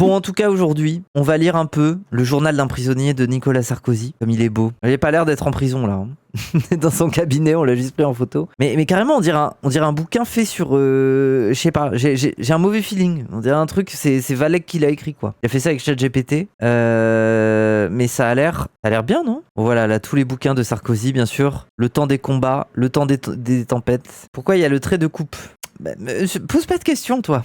Bon, en tout cas, aujourd'hui, on va lire un peu le journal d'un prisonnier de Nicolas Sarkozy, comme il est beau. Il n'a pas l'air d'être en prison, là. Dans son cabinet, on l'a juste pris en photo. Mais carrément, on dirait un bouquin fait sur... je sais pas, j'ai un mauvais feeling. On dirait un truc, c'est Valek qui l'a écrit, quoi. Il a fait ça avec ChatGPT. Mais ça a l'air bien, non? Bon, voilà, là, tous les bouquins de Sarkozy, bien sûr. Le temps des combats, le temps des tempêtes. Pourquoi il y a le trait de coupe? Pose pas de questions, toi.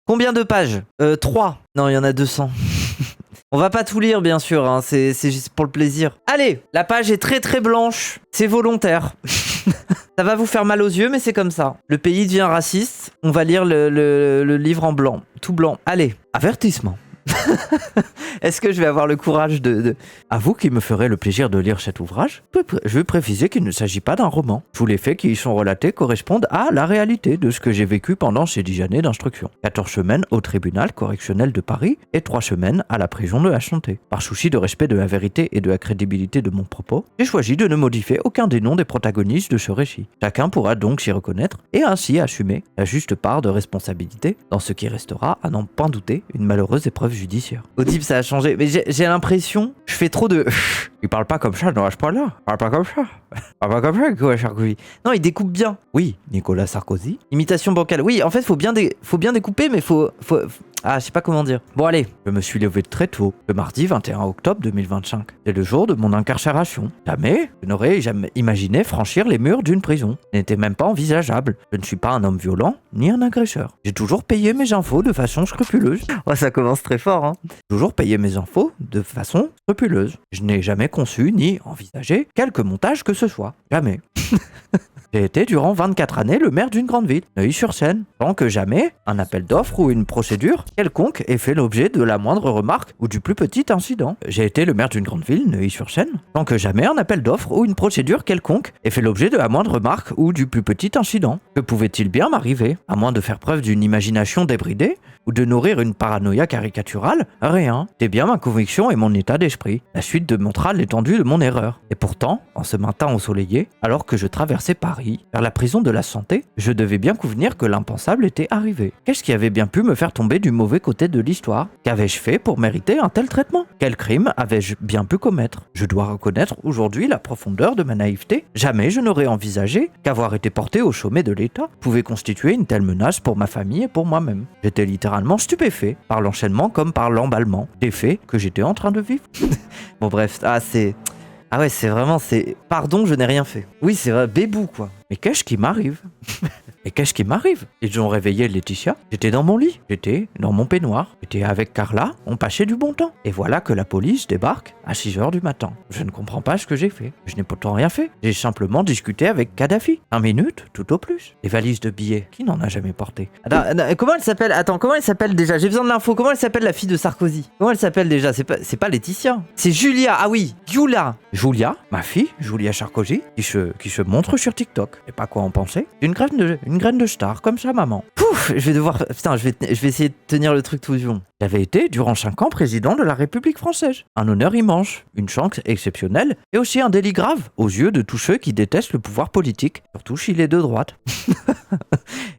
Combien de pages? 3. Non, il y en a 200. On va pas tout lire, bien sûr, hein, c'est juste pour le plaisir. Allez, la page est très très blanche. C'est volontaire. Ça va vous faire mal aux yeux, mais c'est comme ça. Le pays devient raciste. On va lire le livre en blanc. Tout blanc. Allez, avertissement. Est-ce que je vais avoir le courage de... À vous qui me ferez le plaisir de lire cet ouvrage, je vais préciser qu'il ne s'agit pas d'un roman. Tous les faits qui y sont relatés correspondent à la réalité de ce que j'ai vécu pendant ces 10 années d'instruction. 14 semaines au tribunal correctionnel de Paris et 3 semaines à la prison de la Santé. Par souci de respect de la vérité et de la crédibilité de mon propos, j'ai choisi de ne modifier aucun des noms des protagonistes de ce récit. Chacun pourra donc s'y reconnaître et ainsi assumer la juste part de responsabilité dans ce qui restera, à n'en point douter, une malheureuse épreuve judiciaire. Audible, ça a changé, mais j'ai l'impression, je fais trop de... Il parle pas comme ça, non, je parle là. Il parle pas comme ça. Il parle pas comme ça, Nicolas Sarkozy. Non, il découpe bien. Oui, Nicolas Sarkozy. Imitation bancale. Oui, en fait, faut bien découper, mais faut... Ah, je sais pas comment dire. Bon, allez. Je me suis levé très tôt, le mardi 21 octobre 2025. C'est le jour de mon incarcération. Jamais, je n'aurais jamais imaginé franchir les murs d'une prison. Ce n'était même pas envisageable. Je ne suis pas un homme violent, ni un agresseur. J'ai toujours payé mes infos de façon scrupuleuse. Oh, ça commence très fort, hein. Toujours payé mes infos de façon scrupuleuse. Je n'ai jamais conçu ni envisagé quelque montage que ce soit. Jamais. J'ai été durant 24 années le maire d'une grande ville, Neuilly-sur-Seine, sans que jamais un appel d'offres ou une procédure quelconque ait fait l'objet de la moindre remarque ou du plus petit incident. J'ai été le maire d'une grande ville, Neuilly-sur-Seine, sans que jamais un appel d'offres ou une procédure quelconque ait fait l'objet de la moindre remarque ou du plus petit incident. Que pouvait-il bien m'arriver, à moins de faire preuve d'une imagination débridée ou de nourrir une paranoïa caricaturale? Rien. C'est bien ma conviction et mon état d'esprit. La suite montra l'étendue de mon erreur. Et pourtant, en ce matin ensoleillé, alors que je traversais Paris, vers la prison de la Santé, je devais bien convenir que l'impensable était arrivé. Qu'est-ce qui avait bien pu me faire tomber du mauvais côté de l'histoire? Qu'avais-je fait pour mériter un tel traitement? Quel crime avais-je bien pu commettre? Je dois reconnaître aujourd'hui la profondeur de ma naïveté. Jamais je n'aurais envisagé qu'avoir été porté au sommet de l'État pouvait constituer une telle menace pour ma famille et pour moi-même. J'étais littéralement stupéfait par l'enchaînement comme par l'emballement des faits que j'étais en train de vivre. Bon bref, ah ouais, c'est vraiment, pardon, je n'ai rien fait. Oui, c'est vrai, bébou quoi. Mais qu'est-ce qui m'arrive? Et qu'est-ce qui m'arrive? Ils ont réveillé Laetitia. J'étais dans mon lit. J'étais dans mon peignoir. J'étais avec Carla. On passait du bon temps. Et voilà que la police débarque à 6h du matin. Je ne comprends pas ce que j'ai fait. Je n'ai pourtant rien fait. J'ai simplement discuté avec Kadhafi. 1 minute, tout au plus. Les valises de billets. Qui n'en a jamais porté? Attends, comment elle s'appelle? Attends, comment elle s'appelle déjà? J'ai besoin de l'info. Comment elle s'appelle la fille de Sarkozy? Comment elle s'appelle déjà? C'est pas Laetitia. C'est Julia. Ah oui, Julia. Julia, ma fille, Julia Sarkozy, qui se montre sur TikTok. Je sais pas quoi en penser. Une graine de star, comme ça, maman. Pouf, je vais devoir... Putain, je vais essayer de tenir le truc tout du long. J'avais été, durant 5 ans, président de la République française. Un honneur immense, une chance exceptionnelle, et aussi un délit grave, aux yeux de tous ceux qui détestent le pouvoir politique, surtout s'il est de droite.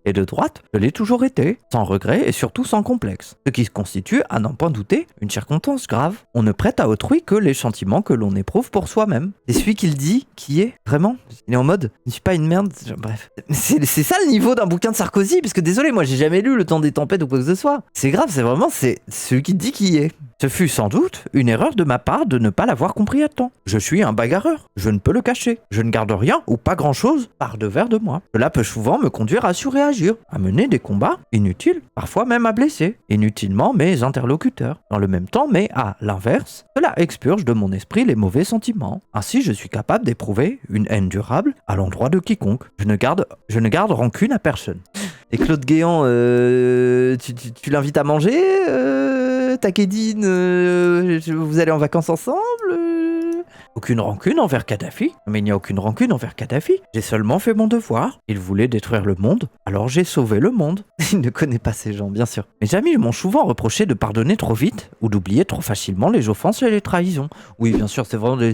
Et de droite, je l'ai toujours été, sans regret et surtout sans complexe. Ce qui constitue, à n'en point douter, une circonstance grave. On ne prête à autrui que les sentiments que l'on éprouve pour soi-même. C'est celui qui le dit, qui est, vraiment. Il est en mode, je ne suis pas une merde, bref. C'est ça le niveau d'un bouquin de Sarkozy, parce que désolé, moi j'ai jamais lu Le Temps des tempêtes ou quoi que ce soit. C'est grave, c'est celui qui dit qui est. Ce fut sans doute une erreur de ma part de ne pas l'avoir compris à temps. Je suis un bagarreur, je ne peux le cacher. Je ne garde rien ou pas grand-chose par devers de moi. Cela peut souvent me conduire à surréagir, à mener des combats inutiles, parfois même à blesser inutilement mes interlocuteurs. Dans le même temps, mais à l'inverse, cela expurge de mon esprit les mauvais sentiments. Ainsi, je suis capable d'éprouver une haine durable à l'endroit de quiconque. Je ne garde rancune à personne. Et Claude Guéant, tu l'invites à manger Takedine, vous allez en vacances ensemble Aucune rancune envers Kadhafi. Mais il n'y a aucune rancune envers Kadhafi. J'ai seulement fait mon devoir. Il voulait détruire le monde, alors j'ai sauvé le monde. Il ne connaît pas ces gens, bien sûr. Mes amis m'ont souvent reproché de pardonner trop vite ou d'oublier trop facilement les offenses et les trahisons. Oui, bien sûr, c'est vraiment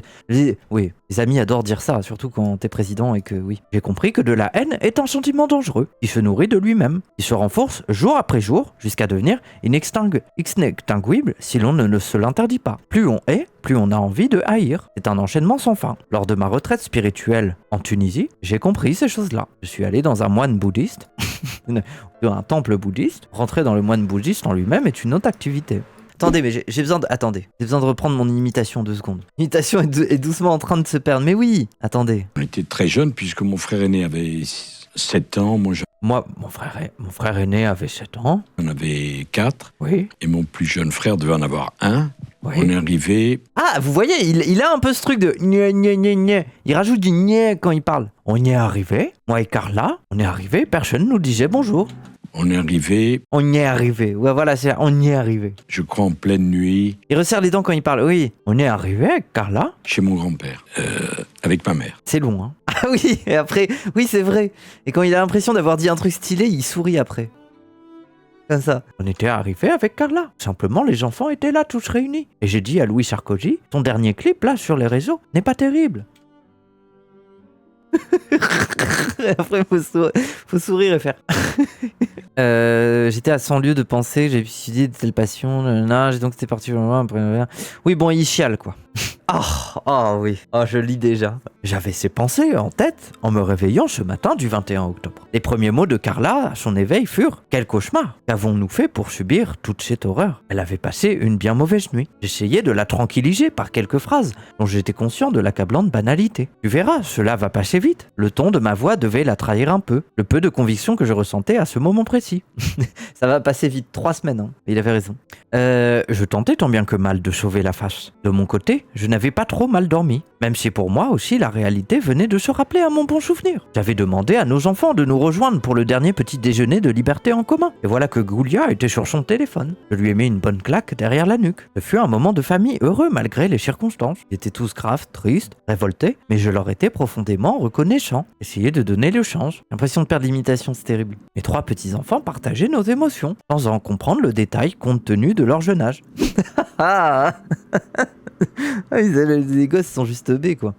oui, Les amis adorent dire ça, surtout quand t'es président et que oui. J'ai compris que de la haine est un sentiment dangereux, qui se nourrit de lui-même, qui se renforce jour après jour jusqu'à devenir inextinguible si l'on ne se l'interdit pas. Plus on hait, plus on a envie de haïr. C'est un enchaînement sans fin. Lors de ma retraite spirituelle en Tunisie, j'ai compris ces choses-là. Je suis allé dans un moine bouddhiste, un temple bouddhiste. Rentrer dans le moine bouddhiste en lui-même est une autre activité. Attendez, mais j'ai besoin de... Attendez, j'ai besoin de reprendre mon imitation 2 secondes. L'imitation est doucement en train de se perdre. Mais oui, attendez. On était très jeunes puisque mon frère aîné avait 7 ans, Moi, mon frère aîné avait 7 ans. j'en avais 4. Oui. Et mon plus jeune frère devait en avoir 1. Oui. On est arrivé. Ah, vous voyez, il a un peu ce truc de gne gne gne gne. Il rajoute du gne quand il parle. On y est arrivé, moi et Carla, on est arrivé, personne nous disait bonjour. On est arrivé, On y est arrivé. Ouais, voilà, c'est on y est arrivé. je crois en pleine nuit, Il resserre les dents quand il parle. Oui, on est arrivé avec Carla. chez mon grand-père, avec ma mère. C'est long, hein. Ah oui, et après, oui, c'est vrai. Et quand il a l'impression d'avoir dit un truc stylé, il sourit après. Comme ça. On était arrivé avec Carla. Simplement, les enfants étaient là, tous réunis. Et j'ai dit à Louis Sarkozy, ton dernier clip, là, sur les réseaux, n'est pas terrible. Après, faut sourire et faire. J'étais à 100 lieues de pensée, j'ai étudié de telle passion, j'ai donc c'était parti. Oui, bon, il chiale, quoi. Oh oui, je lis déjà. J'avais ces pensées en tête en me réveillant ce matin du 21 octobre. Les premiers mots de Carla à son éveil furent « Quel cauchemar ! Qu'avons-nous fait pour subir toute cette horreur ?» Elle avait passé une bien mauvaise nuit. J'essayais de la tranquilliser par quelques phrases dont j'étais conscient de l'accablante banalité. Tu verras, cela va passer vite. Le ton de ma voix devait la trahir un peu. Le peu de conviction que je ressentais à ce moment précis. Ça va passer vite, 3 semaines, hein. Il avait raison. Je tentais tant bien que mal de sauver la face. De mon côté, je n'avais pas trop mal dormi, même si pour moi aussi la réalité venait de se rappeler à mon bon souvenir. J'avais demandé à nos enfants de nous rejoindre pour le dernier petit déjeuner de liberté en commun. Et voilà que Goulia était sur son téléphone. Je lui ai mis une bonne claque derrière la nuque. Ce fut un moment de famille heureux malgré les circonstances. Ils étaient tous graves, tristes, révoltés, mais je leur étais profondément reconnaissant. Essayez de donner le change. J'ai l'impression de perdre l'imitation, c'est terrible. Mes 3 petits-enfants partageaient nos émotions, sans en comprendre le détail compte tenu de leur jeune âge. Les gosses sont juste baies, quoi.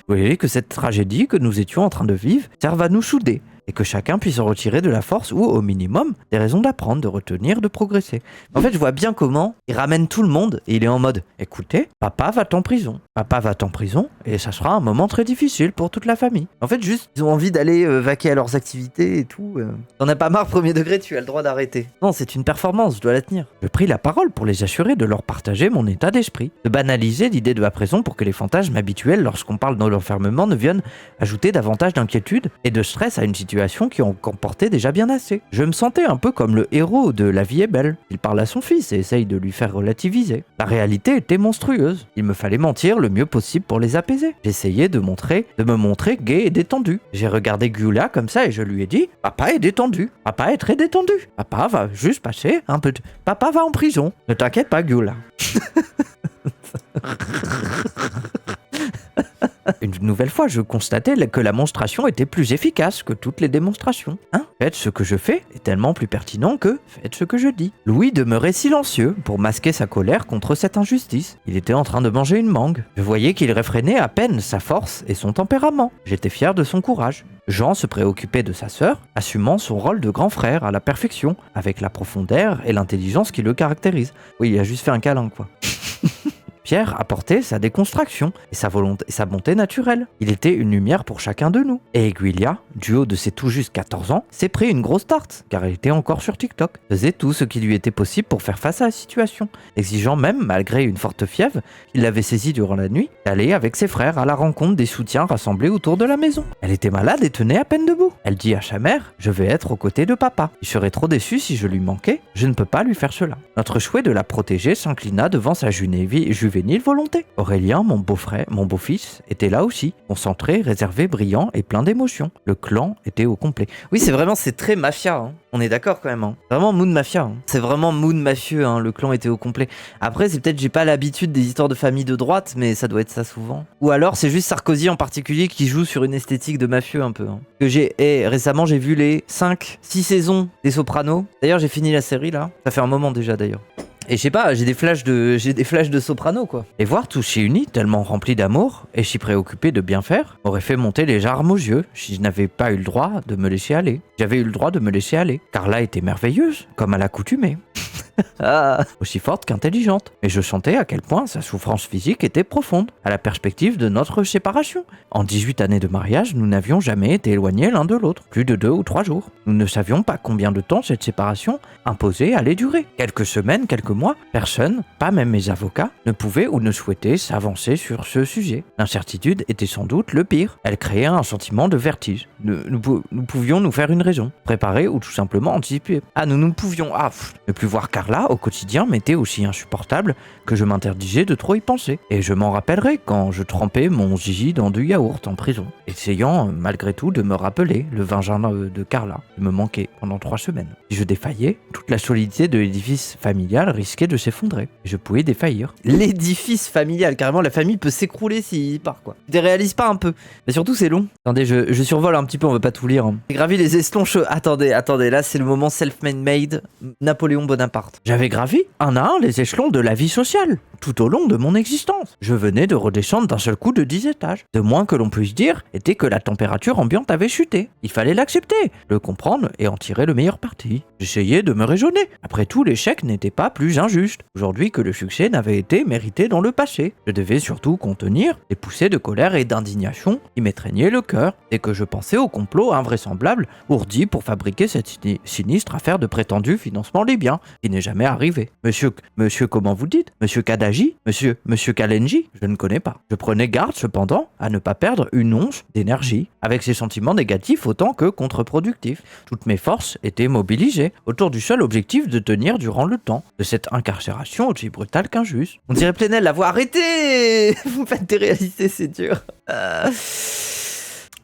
Vous voyez que cette tragédie que nous étions en train de vivre serve à nous souder et que chacun puisse en retirer de la force ou, au minimum, des raisons d'apprendre, de retenir, de progresser. En fait, je vois bien comment il ramène tout le monde et il est en mode « Écoutez, papa va en prison. Papa va en prison et ça sera un moment très difficile pour toute la famille. » En fait, juste, ils ont envie d'aller vaquer à leurs activités et tout. T'en as pas marre, premier degré, tu as le droit d'arrêter. Non, c'est une performance, je dois la tenir. Je pris la parole pour les assurer de leur partager mon état d'esprit, de banaliser l'idée de la prison pour que les fantasmes habituels lorsqu'on parle de l'enfermement ne viennent ajouter davantage d'inquiétude et de stress à une situation qui en comportait déjà bien assez. Je me sentais un peu comme le héros de La vie est belle. Il parle à son fils et essaye de lui faire relativiser. La réalité était monstrueuse. Il me fallait mentir le mieux possible pour les apaiser. J'essayais de me montrer gai et détendu. J'ai regardé Gyula comme ça et je lui ai dit « Papa est détendu. Papa est très détendu. Papa va juste passer un peu de... Papa va en prison. Ne t'inquiète pas, Gyula. » Une nouvelle fois, je constatais que la monstration était plus efficace que toutes les démonstrations. Faites ce que je fais est tellement plus pertinent que faites ce que je dis. Louis demeurait silencieux pour masquer sa colère contre cette injustice. Il était en train de manger une mangue. Je voyais qu'il réfrénait à peine sa force et son tempérament. J'étais fier de son courage. Jean se préoccupait de sa sœur, assumant son rôle de grand frère à la perfection, avec la profondeur et l'intelligence qui le caractérisent. Oui, il a juste fait un câlin, quoi. Pierre apportait sa déconstruction et sa volonté et sa bonté naturelle. Il était une lumière pour chacun de nous. Et Aiguilia, du haut de ses tout juste 14 ans, s'est pris une grosse tarte, car elle était encore sur TikTok. Faisait tout ce qui lui était possible pour faire face à la situation, exigeant même, malgré une forte fièvre, qu'il l'avait saisie durant la nuit, d'aller avec ses frères à la rencontre des soutiens rassemblés autour de la maison. Elle était malade et tenait à peine debout. Elle dit à sa mère « Je vais être aux côtés de papa. Il serait trop déçu si je lui manquais. Je ne peux pas lui faire cela. » Notre souhait de la protéger s'inclina devant sa juvénile volonté. Aurélien, mon beau-frère, mon beau-fils, était là aussi, concentré, réservé, brillant et plein d'émotions. Le clan était au complet. Oui, c'est très mafia, hein. On est d'accord quand même, hein. Vraiment mood mafia, hein. C'est vraiment mood mafieux, hein. Le clan était au complet. Après, c'est peut-être j'ai pas l'habitude des histoires de famille de droite, mais ça doit être ça souvent. Ou alors c'est juste Sarkozy en particulier qui joue sur une esthétique de mafieux un peu, hein. Récemment j'ai vu les 5-6 saisons des Sopranos. D'ailleurs j'ai fini la série là, ça fait un moment déjà d'ailleurs. Et je sais pas, j'ai des flashs de soprano, quoi. Les voir tous chez unis, tellement remplis d'amour, et si préoccupés de bien faire, aurait fait monter les larmes aux yeux si je n'avais pas eu le droit de me laisser aller. J'avais eu le droit de me laisser aller. Carla était merveilleuse, comme à l'accoutumée. Aussi forte qu'intelligente. Et je sentais à quel point sa souffrance physique était profonde, à la perspective de notre séparation. En 18 années de mariage, nous n'avions jamais été éloignés l'un de l'autre, plus de 2 ou 3 jours. Nous ne savions pas combien de temps cette séparation imposée allait durer. Quelques semaines, quelques mois, personne, pas même mes avocats, ne pouvait ou ne souhaitait s'avancer sur ce sujet. L'incertitude était sans doute le pire. Elle créait un sentiment de vertige. Nous pouvions nous faire une raison, préparer ou tout simplement anticiper. Nous ne pouvions... ne plus voir Carla au quotidien m'était aussi insupportable que je m'interdisais de trop y penser. Et je m'en rappellerai quand je trempais mon zizi dans du yaourt en prison, essayant malgré tout de me rappeler le vagin de Carla, qui me manquait pendant 3 semaines. Si je défaillais, toute la solidité de l'édifice familial risquait de s'effondrer. Et je pouvais défaillir. L'édifice familial, carrément la famille peut s'écrouler s'il part, quoi. Tu déréalises pas un peu. Mais surtout c'est long. Attendez, je survole un petit peu, on va pas tout lire. J'ai gravi les échelons chauds. Attendez, là c'est le moment self-made Napoléon Bonaparte. J'avais gravi un à un les échelons de la vie sociale, tout au long de mon existence. Je venais de redescendre d'un seul coup de 10 étages. Le moins que l'on puisse dire était que la température ambiante avait chuté. Il fallait l'accepter, le comprendre et en tirer le meilleur parti. J'essayais de me raisonner. Après tout, l'échec n'était pas plus injuste, aujourd'hui que le succès n'avait été mérité dans le passé. Je devais surtout contenir les poussées de colère et d'indignation qui m'étreignaient le cœur, dès que je pensais au complot invraisemblable ourdi pour fabriquer cette sinistre affaire de prétendu financement libyen, qui n'est jamais arrivé. Monsieur comment vous dites? Monsieur Kadaji? Monsieur Kalenji? Je ne connais pas. Je prenais garde cependant à ne pas perdre une once d'énergie, avec ces sentiments négatifs autant que contre-productifs. Toutes mes forces étaient mobilisées autour du seul objectif de tenir durant le temps de cette incarcération aussi brutale qu'injuste. On dirait Plenel la voix. Arrêtez. Vous me faites déréaliser, c'est dur.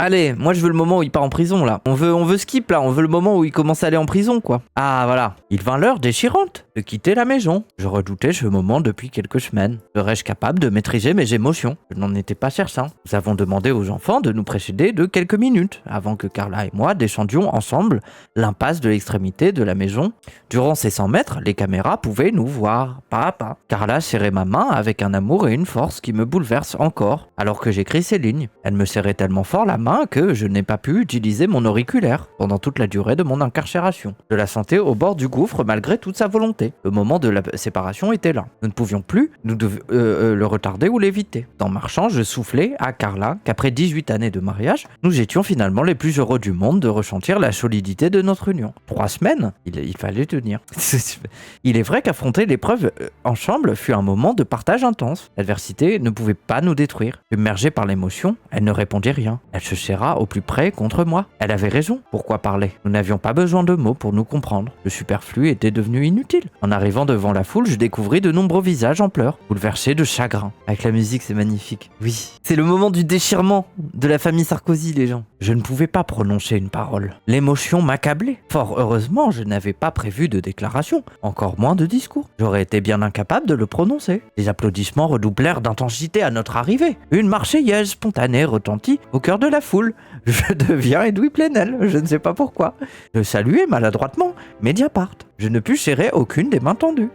Allez, moi je veux le moment où il part en prison là. On veut skip là, on veut le moment où il commence à aller en prison quoi. Voilà. Il vint l'heure déchirante de quitter la maison. Je redoutais ce moment depuis quelques semaines. Serais-je capable de maîtriser mes émotions? Je n'en étais pas certain. Nous avons demandé aux enfants de nous précéder de quelques minutes avant que Carla et moi descendions ensemble l'impasse de l'extrémité de la maison. Durant ces 100 mètres, les caméras pouvaient nous voir pas à pas. Carla serrait ma main avec un amour et une force qui me bouleversent encore alors que j'écris ces lignes. Elle me serrait tellement fort la main que je n'ai pas pu utiliser mon auriculaire pendant toute la durée de mon incarcération. Je la sentais au bord du gouffre malgré toute sa volonté. Le moment de la séparation était là. Nous ne pouvions plus le retarder ou l'éviter. En marchant, je soufflais à Carla qu'après 18 années de mariage, nous étions finalement les plus heureux du monde de ressentir la solidité de notre union. 3 semaines, il fallait tenir. Il est vrai qu'affronter l'épreuve ensemble fut un moment de partage intense. L'adversité ne pouvait pas nous détruire. Submergée par l'émotion, elle ne répondit rien. Elle se serra au plus près contre moi. Elle avait raison. Pourquoi parler? Nous n'avions pas besoin de mots pour nous comprendre. Le superflu était devenu inutile. En arrivant devant la foule, je découvris de nombreux visages en pleurs, bouleversés de chagrin. Avec la musique, c'est magnifique. Oui, c'est le moment du déchirement de la famille Sarkozy, les gens. Je ne pouvais pas prononcer une parole. L'émotion m'accablait. Fort heureusement, je n'avais pas prévu de déclaration, encore moins de discours. J'aurais été bien incapable de le prononcer. Les applaudissements redoublèrent d'intensité à notre arrivée. Une marseillaise spontanée retentit au cœur de la foule. Je deviens Edoui Plenel, je ne sais pas pourquoi. Je saluai maladroitement Mediapart. Je ne pus serrer aucune des mains tendues.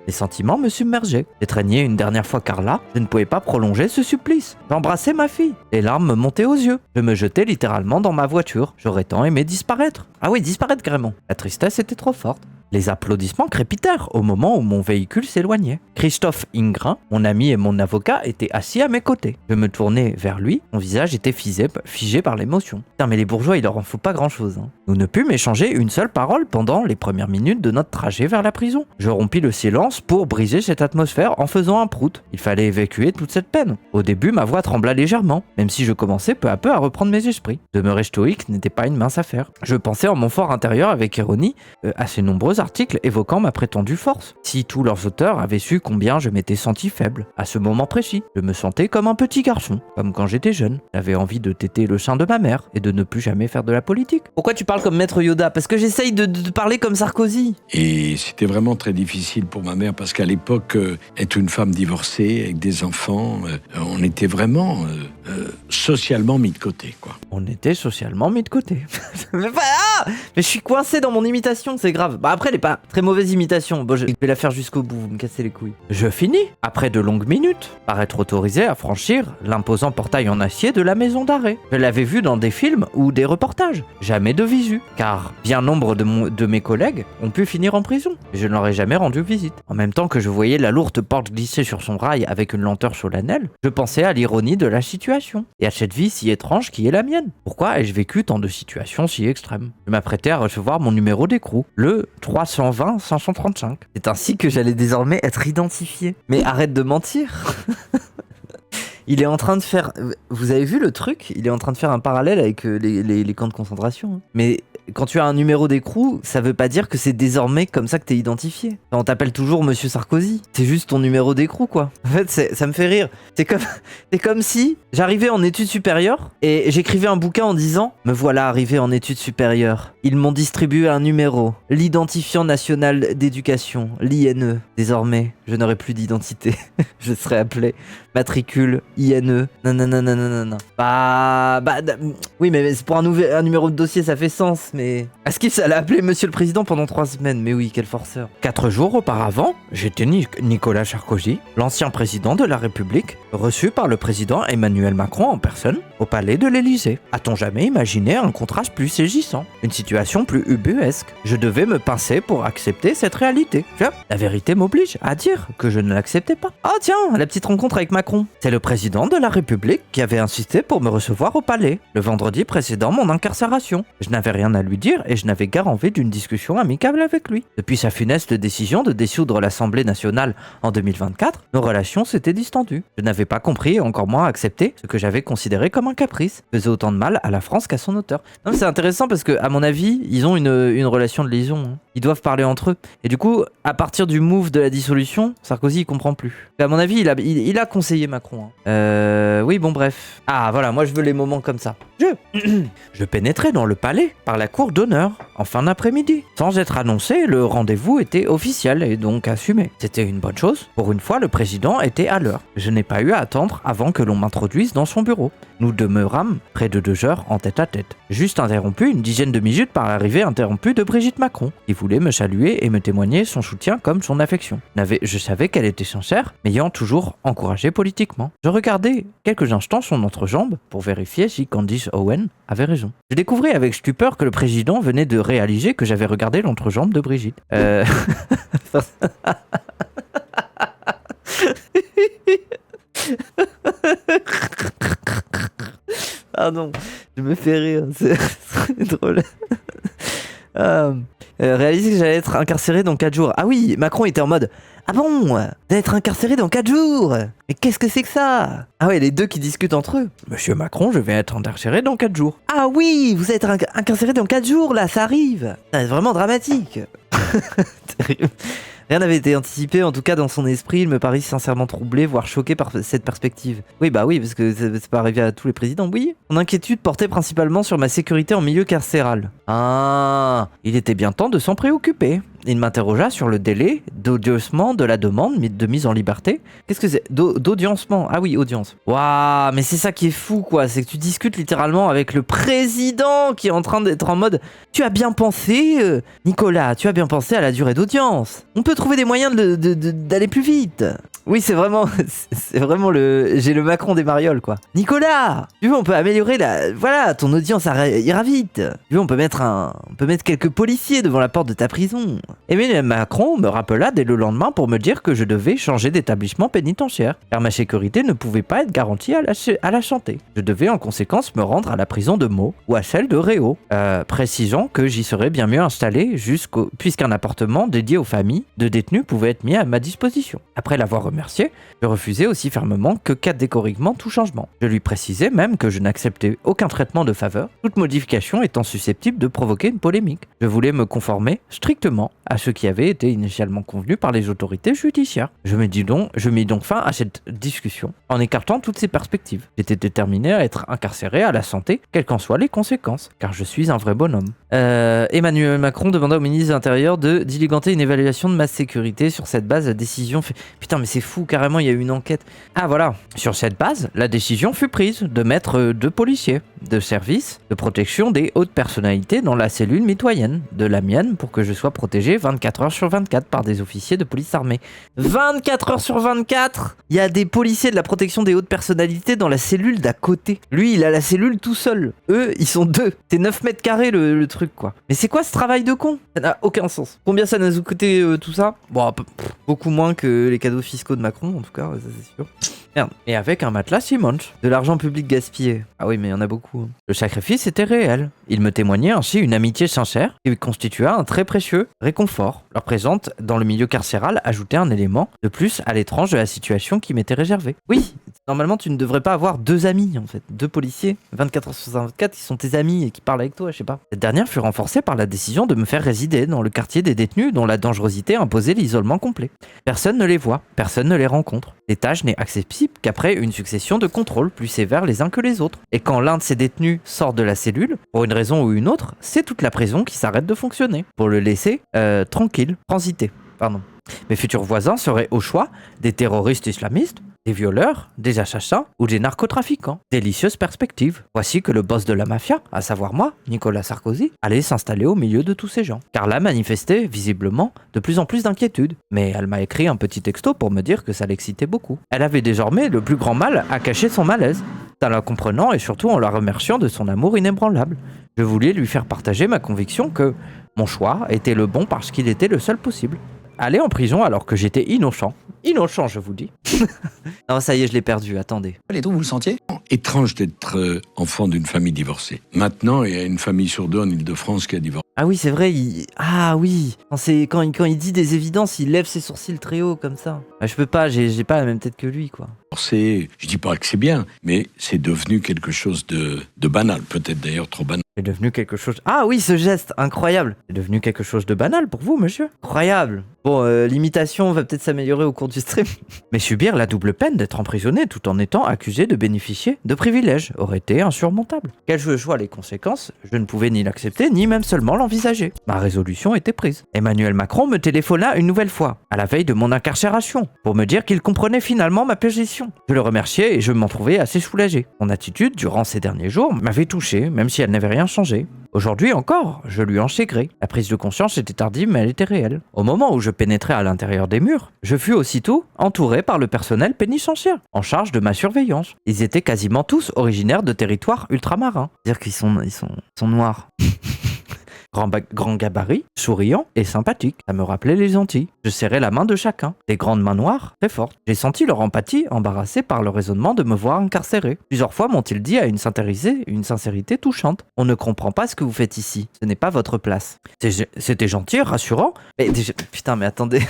Les sentiments me submergeaient. J'étreignais une dernière fois Carla, je ne pouvais pas prolonger ce supplice. J'embrassais ma fille. Les larmes me montaient aux yeux. Je me jetais littéralement dans ma voiture. J'aurais tant aimé disparaître. Ah oui, disparaître carrément. La tristesse était trop forte. Les applaudissements crépitèrent au moment où mon véhicule s'éloignait. Christophe Ingrin, mon ami et mon avocat, était assis à mes côtés. Je me tournai vers lui, mon visage était figé par l'émotion. Putain, mais les bourgeois, il leur en faut pas grand-chose. Hein. Nous ne pûmes échanger une seule parole pendant les premières minutes de notre trajet vers la prison. Je rompis le silence pour briser cette atmosphère en faisant un prout. Il fallait évacuer toute cette peine. Au début, ma voix trembla légèrement, même si je commençais peu à peu à reprendre mes esprits. Demeurer stoïque n'était pas une mince affaire. Je pensais en mon fort intérieur avec ironie à ces nombreux articles évoquant ma prétendue force. Si tous leurs auteurs avaient su combien je m'étais senti faible, à ce moment précis, je me sentais comme un petit garçon, comme quand j'étais jeune. J'avais envie de téter le sein de ma mère et de ne plus jamais faire de la politique. Pourquoi tu parles comme Maître Yoda? Parce que j'essaye de parler comme Sarkozy. Et c'était vraiment très difficile pour ma mère parce qu'à l'époque, être une femme divorcée avec des enfants, on était vraiment socialement mis de côté, quoi. On était socialement mis de côté. Mais Mais je suis coincé dans mon imitation, c'est grave. Bah après, elle est pas très mauvaise imitation. Bon, je vais la faire jusqu'au bout, vous me cassez les couilles. Je finis, après de longues minutes, par être autorisé à franchir l'imposant portail en acier de la maison d'arrêt. Je l'avais vu dans des films ou des reportages. Jamais de visu, car bien nombre de mes collègues ont pu finir en prison. Et je ne leur ai jamais rendu visite. En même temps que je voyais la lourde porte glisser sur son rail avec une lenteur solennelle, je pensais à l'ironie de la situation et à cette vie si étrange qui est la mienne. Pourquoi ai-je vécu tant de situations si extrêmes? Je m'apprêtais à recevoir mon numéro d'écrou, le 320-535. C'est ainsi que j'allais désormais être identifié. Mais arrête de mentir. Il est en train de faire... Vous avez vu le truc? Il est en train de faire un parallèle avec les camps de concentration. Hein. Mais quand tu as un numéro d'écrou, ça veut pas dire que c'est désormais comme ça que t'es identifié. Enfin, on t'appelle toujours Monsieur Sarkozy. C'est juste ton numéro d'écrou, quoi. En fait, ça me fait rire. C'est comme si j'arrivais en études supérieures et j'écrivais un bouquin en disant « Me voilà arrivé en études supérieures. Ils m'ont distribué un numéro, l'identifiant national d'éducation, l'INE. Désormais, je n'aurai plus d'identité. Je serai appelé matricule INE. Nanana. Oui, mais c'est pour un numéro de dossier, ça fait sens, mais... Est-ce qu'il s'allait appeler Monsieur le Président pendant 3 semaines? Mais oui, quel forceur. 4 jours auparavant, j'étais Nicolas Sarkozy, l'ancien président de la République, reçu par le président Emmanuel Macron en personne au palais de l'Élysée. A-t-on jamais imaginé un contraste plus saisissant? Une situation plus ubuesque? Je devais me pincer pour accepter cette réalité. La vérité m'oblige à dire que je ne l'acceptais pas. Ah tiens, la petite rencontre avec Macron. C'est le président de la République qui avait insisté pour me recevoir au palais, le vendredi précédant mon incarcération. Je n'avais rien à lui dire et je n'avais guère envie d'une discussion amicable avec lui. Depuis sa funeste décision de dissoudre l'Assemblée nationale en 2024, nos relations s'étaient distendues. Je n'avais pas compris et encore moins accepté ce que j'avais considéré comme un caprice. Faisait autant de mal à la France qu'à son auteur. Non, mais c'est intéressant parce que, à mon avis, ils ont une relation de liaison. Hein. Ils doivent parler entre eux. Et du coup, à partir du move de la dissolution, Sarkozy il comprend plus. À mon avis, il a conseillé Macron. Hein. Oui, bon bref. Ah voilà, moi je veux les moments comme ça. Je pénétrais dans le palais par la cour d'honneur en fin d'après-midi. Sans être annoncé, le rendez-vous était officiel et donc assumé. C'était une bonne chose. Pour une fois, le président était à l'heure. Je n'ai pas eu à attendre avant que l'on m'introduise dans son bureau. Nous demeurâmes près de 2 heures en tête à tête. Juste interrompu une dizaine de minutes par l'arrivée interrompue de Brigitte Macron, qui voulait me saluer et me témoigner son soutien comme son affection. Je savais qu'elle était sincère, m'ayant toujours encouragé politiquement. Je regardais quelques instants son entrejambe pour vérifier si Candice Owen avait raison. Je découvrais avec stupeur que le président venait de réaliser que j'avais regardé l'entrejambe de Brigitte. Pardon, je me fais rire, c'est drôle. Réaliser que j'allais être incarcéré dans 4 jours. Ah oui, Macron était en mode « Ah bon, vous allez être incarcéré dans 4 jours? Mais qu'est-ce que c'est que ça ?» Ah ouais, les deux qui discutent entre eux. « Monsieur Macron, je vais être incarcéré dans 4 jours. »« Ah oui, vous allez être incarcéré dans 4 jours, là, ça arrive. C'est vraiment dramatique. » Terrible. Rien n'avait été anticipé, en tout cas dans son esprit, il me parut sincèrement troublé, voire choqué par cette perspective. Oui, bah oui, parce que c'est pas arrivé à tous les présidents, oui. Mon inquiétude portait principalement sur ma sécurité en milieu carcéral. Ah, il était bien temps de s'en préoccuper. Il m'interrogea sur le délai d'audiencement de la demande de mise en liberté. Qu'est-ce que c'est? D'audiencement? Ah oui, audience. Waouh, mais c'est ça qui est fou, quoi. C'est que tu discutes littéralement avec le président qui est en train d'être en mode « Tu as bien pensé, Nicolas, tu as bien pensé à la durée d'audience. On peut trouver des moyens d'aller plus vite. » Oui, c'est vraiment le... J'ai le Macron des marioles, quoi. Nicolas, tu veux, on peut améliorer Voilà, ton audience ira vite. Tu veux, on peut mettre quelques policiers devant la porte de ta prison. Emmanuel Macron me rappela dès le lendemain pour me dire que je devais changer d'établissement pénitentiaire, car ma sécurité ne pouvait pas être garantie à la santé. Je devais en conséquence me rendre à la prison de Meaux ou à celle de Réau, précisant que j'y serais bien mieux installé puisqu'un appartement dédié aux familles de détenus pouvait être mis à ma disposition. Après l'avoir remercié, je refusais aussi fermement que catégoriquement tout changement. Je lui précisais même que je n'acceptais aucun traitement de faveur, toute modification étant susceptible de provoquer une polémique. Je voulais me conformer strictement à ce qui avait été initialement convenu par les autorités judiciaires. Je mis donc fin à cette discussion en écartant toutes ces perspectives. J'étais déterminé à être incarcéré à la santé, quelles qu'en soient les conséquences, car je suis un vrai bonhomme. Emmanuel Macron demanda au ministre de l'Intérieur de diligenter une évaluation de ma sécurité. Sur cette base, la décision fait... Putain, mais c'est c'est fou, carrément, il y a eu une enquête. Ah voilà, sur cette base, la décision fut prise de mettre 2 policiers de service de protection des hautes personnalités dans la cellule mitoyenne de la mienne pour que je sois protégé 24 heures sur 24 par des officiers de police armée. 24 heures sur 24 ! Il y a des policiers de la protection des hautes personnalités dans la cellule d'à côté. Lui, il a la cellule tout seul. Eux, ils sont 2. C'est 9 mètres carrés le truc, quoi. Mais c'est quoi ce travail de con? Ça n'a aucun sens. Combien ça nous a coûté tout ça? Bon, beaucoup moins que les cadeaux fiscaux de Macron, en tout cas, ça c'est sûr. Merde. Et avec un matelas Simmons. De l'argent public gaspillé. Ah oui, mais il y en a beaucoup. Le sacrifice était réel. Il me témoignait ainsi une amitié sincère qui constitua un très précieux réconfort. Leur présence dans le milieu carcéral ajoutait un élément de plus à l'étrange de la situation qui m'était réservée. Oui, normalement tu ne devrais pas avoir 2 amis en fait. 2 policiers, 24 heures sur 24, qui sont tes amis et qui parlent avec toi, je sais pas. Cette dernière fut renforcée par la décision de me faire résider dans le quartier des détenus dont la dangerosité imposait l'isolement complet. Personne ne les voit, personne ne les rencontre. Les tâches n'est accessible qu'après une succession de contrôles plus sévères les uns que les autres. Et quand l'un de ces détenus sort de la cellule, pour une raison ou une autre, c'est toute la prison qui s'arrête de fonctionner. Pour le laisser tranquille, transiter. Mes futurs voisins seraient au choix des terroristes islamistes, des violeurs, des assassins ou des narcotrafiquants. Délicieuse perspective. Voici que le boss de la mafia, à savoir moi, Nicolas Sarkozy, allait s'installer au milieu de tous ces gens. Carla manifestait, visiblement, de plus en plus d'inquiétude. Mais elle m'a écrit un petit texto pour me dire que ça l'excitait beaucoup. Elle avait désormais le plus grand mal à cacher son malaise, en la comprenant et surtout en la remerciant de son amour inébranlable. Je voulais lui faire partager ma conviction que mon choix était le bon parce qu'il était le seul possible. Aller en prison alors que j'étais innocent. Innocent, je vous dis. Non, ça y est, je l'ai perdu, attendez. Les trous, vous le sentiez? Étrange d'être enfant d'une famille divorcée. Maintenant, il y a une famille sur 2 en Ile-de-France qui a divorcé. Ah oui, c'est vrai, ah oui, quand il dit des évidences, il lève ses sourcils très haut comme ça. Bah, je peux pas, j'ai pas la même tête que lui, quoi. Je dis pas que c'est bien, mais c'est devenu quelque chose de banal, peut-être d'ailleurs trop banal. C'est devenu quelque chose... Ah oui, ce geste, incroyable. C'est devenu quelque chose de banal pour vous, monsieur. Incroyable. Bon, l'imitation va peut-être s'améliorer au cours du stream. Mais subir la double peine d'être emprisonné tout en étant accusé de bénéficier de privilèges aurait été insurmontable. Quelles que soient les conséquences, je ne pouvais ni l'accepter, ni même seulement l'envisager. Ma résolution était prise. Emmanuel Macron me téléphona une nouvelle fois, à la veille de mon incarcération, pour me dire qu'il comprenait finalement ma position. Je le remerciais et je m'en trouvais assez soulagé. Mon attitude, durant ces derniers jours, m'avait touché, même si elle n'avait rien changé. Aujourd'hui encore, je lui en sais gré. La prise de conscience était tardive, mais elle était réelle. Au moment où je pénétrais à l'intérieur des murs, je fus aussitôt entouré par le personnel pénitentiaire, en charge de ma surveillance. Ils étaient quasiment tous originaires de territoires ultramarins. C'est-à-dire qu'ils sont noirs. Grand gabarit, souriant et sympathique. Ça me rappelait les Antilles. Je serrais la main de chacun. Des grandes mains noires, très fortes. J'ai senti leur empathie, embarrassée par le raisonnement de me voir incarcéré. Plusieurs fois m'ont-ils dit à une sincérité touchante. On ne comprend pas ce que vous faites ici. Ce n'est pas votre place. C'était gentil, rassurant. Mais déjà... Putain, mais attendez.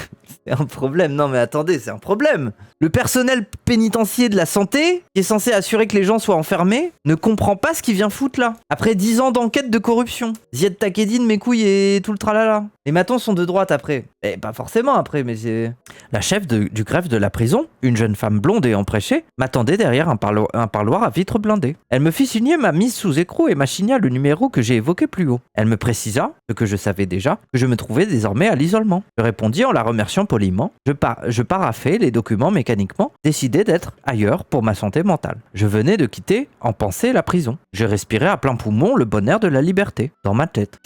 C'est un problème. Non, mais attendez, c'est un problème. Le personnel pénitentiaire de la santé, qui est censé assurer que les gens soient enfermés, ne comprend pas ce qu'il vient foutre là. Après 10 ans d'enquête de corruption. Ziad Takedine, mes couilles et tout le tralala. Les matons sont de droite après. Eh, pas forcément après, mais c'est... La chef du greffe de la prison, une jeune femme blonde et emprêchée, m'attendait derrière un parloir à vitre blindée. Elle me fit signer ma mise sous écrou et machina le numéro que j'ai évoqué plus haut. Elle me précisa, ce que je savais déjà, que je me trouvais désormais à l'isolement. Je répondis en la remerciant poliment. Je paraphai les documents mécaniquement, décidé d'être ailleurs pour ma santé mentale. Je venais de quitter, en pensée, la prison. Je respirais à plein poumon le bon air de la liberté, dans ma tête.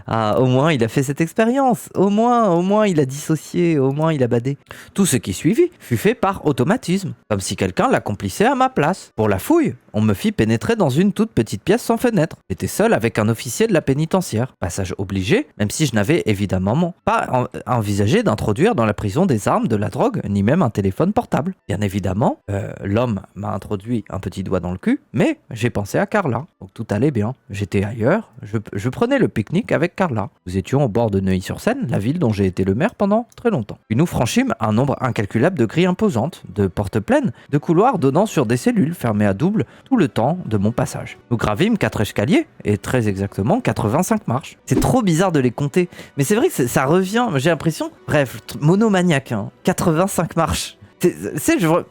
Ah, au moins il a fait cette expérience, au moins il a dissocié, au moins il a badé. Tout ce qui suivit fut fait par automatisme, comme si quelqu'un l'accomplissait à ma place. Pour la fouille, on me fit pénétrer dans une toute petite pièce sans fenêtre. J'étais seul avec un officier de la pénitentiaire. Passage obligé, même si je n'avais évidemment pas envisagé d'introduire dans la prison des armes, de la drogue, ni même un téléphone portable. Bien évidemment, l'homme m'a introduit un petit doigt dans le cul, mais j'ai pensé à Carla. Donc tout allait bien. J'étais ailleurs, je prenais le pique-nique avec Carla. Nous étions au bord de Neuilly-sur-Seine, la ville dont j'ai été le maire pendant très longtemps. Puis nous franchîmes un nombre incalculable de grilles imposantes, de portes pleines, de couloirs donnant sur des cellules fermées à double tout le temps de mon passage. Nous gravîmes 4 escaliers, et très exactement 85 marches. C'est trop bizarre de les compter, mais c'est vrai que ça revient, j'ai l'impression, bref, monomaniaque, hein, 85 marches.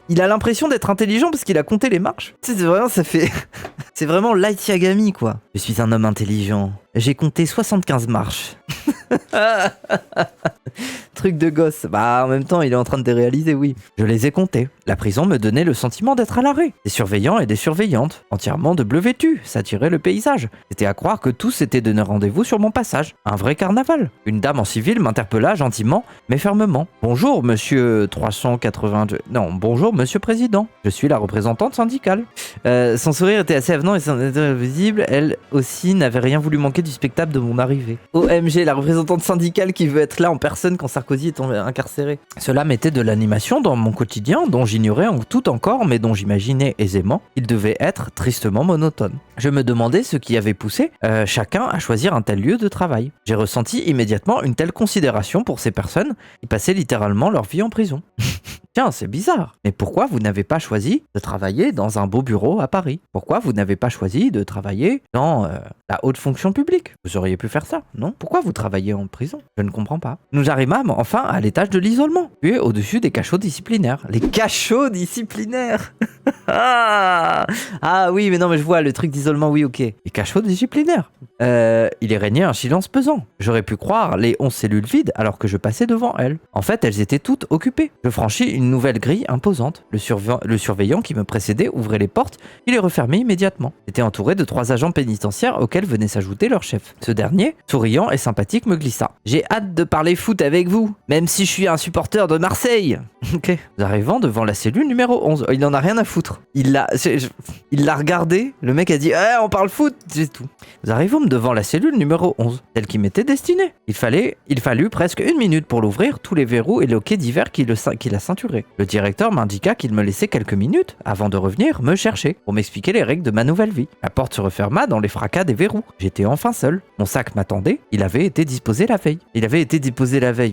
Il a l'impression d'être intelligent parce qu'il a compté les marches. C'est vraiment, ça fait... C'est vraiment Light Yagami, quoi. Je suis un homme intelligent. J'ai compté 75 marches. Truc de gosse. Bah, en même temps, il est en train de les réaliser, oui. Je les ai comptés. La prison me donnait le sentiment d'être à l'arrêt. Des surveillants et des surveillantes, entièrement de bleu vêtus, s'attiraient le paysage. C'était à croire que tous étaient donné rendez-vous sur mon passage. Un vrai carnaval. Une dame en civil m'interpella gentiment, mais fermement. Bonjour, monsieur 382... Non, bonjour, monsieur président. Je suis la représentante syndicale. Son sourire était assez avenant et son intérêt visible. Elle aussi n'avait rien voulu manquer du spectacle de mon arrivée. OMG, la représentante syndicale qui veut être là en personne quand Sarkozy est incarcéré. Cela mettait de l'animation dans mon quotidien dont j'ignorais tout encore, mais dont j'imaginais aisément il devait être tristement monotone. Je me demandais ce qui avait poussé chacun à choisir un tel lieu de travail. J'ai ressenti immédiatement une telle considération pour ces personnes qui passaient littéralement leur vie en prison. Tiens, c'est bizarre. Mais pourquoi vous n'avez pas choisi de travailler dans un beau bureau à Paris? Pourquoi vous n'avez pas choisi de travailler dans la haute fonction publique? Vous auriez pu faire ça, non? Pourquoi vous travaillez en prison? Je ne comprends pas. Nous arrivâmes enfin à l'étage de l'isolement, puis au-dessus des cachots disciplinaires. Les cachots disciplinaires. Ah oui, mais non, mais je vois le truc d'isolement, oui, ok. Les cachots disciplinaires. Il y régnait un silence pesant. J'aurais pu croire les 11 cellules vides alors que je passais devant elles. En fait, elles étaient toutes occupées. Je franchis une nouvelle grille imposante. Le surveillant qui me précédait ouvrait les portes et les refermait immédiatement. J'étais entouré de 3 agents pénitentiaires auxquels venait s'ajouter leur chef. Ce dernier, souriant et sympathique, me glissa. J'ai hâte de parler foot avec vous, même si je suis un supporter de Marseille. Ok. Nous arrivons devant la cellule numéro 11. Il en a rien à foutre. Il l'a regardé. Le mec a dit on parle foot, c'est tout. Nous arrivons devant la cellule numéro 11, telle qui m'était destinée. Il fallut presque 1 minute pour l'ouvrir, tous les verrous et loquets divers qui la ceinturaient. Le directeur m'indiqua qu'il me laissait quelques minutes avant de revenir me chercher pour m'expliquer les règles de ma nouvelle vie. La porte se referma dans les fracas des verrous. J'étais enfin seul. Mon sac m'attendait. Il avait été disposé la veille.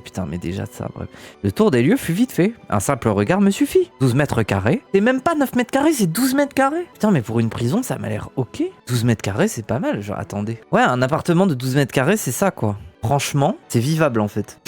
Putain, mais déjà ça, bref. Le tour des lieux fut vite fait. Un simple regard me suffit. 12 mètres carrés. C'est même pas 9 mètres carrés, c'est 12 mètres carrés. Putain, mais pour une prison, ça m'a l'air ok. 12 mètres carrés, c'est pas mal. Genre, attendez. Ouais, un appartement de 12 mètres carrés, c'est ça, quoi. Franchement, c'est vivable, en fait.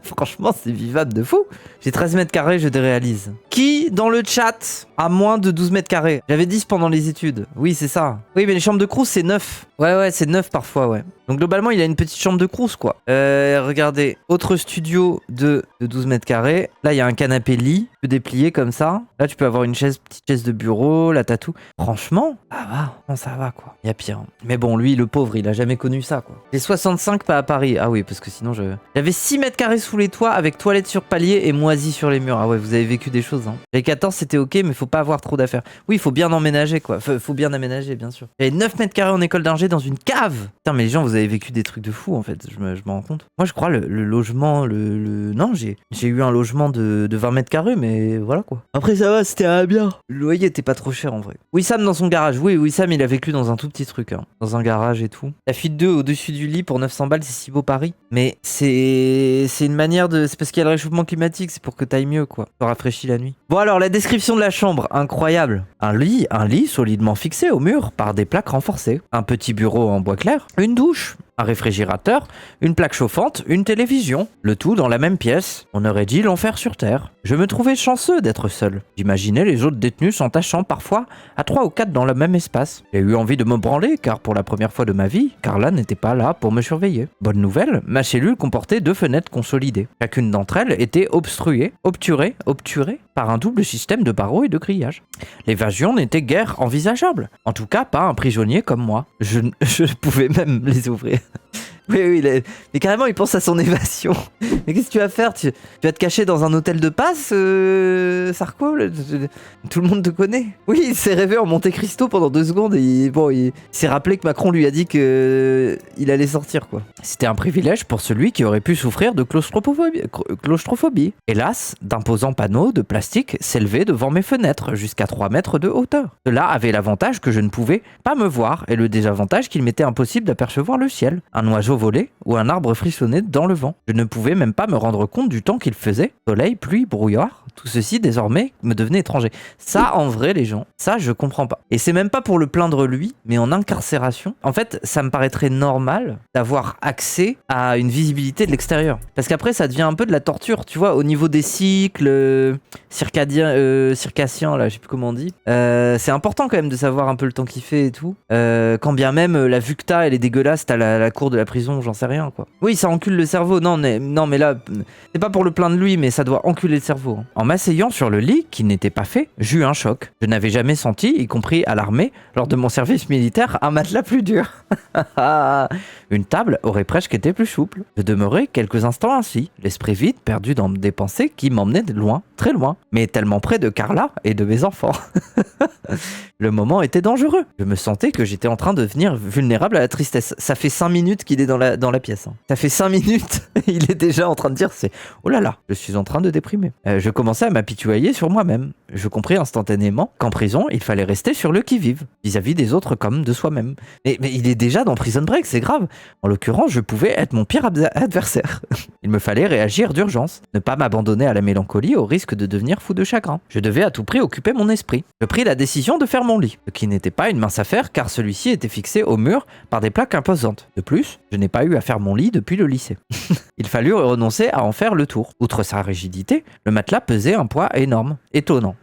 Franchement, c'est vivable de fou. J'ai 13 mètres carrés, je déréalise. Qui, dans le chat, a moins de 12 mètres carrés? J'avais 10 pendant les études. Oui, c'est ça. Oui, mais les chambres de Crous, c'est 9. Ouais, c'est 9 parfois, ouais. Donc globalement, il a une petite chambre de Crous, quoi. Regardez, autre studio de 12 mètres carrés. Là, il y a un canapé lit, tu peux déplier comme ça. Là, tu peux avoir une petite chaise de bureau, là, t'as tout. Franchement, ça va. Non, ça va, quoi. Il y a pire. Mais bon, lui, le pauvre, il a jamais connu ça, quoi. J'ai 65 pas à Paris. Ah oui, parce que sinon, j'avais 6 mètres carrés sous les toits avec toilette sur palier et moisi sur les murs. Ah ouais, vous avez vécu des choses, hein. Les 14, c'était ok, mais faut pas avoir trop d'affaires. Oui, il faut bien emménager, quoi. Faut bien aménager, bien sûr. J'avais 9 mètres carrés en école d'ingé dans une cave. Putain, mais les gens, vous avez vécu des trucs de fou, en fait. Je me rends compte. Moi, je crois le logement, non, j'ai eu un logement de 20 mètres carrés, mais voilà, quoi. Après, ça va, c'était bien. Le loyer était pas trop cher, en vrai. Wissam dans son garage. Oui, Wissam, il a vécu dans un tout petit truc, hein. Dans un garage et tout. La fuite 2 au-dessus du lit pour 900 balles, c'est si beau Paris. Mais c'est une manière de... C'est parce qu'il y a le réchauffement climatique, c'est pour que t'ailles mieux, quoi. Ça rafraîchit la nuit. Bon, alors, la description de la chambre, incroyable. Un lit solidement fixé au mur par des plaques renforcées. Un petit bureau en bois clair. Une douche. Un réfrigérateur, une plaque chauffante, une télévision, le tout dans la même pièce. On aurait dit l'enfer sur Terre. Je me trouvais chanceux d'être seul. J'imaginais les autres détenus s'entachant parfois à 3 ou 4 dans le même espace. J'ai eu envie de me branler car pour la première fois de ma vie, Carla n'était pas là pour me surveiller. Bonne nouvelle, ma cellule comportait 2 fenêtres consolidées. Chacune d'entre elles était obturée par un double système de barreaux et de grillages. L'évasion n'était guère envisageable. En tout cas, pas un prisonnier comme moi. Je pouvais même les ouvrir. Oui, mais carrément, il pense à son évasion. Mais qu'est-ce que tu vas faire? Tu vas te cacher dans un hôtel de passe, Sarko? Tout le monde te connaît. Oui, il s'est rêvé en Monte Cristo pendant 2 secondes et il s'est rappelé que Macron lui a dit qu'il allait sortir, quoi. C'était un privilège pour celui qui aurait pu souffrir de claustrophobie. Hélas, d'imposants panneaux de plastique s'élevaient devant mes fenêtres jusqu'à 3 mètres de hauteur. Cela avait l'avantage que je ne pouvais pas me voir et le désavantage qu'il m'était impossible d'apercevoir le ciel. Un oiseau volait ou un arbre frissonnait dans le vent. Je ne pouvais même pas me rendre compte du temps qu'il faisait. Soleil, pluie, brouillard, Tout ceci, désormais, me devenait étranger. Ça, en vrai, les gens, ça, je comprends pas. Et c'est même pas pour le plaindre lui, mais en incarcération. En fait, ça me paraîtrait normal d'avoir accès à une visibilité de l'extérieur. Parce qu'après, ça devient un peu de la torture, tu vois, au niveau des cycles circassiens, là, je sais plus comment on dit. C'est important quand même de savoir un peu le temps qu'il fait et tout. Quand bien même la vue que t'as, elle est dégueulasse, t'as la cour de la prison, j'en sais rien, quoi. Oui, ça encule le cerveau. Non, mais là, c'est pas pour le plaindre lui, mais ça doit enculer le cerveau. En m'asseyant sur le lit, qui n'était pas fait, j'eus un choc. Je n'avais jamais senti, y compris à l'armée, lors de mon service militaire, un matelas plus dur. Une table aurait presque été plus souple. Je demeurai quelques instants ainsi, l'esprit vide, perdu dans des pensées qui m'emmenaient de loin, très loin, mais tellement près de Carla et de mes enfants. Le moment était dangereux. Je me sentais que j'étais en train de devenir vulnérable à la tristesse. Ça fait 5 minutes qu'il est dans la pièce. Ça fait 5 minutes, il est déjà en train de dire oh là là, je suis en train de déprimer. Je commençais à m'apitoyer sur moi-même. Je compris instantanément qu'en prison, il fallait rester sur le qui-vive, vis-à-vis des autres comme de soi-même. Mais il est déjà dans Prison Break, c'est grave. En l'occurrence, je pouvais être mon pire adversaire. Il me fallait réagir d'urgence, ne pas m'abandonner à la mélancolie au risque de devenir fou de chagrin. Je devais à tout prix occuper mon esprit. Je pris la décision de faire mon lit, ce qui n'était pas une mince affaire car celui-ci était fixé au mur par des plaques imposantes. De plus, je n'ai pas eu à faire mon lit depuis le lycée. Il fallut renoncer à en faire le tour. Outre sa rigidité, le matelas pesait un poids énorme. Étonnant.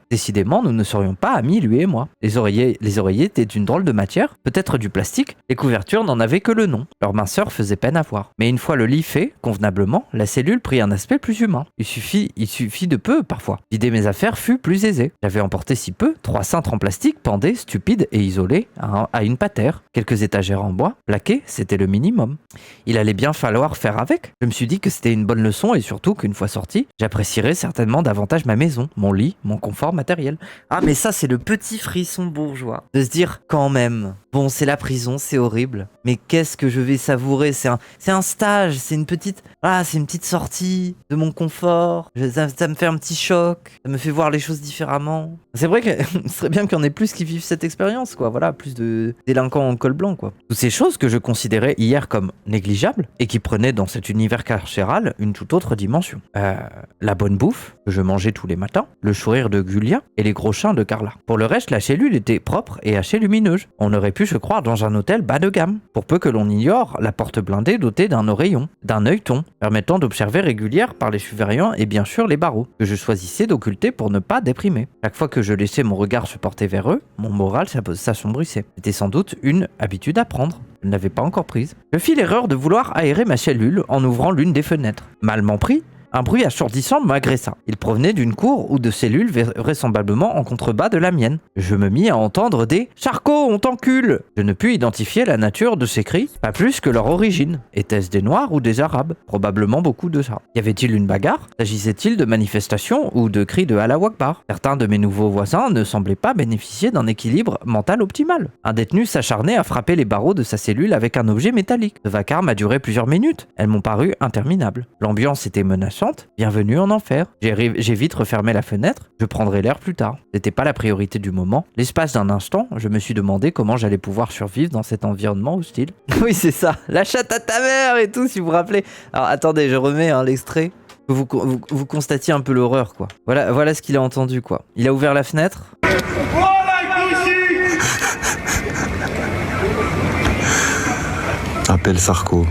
Décidément, nous ne serions pas amis, lui et moi. Les oreillers étaient d'une drôle de matière, peut-être du plastique. Les couvertures n'en avaient que le nom. Leur minceur faisait peine à voir. Mais une fois le lit fait, convenablement, la cellule prit un aspect plus humain. Il suffit de peu, parfois. Vider mes affaires fut plus aisé. J'avais emporté si peu, 3 cintres en plastique pendés, stupides et isolés, à une patère. Quelques étagères en bois, plaquées, c'était le minimum. Il allait bien falloir faire avec. Je me suis dit que c'était une bonne leçon et surtout qu'une fois sorti, j'apprécierais certainement davantage ma maison, mon lit, mon confort matériel. Ah mais ça c'est le petit frisson bourgeois. De se dire quand même, bon c'est la prison, c'est horrible, mais qu'est-ce que je vais savourer, c'est un stage, c'est une petite sortie de mon confort, ça me fait un petit choc, ça me fait voir les choses différemment. C'est vrai que ce serait bien qu'il y en ait plus qui vivent cette expérience, quoi, voilà, plus de délinquants en col blanc, quoi. Toutes ces choses que je considérais hier comme négligeables et qui prenaient dans cet univers carcéral une toute autre dimension. La bonne bouffe que je mangeais tous les matins, le sourire de Julia et les gros chiens de Carla. Pour le reste, la cellule était propre et assez lumineuse. On aurait pu se croire dans un hôtel bas de gamme, pour peu que l'on ignore la porte blindée dotée d'un oreillon, d'un œilleton, permettant d'observer régulière par les surveillants et bien sûr les barreaux, que je choisissais d'occulter pour ne pas déprimer. Chaque fois que je laissais mon regard se porter vers eux, mon moral s'assombrissait. C'était sans doute une habitude à prendre. Je ne l'avais pas encore prise. Je fis l'erreur de vouloir aérer ma cellule en ouvrant l'une des fenêtres. Malement pris, un bruit assourdissant m'agressa. Il provenait d'une cour ou de cellules vraisemblablement en contrebas de la mienne. Je me mis à entendre des « Charcot, on t'encule !» Je ne pus identifier la nature de ces cris, pas plus que leur origine. Étaient-ce des Noirs ou des Arabes? Probablement beaucoup de ça. Y avait-il une bagarre? S'agissait-il de manifestations ou de cris de Allah Akbar? Certains de mes nouveaux voisins ne semblaient pas bénéficier d'un équilibre mental optimal. Un détenu s'acharnait à frapper les barreaux de sa cellule avec un objet métallique. Ce vacarme a duré plusieurs minutes. Elles m'ont paru interminables. L'ambiance était menaçante. Bienvenue en enfer. J'ai vite refermé la fenêtre. Je prendrai l'air plus tard. C'était pas la priorité du moment. L'espace d'un instant, je me suis demandé comment j'allais pouvoir survivre dans cet environnement hostile. Oui, c'est ça. La chatte à ta mère et tout, si vous vous rappelez. Alors attendez, je remets l'extrait. Vous constatiez un peu l'horreur, quoi. Voilà ce qu'il a entendu, quoi. Il a ouvert la fenêtre. Appelle Sarko.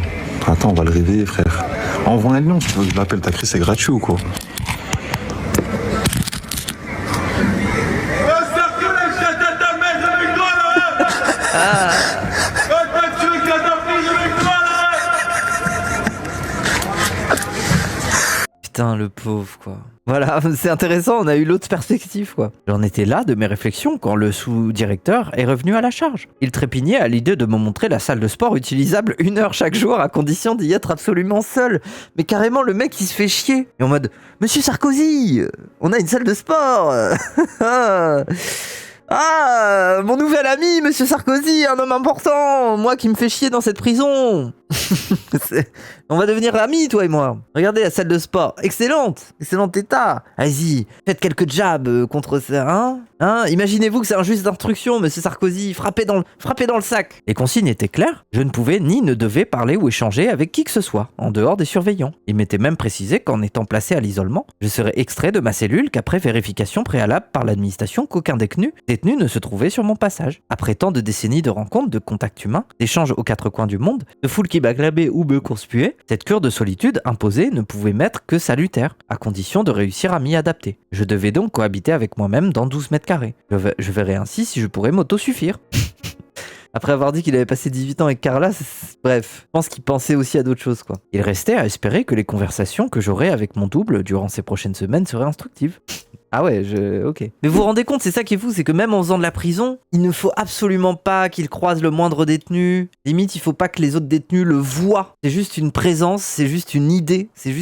Attends, on va le réveiller, frère. Envoie un lion, si tu veux que je l'appelle, t'as cru c'est gratuit ou quoi? Putain, le pauvre, quoi. Voilà, c'est intéressant, on a eu l'autre perspective, quoi. J'en étais là de mes réflexions quand le sous-directeur est revenu à la charge. Il trépignait à l'idée de me montrer la salle de sport utilisable 1 heure chaque jour à condition d'y être absolument seul. Mais carrément, le mec, il se fait chier. Et en mode, Monsieur Sarkozy, on a une salle de sport. Ah, mon nouvel ami, Monsieur Sarkozy, un homme important, moi qui me fais chier dans cette prison. On va devenir amis, toi et moi. Regardez la salle de sport. Excellente. Excellent état. Allez-y, faites quelques jabs contre ça, hein. Imaginez-vous que c'est un juge d'instruction, monsieur Sarkozy. Frappez dans le sac. Les consignes étaient claires. Je ne pouvais ni ne devais parler ou échanger avec qui que ce soit, en dehors des surveillants. Il m'était même précisé qu'en étant placé à l'isolement, je serais extrait de ma cellule qu'après vérification préalable par l'administration qu'aucun détenu ne se trouvait sur mon passage. Après tant de décennies de rencontres, de contacts humains, d'échanges aux quatre coins du monde, de foules qui m'acclamaient ou me conspuaient, cette cure de solitude imposée ne pouvait m'être que salutaire, à condition de réussir à m'y adapter. Je devais donc cohabiter avec moi-même dans 12 mètres carrés. Je verrai ainsi si je pourrais m'autosuffire. Après avoir dit qu'il avait passé 18 ans avec Carla, bref, je pense qu'il pensait aussi à d'autres choses, quoi. Il restait à espérer que les conversations que j'aurais avec mon double durant ces prochaines semaines seraient instructives. Ah ouais, ok. Mais vous vous rendez compte, c'est ça qui est fou, c'est que même en faisant de la prison, il ne faut absolument pas qu'il croise le moindre détenu. Limite, il faut pas que les autres détenus le voient. C'est juste une présence, c'est juste une idée, c'est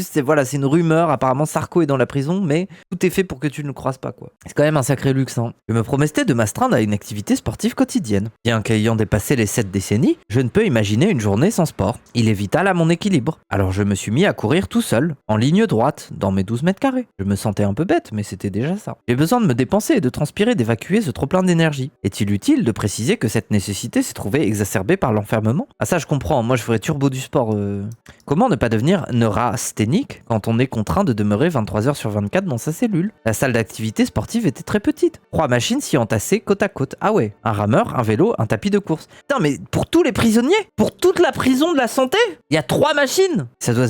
une rumeur. Apparemment, Sarko est dans la prison, mais tout est fait pour que tu ne le croises pas, quoi. C'est quand même un sacré luxe, hein. Je me promettais de m'astreindre à une activité sportive quotidienne. Bien qu'ayant dépassé les 7 décennies, je ne peux imaginer une journée sans sport. Il est vital à mon équilibre. Alors je me suis mis à courir tout seul, en ligne droite, dans mes 12 mètres carrés. Je me sentais un peu bête, mais c'était déjà ça. J'ai besoin de me dépenser et de transpirer, d'évacuer ce trop-plein d'énergie. Est-il utile de préciser que cette nécessité s'est trouvée exacerbée par l'enfermement? Ah ça je comprends, moi je ferais turbo du sport. Comment ne pas devenir neurasthénique quand on est contraint de demeurer 23 heures sur 24 dans sa cellule? La salle d'activité sportive était très petite. 3 machines s'y entassaient côte à côte. Ah ouais, un rameur, un vélo, un tapis de course. Putain mais pour tous les prisonniers, pour toute la prison de la santé, il y a 3 machines. Ça doit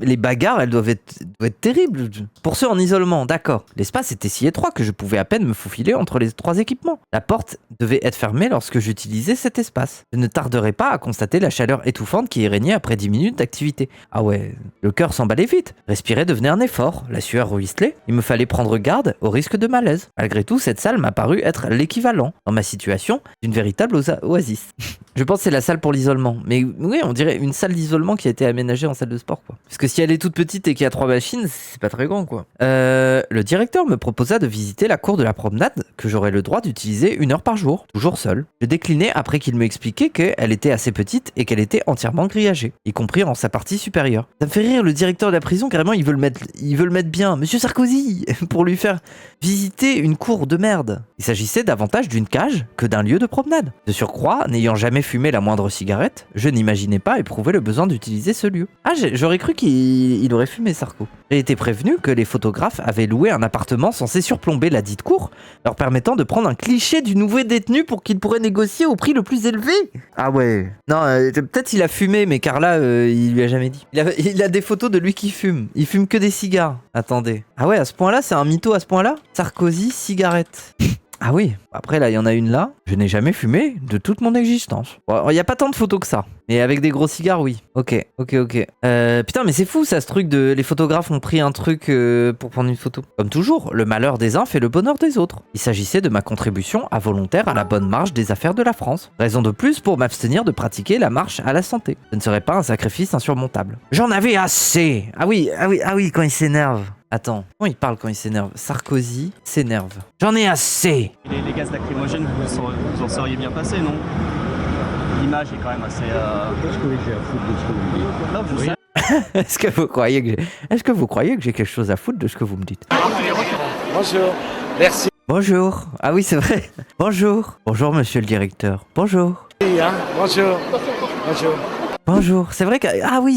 les bagarres, elles doivent être terribles. Pour ceux en isolement, d'accord. L'espace était si étroit que je pouvais à peine me faufiler entre les 3 équipements. La porte devait être fermée lorsque j'utilisais cet espace. Je ne tarderai pas à constater la chaleur étouffante qui y régnait après 10 minutes d'activité. Ah ouais, le cœur s'emballait vite. Respirer devenait un effort, la sueur ruisselait. Il me fallait prendre garde au risque de malaise. Malgré tout, cette salle m'a paru être l'équivalent, dans ma situation, d'une véritable oasis. Je pense que c'est la salle pour l'isolement. Mais oui, on dirait une salle d'isolement qui a été aménagée en salle de sport, quoi. Parce que si elle est toute petite et qu'il y a 3 machines, c'est pas très grand, quoi. Le directeur me proposa de visiter la cour de la promenade que j'aurais le droit d'utiliser 1 heure par jour, toujours seul. Je déclinai après qu'il m'expliquait qu'elle était assez petite et qu'elle était entièrement grillagée, y compris en sa partie supérieure. Ça me fait rire, le directeur de la prison, carrément, il veut le mettre bien. Monsieur Sarkozy, pour lui faire visiter une cour de merde. Il s'agissait davantage d'une cage que d'un lieu de promenade. De surcroît, n'ayant jamais fumé la moindre cigarette, je n'imaginais pas éprouver le besoin d'utiliser ce lieu. Ah, j'aurais cru qu'il aurait fumé, Sarko. J'ai été prévenu que les photographes avaient loué un appartement censé surplomber la dite cour, leur permettant de prendre un cliché du nouveau détenu pour qu'il pourrait négocier au prix le plus élevé. Ah ouais. Non, peut-être il a fumé, mais Carla, il lui a jamais dit. Il a des photos de lui qui fume. Il fume que des cigares. Attendez. Ah ouais, à ce point-là, c'est un mytho à ce point-là? Sarkozy, cigarette. Ah oui, après là, il y en a une là. Je n'ai jamais fumé de toute mon existence. Bon, il n'y a pas tant de photos que ça. Mais avec des gros cigares, oui. Ok. Putain, mais c'est fou ça, ce truc de... Les photographes ont pris un truc pour prendre une photo. Comme toujours, le malheur des uns fait le bonheur des autres. Il s'agissait de ma contribution involontaire à la bonne marche des affaires de la France. Raison de plus pour m'abstenir de pratiquer la marche à la santé. Ce ne serait pas un sacrifice insurmontable. J'en avais assez. Ah oui, quand il s'énerve. Attends, comment il parle quand il s'énerve? Sarkozy s'énerve. J'en ai assez. Les gaz lacrymogènes, vous en seriez bien passé, non? L'image est quand même assez... Qu'est-ce que j'ai à foutre de ce que vous me dites? Non, je sais. Est-ce que vous croyez que j'ai quelque chose à foutre de ce que vous me dites? Bonjour, merci. Bonjour. Ah oui, c'est vrai. Bonjour. Bonjour, monsieur le directeur. Bonjour. Bonjour. Bonjour. C'est vrai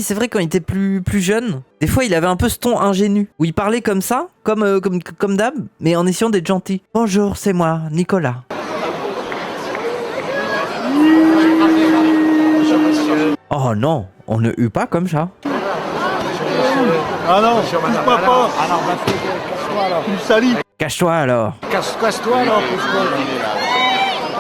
c'est vrai quand il était plus jeune, des fois il avait un peu ce ton ingénu où il parlait comme ça, comme d'hab, mais en essayant d'être gentil. Bonjour, c'est moi, Nicolas. Oh non, on ne hue pas comme ça. Ah non, touche-moi pas. Alors, cache-toi alors. Tu me salis. Cache-toi alors. Casse-toi alors,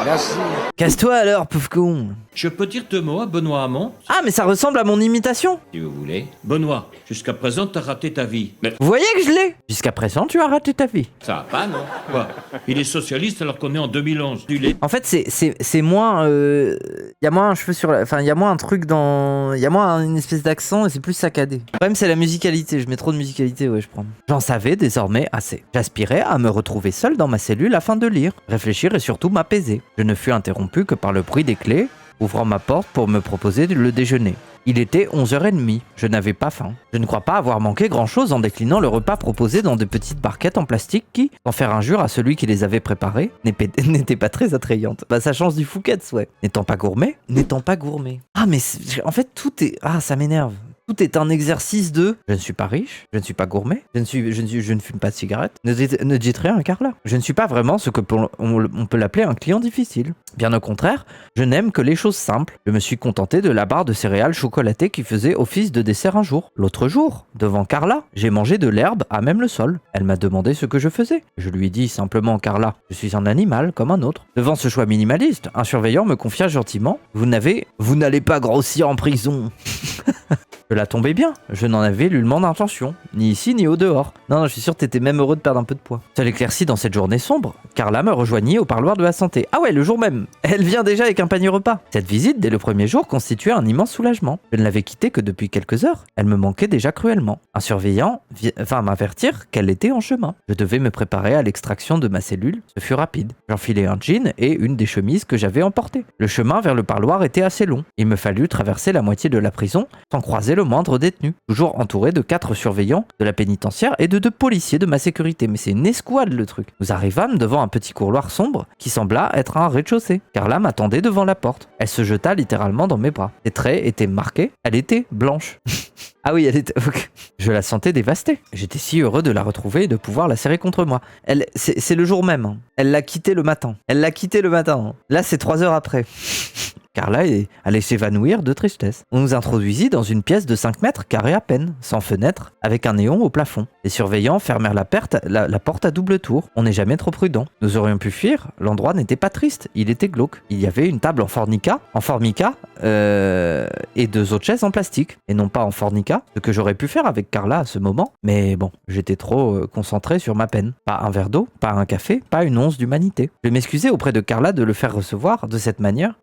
merci. Casse-toi alors, pauvre con. Je peux dire 2 mots à Benoît Hamon, Ah, mais ça ressemble à mon imitation. si vous voulez. Benoît, jusqu'à présent, t'as raté ta vie. Mais Vous voyez que je l'ai. Jusqu'à présent, tu as raté ta vie. ça va pas, non? Quoi? Il est socialiste alors qu'on est en 2011. Du lait. En fait, c'est moins... y a moins un cheveu sur la... Enfin, il y a moins un truc dans... Il y a moins une espèce d'accent et c'est plus saccadé. Le problème, c'est la musicalité. Je mets trop de musicalité, ouais, je prends. J'en savais désormais assez. J'aspirais à me retrouver seul dans ma cellule afin de lire, réfléchir et surtout m'apaiser. Je ne fus interrompu que par le bruit des clés ouvrant ma porte pour me proposer le déjeuner. Il était 11h30, je n'avais pas faim. Je ne crois pas avoir manqué grand-chose en déclinant le repas proposé dans de petites barquettes en plastique qui, sans faire injure à celui qui les avait préparées, n'étaient pas très attrayantes. Bah ça change du Fouquet's, ouais. N'étant pas gourmet. Ah mais en fait tout est... Ah ça m'énerve. Tout est un exercice de je ne suis pas riche, je ne suis pas gourmet, je ne fume pas de cigarette. Ne dites rien, Carla. Je ne suis pas vraiment ce que on peut l'appeler un client difficile. Bien au contraire, je n'aime que les choses simples. Je me suis contenté de la barre de céréales chocolatées qui faisait office de dessert un jour. L'autre jour, devant Carla, j'ai mangé de l'herbe à même le sol. Elle m'a demandé ce que je faisais. Je lui ai dit simplement, Carla, je suis un animal comme un autre. Devant ce choix minimaliste, un surveillant me confia gentiment, vous n'allez pas grossir en prison. Je la tombais bien, je n'en avais nullement d'intention, ni ici ni au dehors. Non, je suis sûr que t'étais même heureux de perdre un peu de poids. Seule éclaircie dans cette journée sombre, Carla me rejoignit au parloir de la santé. Ah ouais, le jour même. Elle vient déjà avec un panier repas. Cette visite, dès le premier jour, constituait un immense soulagement. Je ne l'avais quittée que depuis quelques heures. Elle me manquait déjà cruellement. Un surveillant vint m'avertir qu'elle était en chemin. Je devais me préparer à l'extraction de ma cellule. Ce fut rapide. J'enfilai un jean et une des chemises que j'avais emportées. Le chemin vers le parloir était assez long. Il me fallut traverser la moitié de la prison sans croiser le moindre détenu. Toujours entouré de 4 surveillants de la pénitentiaire et de 2 policiers de ma sécurité. Mais c'est une escouade le truc. Nous arrivâmes devant un petit couloir sombre qui sembla être un rez-de-chaussée. Carla m'attendait devant la porte. Elle se jeta littéralement dans mes bras. Ses traits étaient marqués. Elle était blanche. Ah oui, elle était... Je la sentais dévastée. J'étais si heureux de la retrouver et de pouvoir la serrer contre moi. C'est le jour même. Elle l'a quitté le matin. Là, c'est 3 heures après. Carla allait s'évanouir de tristesse. On nous introduisit dans une pièce de 5 mètres carrés à peine, sans fenêtre, avec un néon au plafond. Les surveillants fermèrent la porte à double tour. On n'est jamais trop prudent. Nous aurions pu fuir. L'endroit n'était pas triste, il était glauque. Il y avait une table en formica, et 2 autres chaises en plastique, et non pas en formica, ce que j'aurais pu faire avec Carla à ce moment. Mais bon, j'étais trop concentré sur ma peine. Pas un verre d'eau, pas un café, pas une once d'humanité. Je m'excusais auprès de Carla de le faire recevoir de cette manière.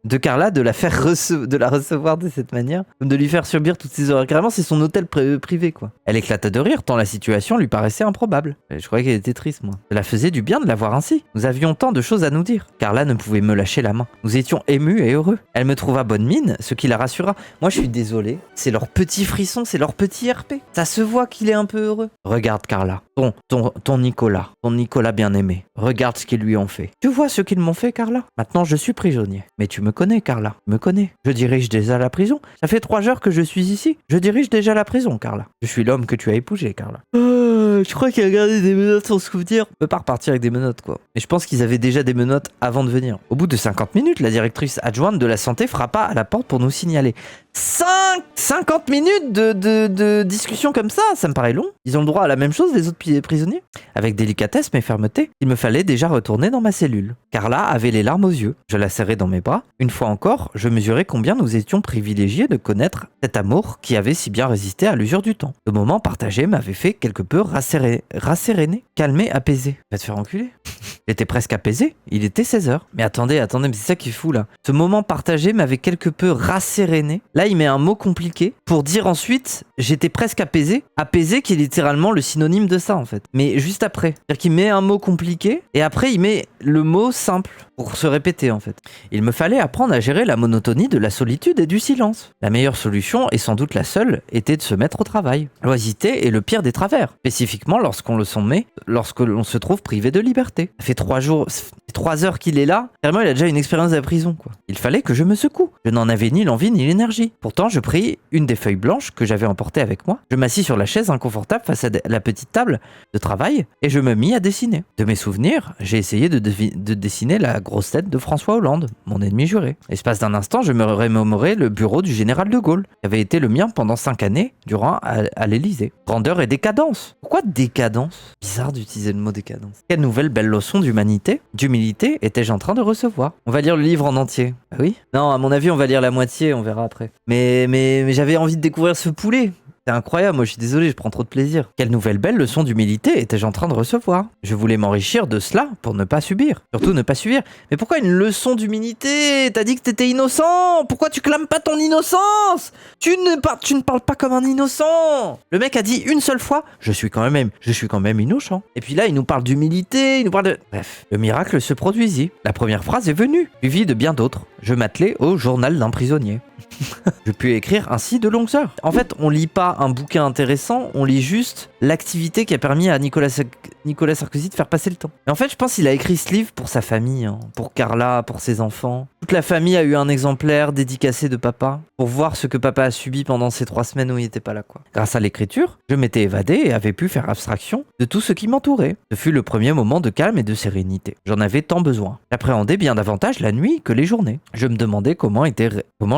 De la recevoir de cette manière, de lui faire subir toutes ces horreurs. Carrément, c'est son hôtel privé, quoi. Elle éclata de rire tant la situation lui paraissait improbable. Je croyais qu'elle était triste, moi. Cela faisait du bien de la voir ainsi. Nous avions tant de choses à nous dire. Carla ne pouvait me lâcher la main. Nous étions émus et heureux. Elle me trouva bonne mine, ce qui la rassura. Moi, je suis désolé. C'est leur petit frisson, c'est leur petit RP. Ça se voit qu'il est un peu heureux. Regarde, Carla. Ton Nicolas bien-aimé. Regarde ce qu'ils lui ont fait. Tu vois ce qu'ils m'ont fait, Carla? Maintenant, je suis prisonnier. Mais tu me connais, Carla. Me connais. Je dirige déjà la prison. Ça fait 3 heures que je suis ici. Je dirige déjà la prison, Carla. Je suis l'homme que tu as épousé, Carla. Je crois qu'il a gardé des menottes sans souvenir. On peut pas repartir avec des menottes, quoi. Et je pense qu'ils avaient déjà des menottes avant de venir. Au bout de 50 minutes, la directrice adjointe de la santé frappa à la porte pour nous signaler. 50 minutes de discussion comme ça me paraît long. Ils ont le droit à la même chose, les autres prisonniers. Avec délicatesse mais fermeté, il me fallait déjà retourner dans ma cellule. Carla avait les larmes aux yeux. Je la serrais dans mes bras. Une fois encore, je mesurais combien nous étions privilégiés de connaître cet amour qui avait si bien résisté à l'usure du temps. Ce moment partagé m'avait fait quelque peu rasséréné, calmé, apaisé. Va te faire enculer. J'étais presque apaisé, il était 16h. Mais attendez, mais c'est ça qui est fou là. Ce moment partagé m'avait quelque peu rasséréné. Là, il met un mot compliqué pour dire ensuite, j'étais presque apaisé. Apaisé qui est littéralement le synonyme de ça en fait. Mais juste après. C'est-à-dire qu'il met un mot compliqué et après il met le mot simple pour se répéter en fait. Il me fallait apprendre à gérer la monotonie de la solitude et du silence. La meilleure solution, et sans doute la seule, était de se mettre au travail. L'oisiveté est le pire des travers, spécifiquement lorsque l'on se trouve privé de liberté. Ça fait 3 heures qu'il est là, carrément il a déjà une expérience de la prison quoi. Il fallait que je me secoue. Je n'en avais ni l'envie ni l'énergie. Pourtant je pris une des feuilles blanches que j'avais emportées avec moi. Je m'assis sur la chaise inconfortable face à la petite table de travail et je me mis à dessiner. De mes souvenirs, j'ai essayé de dessiner la grosse tête de François Hollande, mon ennemi juré. L'espace d'un instant, je me remémorais le bureau du général de Gaulle, qui avait été le mien pendant 5 années durant à l'Élysée. Grandeur et décadence. Pourquoi décadence? Bizarre d'utiliser le mot décadence. Quelle nouvelle belle leçon d'humilité étais-je en train de recevoir? On va lire le livre en entier. Ah oui? Non, à mon avis, on va lire la moitié, on verra après. Mais j'avais envie de découvrir ce poulet. C'est incroyable, moi je suis désolé, je prends trop de plaisir. Quelle nouvelle belle leçon d'humilité étais-je en train de recevoir? Je voulais m'enrichir de cela pour ne pas subir. Surtout ne pas subir. Mais pourquoi une leçon d'humilité? T'as dit que t'étais innocent. Pourquoi tu clames pas ton innocence? Tu ne parles pas comme un innocent. Le mec a dit une seule fois, je suis quand même innocent. Et puis là, il nous parle d'humilité, il nous parle de... Bref, le miracle se produisit. La première phrase est venue, suivie de bien d'autres. Je m'attelais au journal d'un prisonnier. Je puis écrire ainsi de longues heures. En fait, on lit pas un bouquin intéressant, on lit juste l'activité qui a permis à Nicolas Sarkozy de faire passer le temps. Et en fait, je pense qu'il a écrit ce livre pour sa famille, hein, pour Carla, pour ses enfants. Toute la famille a eu un exemplaire dédicacé de papa pour voir ce que papa a subi pendant ces 3 semaines où il était pas là, quoi. Grâce à l'écriture, je m'étais évadé et avais pu faire abstraction de tout ce qui m'entourait. Ce fut le premier moment de calme et de sérénité. J'en avais tant besoin. J'appréhendais bien davantage la nuit que les journées. Je me demandais comment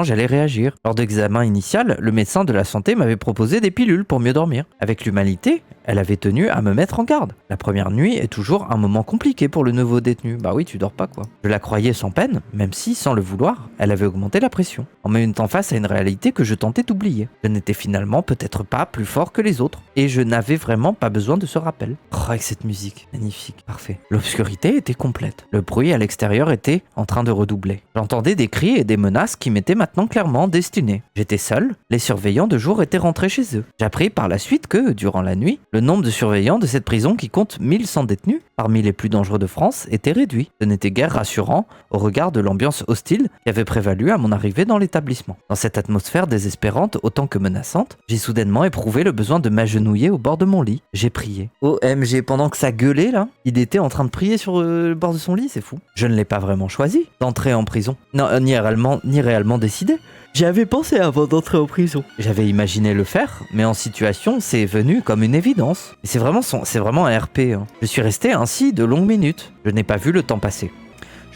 j'allais réagir. Lors de l'examen initial, le médecin de la santé m'avait proposé des pilules pour mieux dormir. Avec l'humanité, elle avait tenu à me mettre en garde. La première nuit est toujours un moment compliqué pour le nouveau détenu. Bah oui, tu dors pas, quoi. Je la croyais sans peine, même si, sans le vouloir, elle avait augmenté la pression, en me mettant face à une réalité que je tentais d'oublier. Je n'étais finalement peut-être pas plus fort que les autres, et je n'avais vraiment pas besoin de ce rappel. Oh, avec cette musique, magnifique, parfait. L'obscurité était complète. Le bruit à l'extérieur était en train de redoubler. J'entendais des cris et des menaces qui m'étaient maintenant clairement destinés. J'étais seul, les surveillants de jour étaient rentrés chez eux. J'appris par la suite que, durant la nuit, le nombre de surveillants de cette prison qui compte 1100 détenus, parmi les plus dangereux de France, était réduit. Ce n'était guère rassurant au regard de l'ambiance hostile qui avait prévalu à mon arrivée dans l'établissement. Dans cette atmosphère désespérante autant que menaçante, j'ai soudainement éprouvé le besoin de m'agenouiller au bord de mon lit. J'ai prié. OMG, pendant que ça gueulait là, il était en train de prier sur le bord de son lit, c'est fou. Je ne l'ai pas vraiment choisi d'entrer en prison. Non, ni réellement décidé. J'y avais pensé avant d'entrer en prison. J'avais imaginé le faire, mais en situation, c'est venu comme une évidence. Et c'est vraiment un RP. Hein. Je suis resté ainsi de longues minutes. Je n'ai pas vu le temps passer.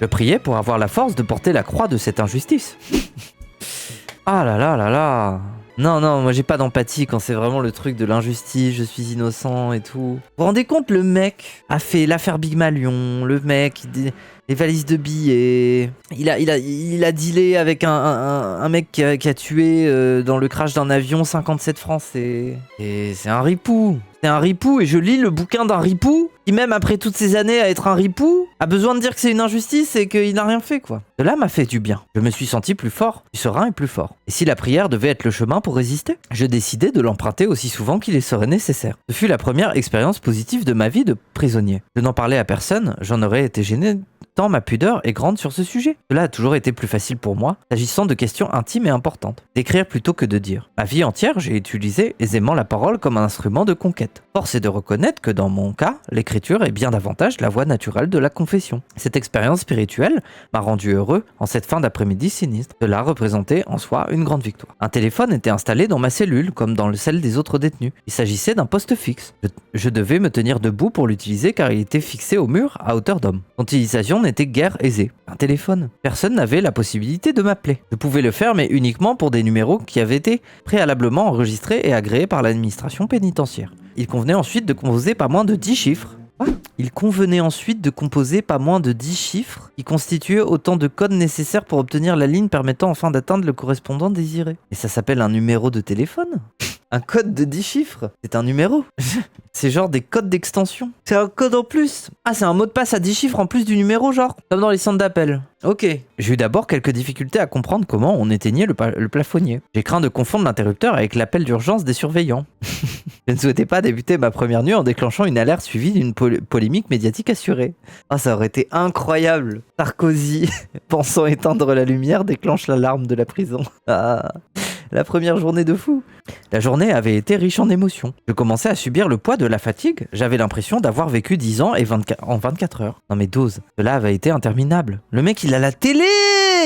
Je priais pour avoir la force de porter la croix de cette injustice. Ah là là là là. Non, moi j'ai pas d'empathie quand c'est vraiment le truc de l'injustice, je suis innocent et tout. Vous vous rendez compte, le mec a fait l'affaire Big Malion, le mec, les valises de billets, il a dealé avec un mec qui a tué dans le crash d'un avion 57 Français. Et c'est un ripou. C'est un ripou et je lis le bouquin d'un ripou qui, même après toutes ces années à être un ripou, a besoin de dire que c'est une injustice et qu'il n'a rien fait, quoi. Cela m'a fait du bien. Je me suis senti plus fort, plus serein et plus fort. Et si la prière devait être le chemin pour résister, je décidai de l'emprunter aussi souvent qu'il serait nécessaire. Ce fut la première expérience positive de ma vie de prisonnier. Je n'en parlais à personne, j'en aurais été gêné tant ma pudeur est grande sur ce sujet. Cela a toujours été plus facile pour moi, s'agissant de questions intimes et importantes. D'écrire plutôt que de dire. Ma vie entière, j'ai utilisé aisément la parole comme un instrument de conquête. Force est de reconnaître que dans mon cas, l'écriture est bien davantage la voie naturelle de la confession. Cette expérience spirituelle m'a rendu heureux en cette fin d'après-midi sinistre. Cela représentait en soi une grande victoire. Un téléphone était installé dans ma cellule, comme dans celle des autres détenus. Il s'agissait d'un poste fixe. Je devais me tenir debout pour l'utiliser car il était fixé au mur à hauteur d'homme. Son utilisation n'était guère aisée. Un téléphone. Personne n'avait la possibilité de m'appeler. Je pouvais le faire, mais uniquement pour des numéros qui avaient été préalablement enregistrés et agréés par l'administration pénitentiaire. Il convenait ensuite de composer pas moins de 10 chiffres. Il convenait ensuite de composer pas moins de 10 chiffres qui constituaient autant de codes nécessaires pour obtenir la ligne permettant enfin d'atteindre le correspondant désiré. Et ça s'appelle un numéro de téléphone ? Un code de 10 chiffres, c'est un numéro. C'est genre des codes d'extension. C'est un code en plus. Ah, c'est un mot de passe à 10 chiffres en plus du numéro, genre. Comme dans les centres d'appel. Ok. J'ai eu d'abord quelques difficultés à comprendre comment on éteignait le plafonnier. J'ai craint de confondre l'interrupteur avec l'appel d'urgence des surveillants. Je ne souhaitais pas débuter ma première nuit en déclenchant une alerte suivie d'une polémique médiatique assurée. Ah, ça aurait été incroyable. Sarkozy, pensant éteindre la lumière, déclenche l'alarme de la prison. Ah, la première journée de fou. La journée avait été riche en émotions. Je commençais à subir le poids de la fatigue. J'avais l'impression d'avoir vécu 10 ans en 24 heures. Non mais dose, cela avait été interminable. Le mec, il a la télé,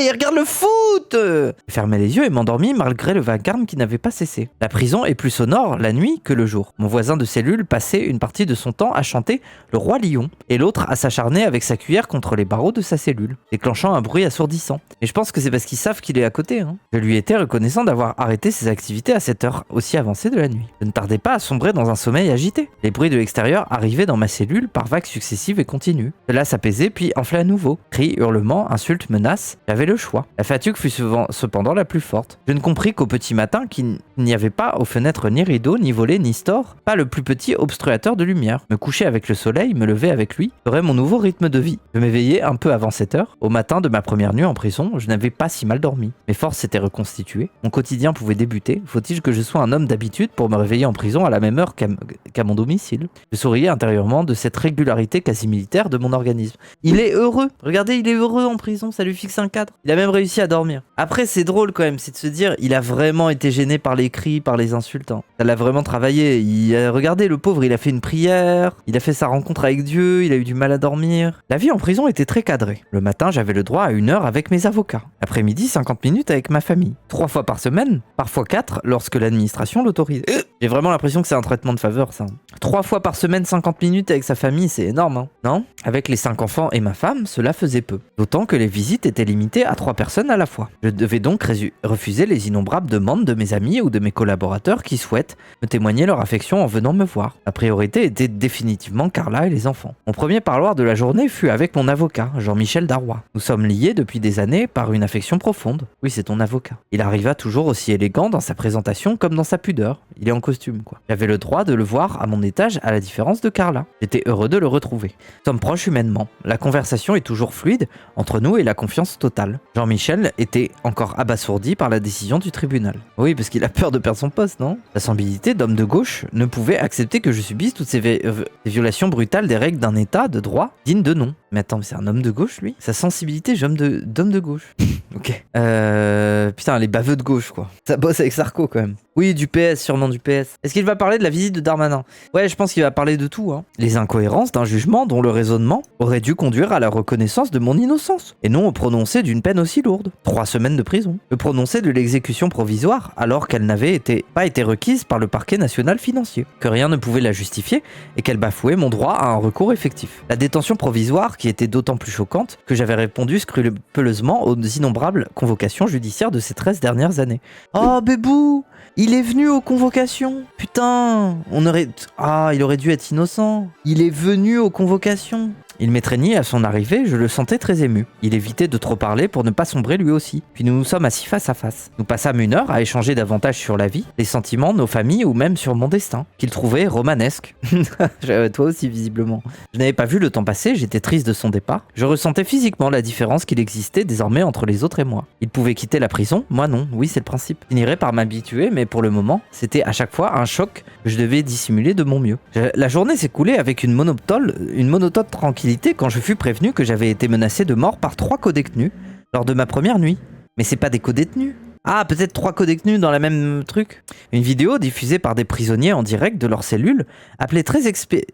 il regarde le foot. Je fermais les yeux et m'endormis malgré le vacarme qui n'avait pas cessé. La prison est plus sonore la nuit que le jour. Mon voisin de cellule passait une partie de son temps à chanter le roi lion et l'autre à s'acharner avec sa cuillère contre les barreaux de sa cellule, déclenchant un bruit assourdissant. Et je pense que c'est parce qu'ils savent qu'il est à côté. Je lui étais reconnaissant d'avoir arrêté ses activités à cette heure aussi avancée de la nuit. Je ne tardais pas à sombrer dans un sommeil agité. Les bruits de l'extérieur arrivaient dans ma cellule par vagues successives et continues. Cela s'apaisait puis enflait à nouveau. Cris, hurlements, insultes, menaces. J'avais le choix. La fatigue fut cependant la plus forte. Je ne compris qu'au petit matin qu'il n'y avait pas aux fenêtres ni rideaux, ni volets, ni stores, pas le plus petit obstruateur de lumière. Me coucher avec le soleil, me lever avec lui, serait mon nouveau rythme de vie. Je m'éveillais un peu avant 7 heures. Au matin de ma première nuit en prison, je n'avais pas si mal dormi. Mes forces s'étaient reconstituées. Mon quotidien pouvait débuter. Faut-il que je sois un homme d'habitude pour me réveiller en prison à la même heure qu'à mon domicile? Je souriais intérieurement de cette régularité quasi militaire de mon organisme. Il est heureux. Regardez, il est heureux en prison. Ça lui fixe un cadre. Il a même réussi à dormir. Après, c'est drôle quand même. C'est de se dire, il a vraiment été gêné par les cris, par les insultes. Hein. Ça l'a vraiment travaillé. Regardez, le pauvre, il a fait une prière. Il a fait sa rencontre avec Dieu. Il a eu du mal à dormir. La vie en prison était très cadrée. Le matin, j'avais le droit à 1 heure avec mes avocats. L'après-midi, 50 minutes avec ma famille. 3 fois par semaine, parfois 4 lorsque l'administration l'autorise. J'ai vraiment l'impression que c'est un traitement de faveur, ça. 3 fois par semaine, 50 minutes avec sa famille, c'est énorme, hein. Non? Avec les 5 enfants et ma femme, cela faisait peu. D'autant que les visites étaient limitées à 3 personnes à la fois. Je devais donc refuser les innombrables demandes de mes amis ou de mes collaborateurs qui souhaitent me témoigner leur affection en venant me voir. Ma priorité était définitivement Carla et les enfants. Mon premier parloir de la journée fut avec mon avocat, Jean-Michel Darrois. Nous sommes liés depuis des années par une affection profonde. Oui, c'est ton avocat. Il arriva toujours aussi élégant dans sa présentation comme dans sa pudeur. Il est en costume, quoi. J'avais le droit de le voir à mon étage à la différence de Carla. J'étais heureux de le retrouver. Nous sommes proches humainement. La conversation est toujours fluide entre nous et la confiance totale. Jean-Michel était encore abasourdi par la décision du tribunal. Oui, parce qu'il a peur de perdre son poste, non? Sa sensibilité d'homme de gauche ne pouvait accepter que je subisse toutes ces violations brutales des règles d'un état de droit digne de nom. Mais attends, mais c'est un homme de gauche, lui? Sa sensibilité d'homme de gauche. Ok. Putain, les baveux de gauche, quoi. Ça bosse avec Sarko, quand même. Oui, du PS, sûrement du PS. Est-ce qu'il va parler de la visite de Darmanin? Ouais, je pense qu'il va parler de tout, hein. Les incohérences d'un jugement dont le raisonnement aurait dû conduire à la reconnaissance de mon innocence, et non au prononcé d'une peine aussi lourde. 3 semaines de prison. Le prononcé de l'exécution provisoire, alors qu'elle n'avait pas été requise par le parquet national financier. Que rien ne pouvait la justifier, et qu'elle bafouait mon droit à un recours effectif. La détention provisoire, qui était d'autant plus choquante que j'avais répondu scrupuleusement aux innombrables convocations judiciaires de ces 13 dernières années. Oh, bébou! Il est venu aux convocations. Putain, il aurait dû être innocent. Il est venu aux convocations. Il m'étreignit à son arrivée, je le sentais très ému. Il évitait de trop parler pour ne pas sombrer lui aussi. Puis nous nous sommes assis face à face. Nous passâmes 1 heure à échanger davantage sur la vie, les sentiments, nos familles ou même sur mon destin, qu'il trouvait romanesque. Toi aussi, visiblement. Je n'avais pas vu le temps passer, j'étais triste de son départ. Je ressentais physiquement la différence qu'il existait désormais entre les autres et moi. Il pouvait quitter la prison, moi non. Oui, c'est le principe. Je finirais par m'habituer, mais pour le moment, c'était à chaque fois un choc que je devais dissimuler de mon mieux. La journée s'écoulait avec une monotone tranquillité quand je fus prévenu que j'avais été menacé de mort par 3 codétenus lors de ma première nuit. Mais c'est pas des codétenus. Ah, peut-être 3 codétenus dans la même truc. Une vidéo diffusée par des prisonniers en direct de leur cellule appelait très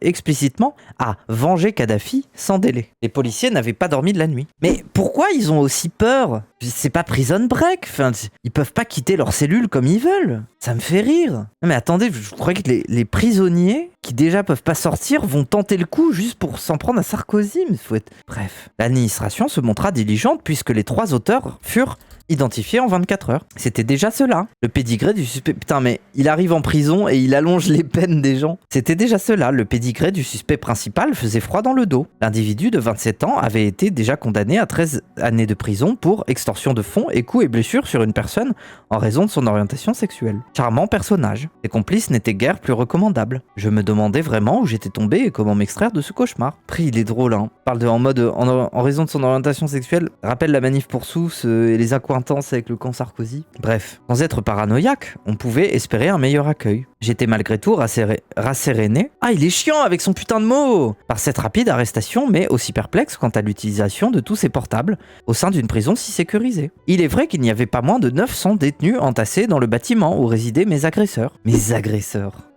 explicitement à venger Kadhafi sans délai. Les policiers n'avaient pas dormi de la nuit. Mais pourquoi ils ont aussi peur? C'est pas prison break. Enfin, ils peuvent pas quitter leur cellule comme ils veulent. Ça me fait rire. Non mais attendez, je croyais que les prisonniers qui déjà peuvent pas sortir vont tenter le coup juste pour s'en prendre à Sarkozy. Mais faut être... Bref. L'administration se montra diligente puisque les 3 auteurs furent identifié en 24 heures. C'était déjà cela. Le pédigré du suspect... Putain, mais il arrive en prison et il allonge les peines des gens. C'était déjà cela. Le pédigré du suspect principal faisait froid dans le dos. L'individu de 27 ans avait été déjà condamné à 13 années de prison pour extorsion de fonds et coups et blessures sur une personne en raison de son orientation sexuelle. Charmant personnage. Les complices n'étaient guère plus recommandables. Je me demandais vraiment où j'étais tombé et comment m'extraire de ce cauchemar. Après, il est drôle, hein. Parle de en raison de son orientation sexuelle. Rappelle la manif pour Sousse et les aquas intense avec le camp Sarkozy. Bref, sans être paranoïaque, on pouvait espérer un meilleur accueil. J'étais malgré tout rasséréné. Ah, il est chiant avec son putain de mot! Par cette rapide arrestation, mais aussi perplexe quant à l'utilisation de tous ces portables au sein d'une prison si sécurisée. Il est vrai qu'il n'y avait pas moins de 900 détenus entassés dans le bâtiment où résidaient mes agresseurs. Mes agresseurs.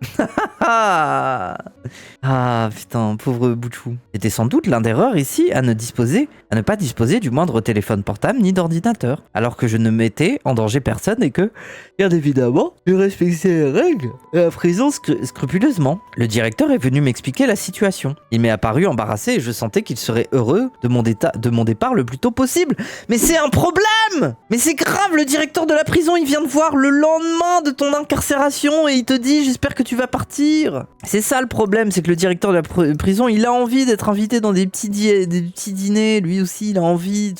Ah putain, pauvre Bouchou. J'étais sans doute l'un des rares ici à ne pas disposer du moindre téléphone portable ni d'ordinateur, alors que je ne mettais en danger personne et que, bien évidemment, je respectais les règles de la prison scrupuleusement. Le directeur est venu m'expliquer la situation. Il m'est apparu embarrassé et je sentais qu'il serait heureux de mon départ le plus tôt possible. Mais c'est un problème! Mais c'est grave, le directeur de la prison, il vient te voir le lendemain de ton incarcération et il te dit « J'espère que tu vas partir ». C'est ça le problème, c'est que le directeur de la prison, il a envie d'être invité dans des petits dîners, lui aussi, il a envie...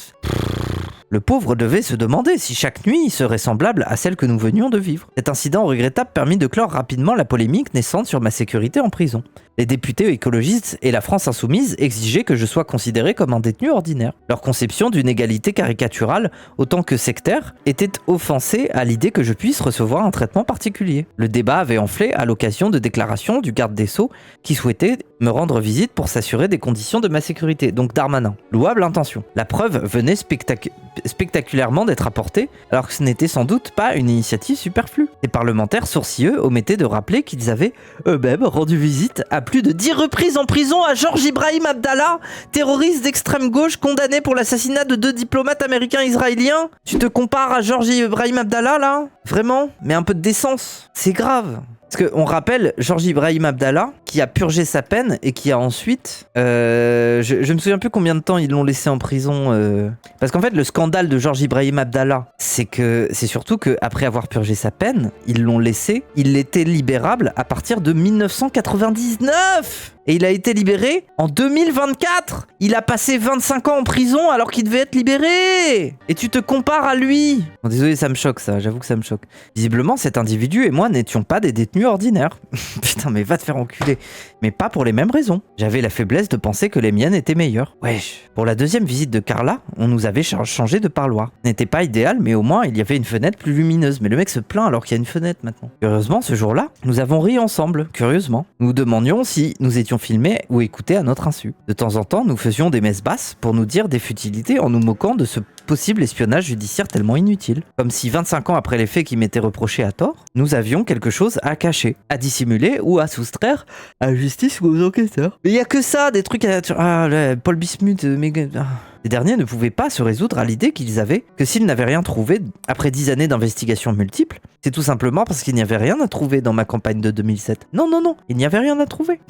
Le pauvre devait se demander si chaque nuit serait semblable à celle que nous venions de vivre. Cet incident regrettable permit de clore rapidement la polémique naissante sur ma sécurité en prison. Les députés écologistes et la France insoumise exigeaient que je sois considéré comme un détenu ordinaire. Leur conception d'une égalité caricaturale autant que sectaire était offensée à l'idée que je puisse recevoir un traitement particulier. Le débat avait enflé à l'occasion de déclarations du garde des Sceaux qui souhaitait me rendre visite pour s'assurer des conditions de ma sécurité, donc Darmanin. Louable intention. La preuve venait spectaculairement d'être apportée, alors que ce n'était sans doute pas une initiative superflue. Les parlementaires sourcilleux omettaient de rappeler qu'ils avaient eux-mêmes rendu visite à plus de 10 reprises en prison à Georges Ibrahim Abdallah, terroriste d'extrême gauche condamné pour l'assassinat de 2 diplomates américains israéliens. Tu te compares à Georges Ibrahim Abdallah là? Vraiment? Mais un peu de décence. C'est grave. Parce qu'on rappelle Georges Ibrahim Abdallah qui a purgé sa peine et qui a ensuite... je me souviens plus combien de temps ils l'ont laissé en prison. Parce qu'en fait, le scandale de Georges Ibrahim Abdallah, c'est surtout qu'après avoir purgé sa peine, ils l'ont laissé, il était libérable à partir de 1999 et il a été libéré en 2024. Il a passé 25 ans en prison alors qu'il devait être libéré. Et tu te compares à lui. Bon, désolé, ça me choque ça, j'avoue que ça me choque. Visiblement, cet individu et moi n'étions pas des détenus ordinaires. Putain, mais va te faire enculer. Mais pas pour les mêmes raisons. J'avais la faiblesse de penser que les miennes étaient meilleures. Wesh. Pour la deuxième visite de Carla, on nous avait changé de parloir. N'était pas idéal, mais au moins il y avait une fenêtre plus lumineuse. Mais le mec se plaint alors qu'il y a une fenêtre maintenant. Curieusement, ce jour-là, nous avons ri ensemble. Curieusement. Nous demandions si nous étions filmés ou écoutés à notre insu. De temps en temps, nous faisions des messes basses pour nous dire des futilités en nous moquant de ce possible espionnage judiciaire tellement inutile. Comme si 25 ans après les faits qui m'étaient reprochés à tort, nous avions quelque chose à cacher, à dissimuler ou à soustraire à la justice ou aux enquêteurs. Mais il y a que ça, des trucs à... Ah, là, Paul Bismuth, Les derniers ne pouvaient pas se résoudre à l'idée qu'ils avaient que s'ils n'avaient rien trouvé après 10 années d'investigations multiples, c'est tout simplement parce qu'il n'y avait rien à trouver dans ma campagne de 2007. Non, il n'y avait rien à trouver.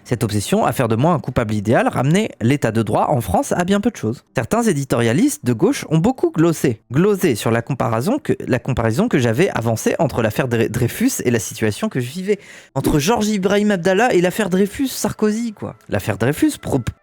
Cette obsession à faire de moi un coupable idéal ramenait l'état de droit en France à bien peu de choses. Certains éditorialistes de gauche ont beaucoup glosé sur la comparaison que j'avais avancée entre l'affaire Dreyfus et la situation que je vivais. Entre Georges Ibrahim Abdallah et l'affaire Dreyfus-Sarkozy, quoi. L'affaire Dreyfus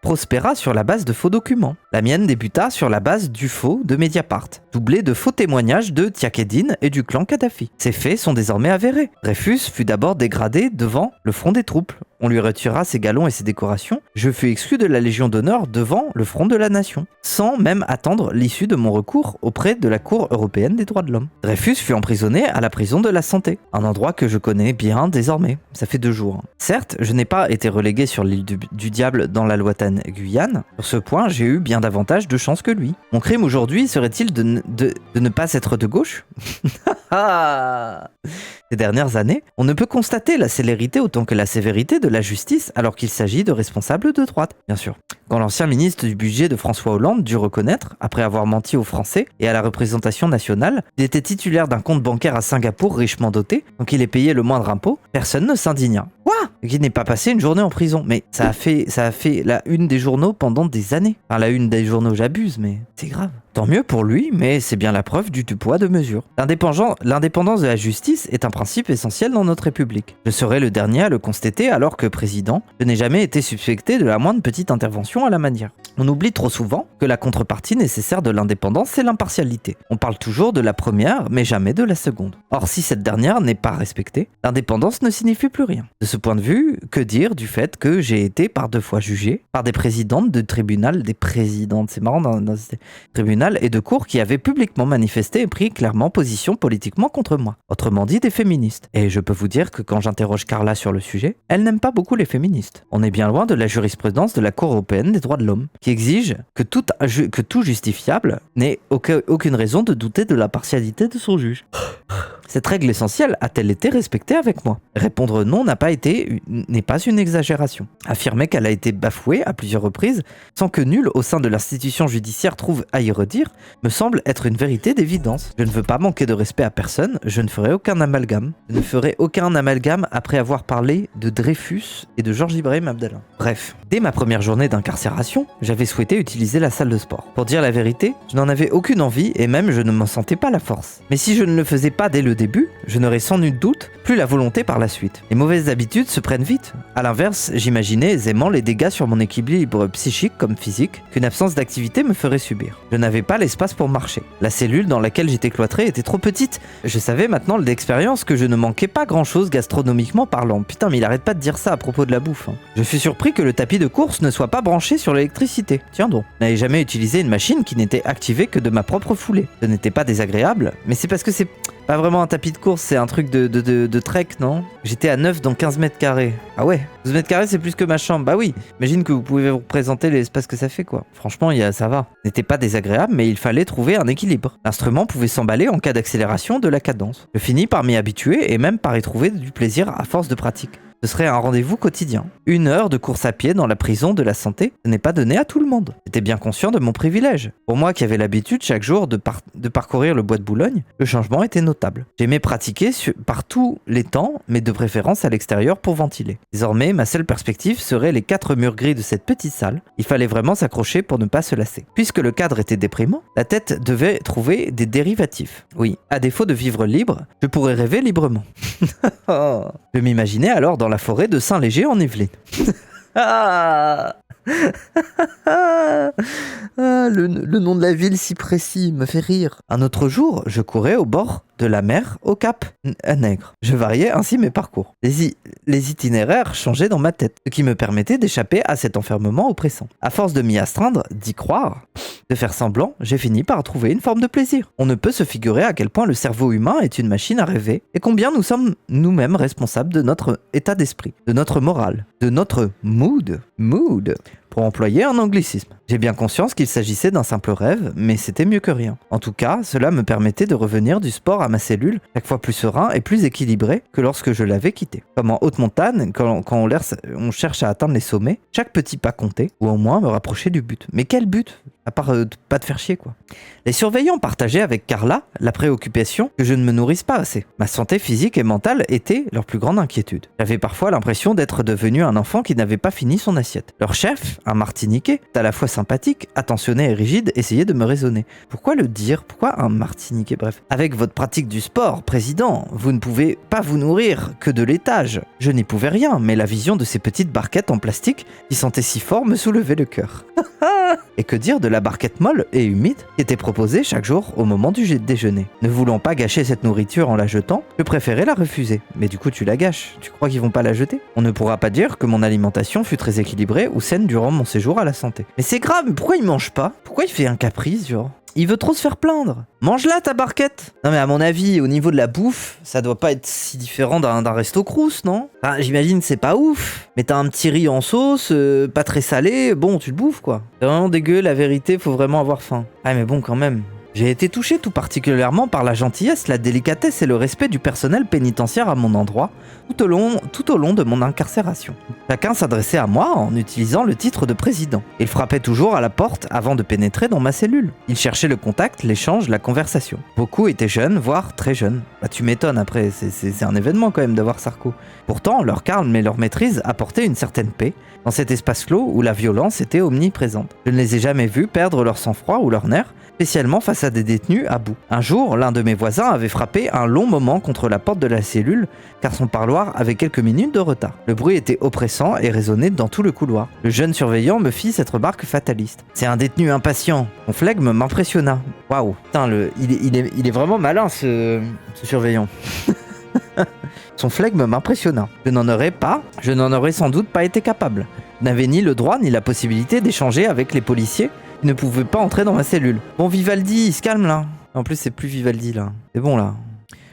prospéra sur la base de faux documents. La mienne débuta sur la base du faux de Mediapart, doublé de faux témoignages de Tiakedine et du clan Kadhafi. Ces faits sont désormais avérés. Dreyfus fut d'abord dégradé devant le front des troupes. On lui retira ses galons et ses décorations. Je fus exclu de la Légion d'honneur devant le front de la nation, sans même attendre l'issue de mon recours auprès de la Cour européenne des droits de l'homme. Dreyfus fut emprisonné à la prison de la Santé, un endroit que je connais bien désormais. Ça fait 2 jours. Certes, je n'ai pas été relégué sur l'île du Diable dans la lointaine Guyane. Sur ce point, j'ai eu bien davantage de chance que lui. Mon crime aujourd'hui serait-il de ne pas être de gauche? Ces dernières années, on ne peut constater la célérité autant que la sévérité de la justice alors qu'il s'agit de responsables de droite, bien sûr. Quand l'ancien ministre du budget de François Hollande dut reconnaître, après avoir menti aux Français et à la représentation nationale, il était titulaire d'un compte bancaire à Singapour richement doté, donc il est payé le moindre impôt, personne ne s'indigna. Quoi? Il n'est pas passé une journée en prison. Mais ça a fait la une des journaux pendant des années. Enfin, la une des journaux, j'abuse, mais c'est grave. Tant mieux pour lui, mais c'est bien la preuve du poids de mesure. L'indépendance de la justice est un principe essentiel dans notre République. Je serai le dernier à le constater alors que président, je n'ai jamais été suspecté de la moindre petite intervention à la manière. On oublie trop souvent que la contrepartie nécessaire de l'indépendance, c'est l'impartialité. On parle toujours de la première, mais jamais de la seconde. Or, si cette dernière n'est pas respectée, l'indépendance ne signifie plus rien. De ce point de vue, que dire du fait que j'ai été par 2 fois jugé par des présidentes de tribunal, c'est marrant dans ces tribunaux, et de cours qui avaient publiquement manifesté et pris clairement position politiquement contre moi. Autrement dit, des féministes. Et je peux vous dire que quand j'interroge Carla sur le sujet, elle n'aime pas beaucoup les féministes. On est bien loin de la jurisprudence de la Cour européenne des droits de l'homme, qui exige que tout justifiable n'ait aucune raison de douter de la partialité de son juge. Cette règle essentielle a-t-elle été respectée avec moi? Répondre non n'est pas une exagération. Affirmer qu'elle a été bafouée à plusieurs reprises, sans que nul au sein de l'institution judiciaire trouve à y redire, me semble être une vérité d'évidence. Je ne veux pas manquer de respect à personne, je ne ferai aucun amalgame. Je ne ferai aucun amalgame après avoir parlé de Dreyfus et de Georges Ibrahim Abdallah. Bref, dès ma première journée d'incarcération, j'avais souhaité utiliser la salle de sport. Pour dire la vérité, je n'en avais aucune envie et même je ne m'en sentais pas la force. Mais si je ne le faisais pas dès le début, je n'aurai sans nul doute plus la volonté par la suite. Les mauvaises habitudes se prennent vite. À l'inverse, j'imaginais aisément les dégâts sur mon équilibre psychique comme physique qu'une absence d'activité me ferait subir. Je n'avais pas l'espace pour marcher. La cellule dans laquelle j'étais cloîtré était trop petite. Je savais maintenant d'expérience que je ne manquais pas grand-chose gastronomiquement parlant. Putain, mais il arrête pas de dire ça à propos de la bouffe. Je fus surpris que le tapis de course ne soit pas branché sur l'électricité. Tiens donc. Je n'avais jamais utilisé une machine qui n'était activée que de ma propre foulée. Ce n'était pas désagréable, mais c'est parce que c'est pas vraiment un tapis de course, c'est un truc de trek, non? J'étais à 9 dans 15 mètres carrés. Ah ouais, 12 mètres carrés c'est plus que ma chambre. Bah oui, imagine que vous pouvez vous représenter l'espace que ça fait quoi. Franchement, ça va. Ce n'était pas désagréable, mais il fallait trouver un équilibre. L'instrument pouvait s'emballer en cas d'accélération de la cadence. Je finis par m'y habituer et même par y trouver du plaisir à force de pratique. Ce serait un rendez-vous quotidien. 1 heure de course à pied dans la prison de la santé, ce n'est pas donné à tout le monde. J'étais bien conscient de mon privilège. Pour moi qui avais l'habitude chaque jour de parcourir le bois de Boulogne, le changement était notable. J'aimais pratiquer par tous les temps, mais de préférence à l'extérieur pour ventiler. Désormais, ma seule perspective serait les 4 murs gris de cette petite salle. Il fallait vraiment s'accrocher pour ne pas se lasser. Puisque le cadre était déprimant, la tête devait trouver des dérivatifs. Oui, à défaut de vivre libre, je pourrais rêver librement. Je m'imaginais alors dans la forêt de Saint-Léger en Yvelines. Le nom de la ville si précis me fait rire. Un autre jour, je courais au bord de la mer au Cap Nègre. Je variais ainsi mes parcours. Les itinéraires changeaient dans ma tête, ce qui me permettait d'échapper à cet enfermement oppressant. À force de m'y astreindre, d'y croire, de faire semblant, j'ai fini par trouver une forme de plaisir. On ne peut se figurer à quel point le cerveau humain est une machine à rêver et combien nous sommes nous-mêmes responsables de notre état d'esprit, de notre morale, de notre mood, pour employer un anglicisme. J'ai bien conscience qu'il s'agissait d'un simple rêve, mais c'était mieux que rien. En tout cas, cela me permettait de revenir du sport à ma cellule, chaque fois plus serein et plus équilibré que lorsque je l'avais quitté. Comme en haute montagne, quand on cherche à atteindre les sommets, chaque petit pas comptait, ou au moins me rapprocher du but. Mais quel but ? À part pas te faire chier quoi. Les surveillants partageaient avec Carla la préoccupation que je ne me nourrisse pas assez. Ma santé physique et mentale était leur plus grande inquiétude. J'avais parfois l'impression d'être devenu un enfant qui n'avait pas fini son assiette. Leur chef, un Martiniquais, à la fois sympathique, attentionné et rigide, essayait de me raisonner. Pourquoi le dire ? Pourquoi un Martiniquais ? Bref. Avec votre pratique du sport, président, vous ne pouvez pas vous nourrir que de laitage. Je n'y pouvais rien, mais la vision de ces petites barquettes en plastique qui sentaient si fort me soulevait le cœur. Et que dire de la barquette molle et humide qui était proposée chaque jour au moment du déjeuner. Ne voulant pas gâcher cette nourriture en la jetant, je préférais la refuser. Mais du coup tu la gâches, tu crois qu'ils vont pas la jeter ? On ne pourra pas dire que mon alimentation fut très équilibrée ou saine durant mon séjour à la santé. Mais c'est grave, mais pourquoi il mange pas ? Pourquoi il fait un caprice genre ? Il veut trop se faire plaindre. Mange-la ta barquette. Non mais à mon avis, au niveau de la bouffe, ça doit pas être si différent d'un resto Crous, non ? Enfin, j'imagine c'est pas ouf. Mais t'as un petit riz en sauce, pas très salé, bon tu le bouffes quoi. C'est vraiment dégueu, la vérité, faut vraiment avoir faim. Ah mais bon quand même. J'ai été touché tout particulièrement par la gentillesse, la délicatesse et le respect du personnel pénitentiaire à mon endroit, tout au long de mon incarcération. Chacun s'adressait à moi en utilisant le titre de président. Il frappait toujours à la porte avant de pénétrer dans ma cellule. Il cherchait le contact, l'échange, la conversation. Beaucoup étaient jeunes, voire très jeunes. Bah tu m'étonnes après, c'est un événement quand même d'avoir Sarko. Pourtant, leur calme et leur maîtrise apportaient une certaine paix dans cet espace clos où la violence était omniprésente. Je ne les ai jamais vus perdre leur sang-froid ou leur nerf, spécialement face à des détenus à bout. Un jour, l'un de mes voisins avait frappé un long moment contre la porte de la cellule car son parloir avait quelques minutes de retard. Le bruit était oppressant et résonnait dans tout le couloir. Le jeune surveillant me fit cette remarque fataliste. « C'est un détenu impatient. » Mon flegme m'impressionna. Waouh, putain, il est vraiment malin ce surveillant. Son flegme m'impressionna. Je n'en aurais sans doute pas été capable. Je n'avais ni le droit ni la possibilité d'échanger avec les policiers qui ne pouvaient pas entrer dans ma cellule. Bon, Vivaldi, il se calme là. En plus, c'est plus Vivaldi là. C'est bon là.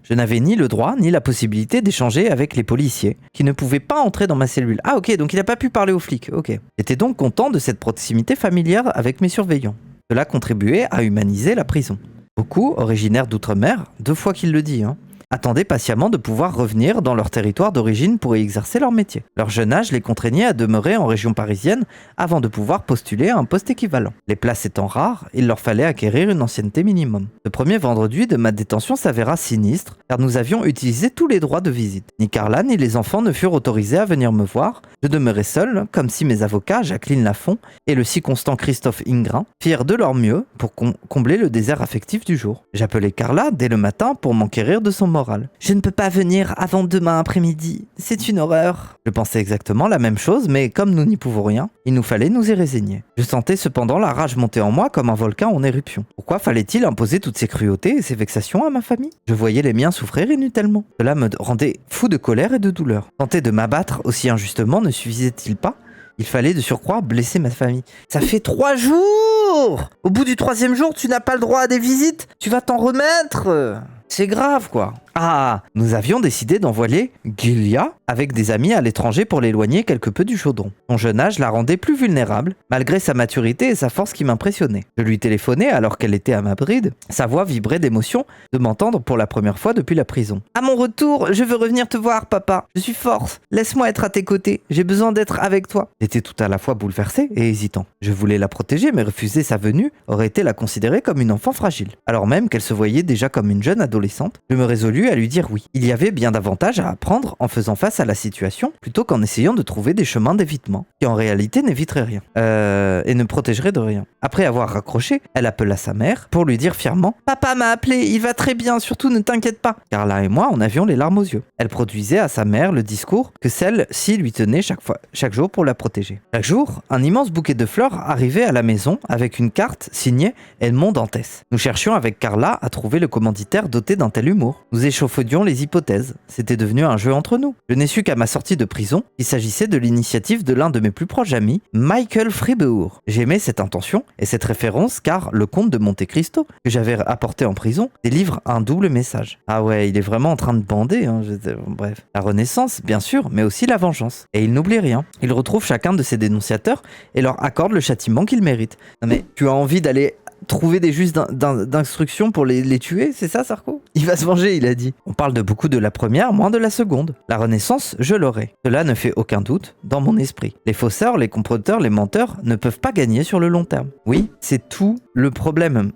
Je n'avais ni le droit ni la possibilité d'échanger avec les policiers qui ne pouvaient pas entrer dans ma cellule. Ah ok, donc il n'a pas pu parler aux flics. Ok. J'étais donc content de cette proximité familière avec mes surveillants. Cela contribuait à humaniser la prison. Beaucoup, originaires d'outre-mer, 2 fois qu'il le dit, attendaient patiemment de pouvoir revenir dans leur territoire d'origine pour y exercer leur métier. Leur jeune âge les contraignait à demeurer en région parisienne avant de pouvoir postuler à un poste équivalent. Les places étant rares, il leur fallait acquérir une ancienneté minimum. Le premier vendredi de ma détention s'avéra sinistre car nous avions utilisé tous les droits de visite. Ni Carla ni les enfants ne furent autorisés à venir me voir. Je demeurais seul, comme si mes avocats, Jacqueline Lafont et le si constant Christophe Ingrin, firent de leur mieux pour combler le désert affectif du jour. J'appelais Carla dès le matin pour m'enquérir de son morale. Je ne peux pas venir avant demain après-midi. C'est une horreur. Je pensais exactement la même chose, mais comme nous n'y pouvons rien, il nous fallait nous y résigner. Je sentais cependant la rage monter en moi comme un volcan en éruption. Pourquoi fallait-il imposer toutes ces cruautés et ces vexations à ma famille? Je voyais les miens souffrir inutilement. Cela me rendait fou de colère et de douleur. Tenter de m'abattre aussi injustement ne suffisait-il pas? Il fallait de surcroît blesser ma famille. Ça fait 3 jours! Au bout du 3e jour, tu n'as pas le droit à des visites? Tu vas t'en remettre? C'est grave, quoi. Ah, nous avions décidé d'envoyer Gilia avec des amis à l'étranger pour l'éloigner quelque peu du chaudron. Son jeune âge la rendait plus vulnérable, malgré sa maturité et sa force qui m'impressionnaient. Je lui téléphonais alors qu'elle était à ma bride. Sa voix vibrait d'émotion de m'entendre pour la première fois depuis la prison. À mon retour, je veux revenir te voir, papa. Je suis forte. Laisse-moi être à tes côtés. J'ai besoin d'être avec toi. J'étais tout à la fois bouleversé et hésitant. Je voulais la protéger, mais refuser sa venue aurait été la considérer comme une enfant fragile. Alors même qu'elle se voyait déjà comme une jeune adolescente, je me résolus à lui dire oui. Il y avait bien davantage à apprendre en faisant face à la situation plutôt qu'en essayant de trouver des chemins d'évitement, qui en réalité n'éviteraient rien, et ne protégeraient de rien. Après avoir raccroché, elle appela sa mère pour lui dire fièrement « Papa m'a appelé, il va très bien, surtout ne t'inquiète pas ». Carla et moi en avions les larmes aux yeux. Elle produisait à sa mère le discours que celle-ci lui tenait chaque jour pour la protéger. Chaque jour, un immense bouquet de fleurs arrivait à la maison avec une carte signée Edmond Dantès. Nous cherchions avec Carla à trouver le commanditaire doté d'un tel humour. Nous échauffedions les hypothèses. C'était devenu un jeu entre nous. Je n'ai su qu'à ma sortie de prison, il s'agissait de l'initiative de l'un de mes plus proches amis, Michael Fribourg. J'aimais cette intention et cette référence car le comte de Monte Cristo, que j'avais apporté en prison, délivre un double message. Ah ouais, il est vraiment en train de bander. Hein. Bref. La renaissance, bien sûr, mais aussi la vengeance. Et il n'oublie rien. Il retrouve chacun de ses dénonciateurs et leur accorde le châtiment qu'ils méritent. Non mais, tu as envie d'aller trouver des juges d'instruction pour les tuer, c'est ça, Sarko? Il va se venger, il a dit. On parle de beaucoup de la première, moins de la seconde. La Renaissance, je l'aurai. Cela ne fait aucun doute dans mon esprit. Les faussaires, les comploteurs, les menteurs ne peuvent pas gagner sur le long terme. Oui, c'est tout le problème.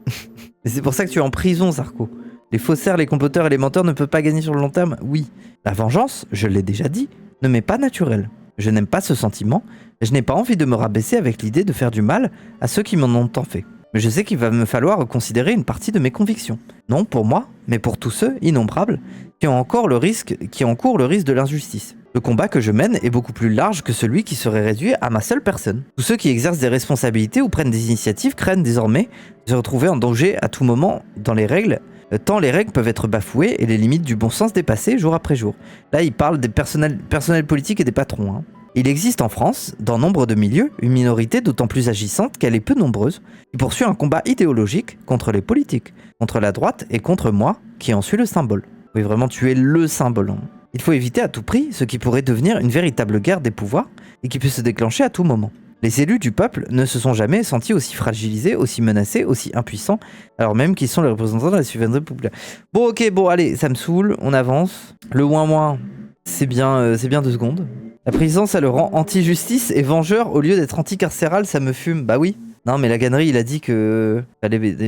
Et c'est pour ça que tu es en prison, Sarko. Les faussaires, les comploteurs et les menteurs ne peuvent pas gagner sur le long terme? Oui. La vengeance, je l'ai déjà dit, ne m'est pas naturelle. Je n'aime pas ce sentiment, et je n'ai pas envie de me rabaisser avec l'idée de faire du mal à ceux qui m'en ont tant fait. Mais je sais qu'il va me falloir reconsidérer une partie de mes convictions. Non pour moi, mais pour tous ceux, innombrables, qui encourent le risque de l'injustice. Le combat que je mène est beaucoup plus large que celui qui serait réduit à ma seule personne. Tous ceux qui exercent des responsabilités ou prennent des initiatives craignent désormais de se retrouver en danger à tout moment dans les règles, tant les règles peuvent être bafouées et les limites du bon sens dépassées jour après jour. Là, il parle des personnels politiques et des patrons. Il existe en France, dans nombre de milieux, une minorité d'autant plus agissante qu'elle est peu nombreuse, qui poursuit un combat idéologique contre les politiques, contre la droite et contre moi, qui en suis le symbole. Oui, vraiment, tu es le symbole. Il faut éviter à tout prix ce qui pourrait devenir une véritable guerre des pouvoirs et qui peut se déclencher à tout moment. Les élus du peuple ne se sont jamais sentis aussi fragilisés, aussi menacés, aussi impuissants, alors même qu'ils sont les représentants de la souveraineté populaire. Bon, ok, bon, allez, ça me saoule, on avance. Le ouin-ouin, c'est bien 2 secondes. La prison, ça le rend anti-justice et vengeur au lieu d'être anti-carcéral, ça me fume. Bah oui. Non, mais la gannerie, il a dit que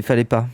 fallait pas.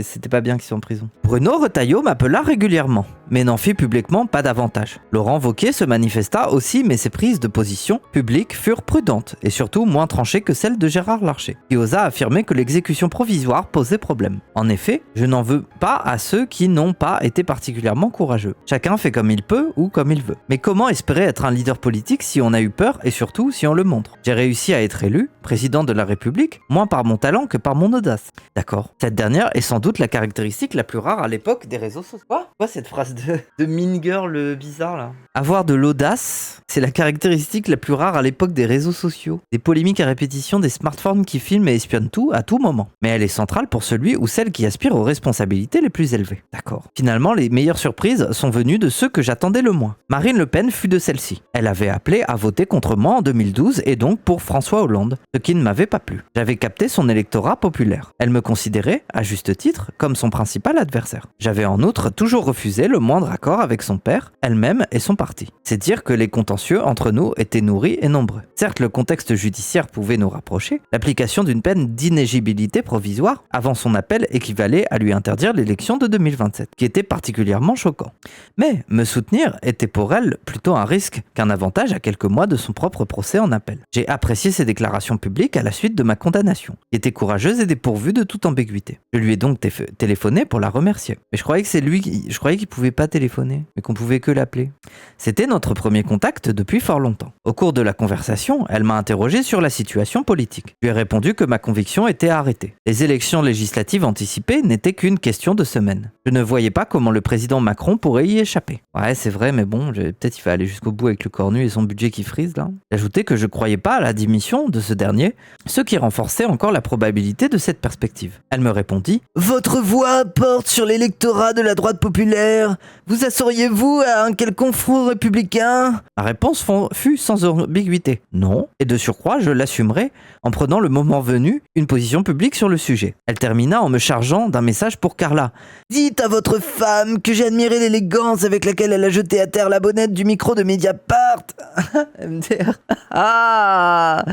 C'était pas bien qu'ils soient en prison. Bruno Retailleau m'appela régulièrement, mais n'en fit publiquement pas davantage. Laurent Wauquiez se manifesta aussi, mais ses prises de position publiques furent prudentes et surtout moins tranchées que celles de Gérard Larcher, qui osa affirmer que l'exécution provisoire posait problème. En effet, je n'en veux pas à ceux qui n'ont pas été particulièrement courageux. Chacun fait comme il peut ou comme il veut. Mais comment espérer être un leader politique si on a eu peur et surtout si on le montre? J'ai réussi à être élu président de la République, moins par mon talent que par mon audace. D'accord. Cette dernière est sans doute la caractéristique la plus rare à l'époque des réseaux sociaux. Quoi cette phrase de Mean Girl bizarre là? Avoir de l'audace, c'est la caractéristique la plus rare à l'époque des réseaux sociaux. Des polémiques à répétition, des smartphones qui filment et espionnent tout à tout moment. Mais elle est centrale pour celui ou celle qui aspire aux responsabilités les plus élevées. D'accord. Finalement, les meilleures surprises sont venues de ceux que j'attendais le moins. Marine Le Pen fut de celle-ci. Elle avait appelé à voter contre moi en 2012 et donc pour François Hollande, ce qui ne m'avait pas plu. J'avais capté son électorat populaire. Elle me considérait, à juste titre, comme son principal adversaire. J'avais en outre toujours refusé le moindre accord avec son père, elle-même et son parti. C'est dire que les contentieux entre nous étaient nourris et nombreux. Certes, le contexte judiciaire pouvait nous rapprocher. L'application d'une peine d'inéligibilité provisoire avant son appel équivalait à lui interdire l'élection de 2027, qui était particulièrement choquant. Mais me soutenir était pour elle plutôt un risque qu'un avantage à quelques mois de son propre procès en appel. J'ai apprécié ses déclarations publiques à la suite de ma condamnation. nation, qui était courageuse et dépourvue de toute ambiguïté. Je lui ai donc téléphoné pour la remercier. Mais je croyais qu'il pouvait pas téléphoner, mais qu'on pouvait que l'appeler. C'était notre premier contact depuis fort longtemps. Au cours de la conversation, elle m'a interrogé sur la situation politique. Je lui ai répondu que ma conviction était à arrêter. Les élections législatives anticipées n'étaient qu'une question de semaines. Je ne voyais pas comment le président Macron pourrait y échapper. Ouais, c'est vrai, mais bon, peut-être il va aller jusqu'au bout avec le cornu et son budget qui frise là. J'ai ajouté que je croyais pas à la démission de ce dernier, ce qui renforçait encore la probabilité de cette perspective. Elle me répondit « Votre voix porte sur l'électorat de la droite populaire. Vous assoriez-vous à un quelconque front républicain ?» Ma réponse fut sans ambiguïté. Non, et de surcroît, je l'assumerai en prenant le moment venu une position publique sur le sujet. Elle termina en me chargeant d'un message pour Carla. « Dites à votre femme que j'ai admiré l'élégance avec laquelle elle a jeté à terre la bonnette du micro de Mediapart. » MDR. Ah,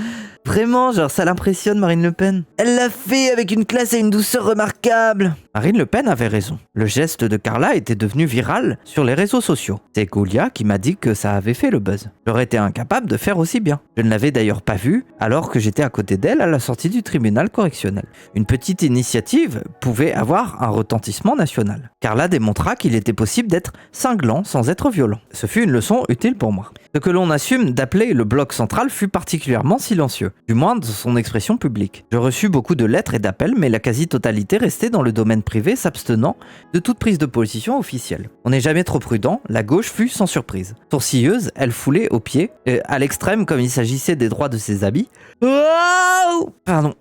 vraiment, genre ça l'impressionne Marine Le Pen. Elle l'a fait avec une classe et une douceur remarquables. Marine Le Pen avait raison. Le geste de Carla était devenu viral sur les réseaux sociaux. C'est Goulia qui m'a dit que ça avait fait le buzz. J'aurais été incapable de faire aussi bien. Je ne l'avais d'ailleurs pas vue alors que j'étais à côté d'elle à la sortie du tribunal correctionnel. Une petite initiative pouvait avoir un retentissement national. Carla démontra qu'il était possible d'être cinglant sans être violent. Ce fut une leçon utile pour moi. Ce que l'on assume d'appeler le bloc central fut particulièrement silencieux, du moins dans son expression publique. Je reçus beaucoup de lettres et d'appels, mais la quasi-totalité restait dans le domaine privé, s'abstenant de toute prise de position officielle. On n'est jamais trop prudent, la gauche fut sans surprise. Sourcilleuse, elle foulait aux pieds, à l'extrême comme il s'agissait des droits de ses amis.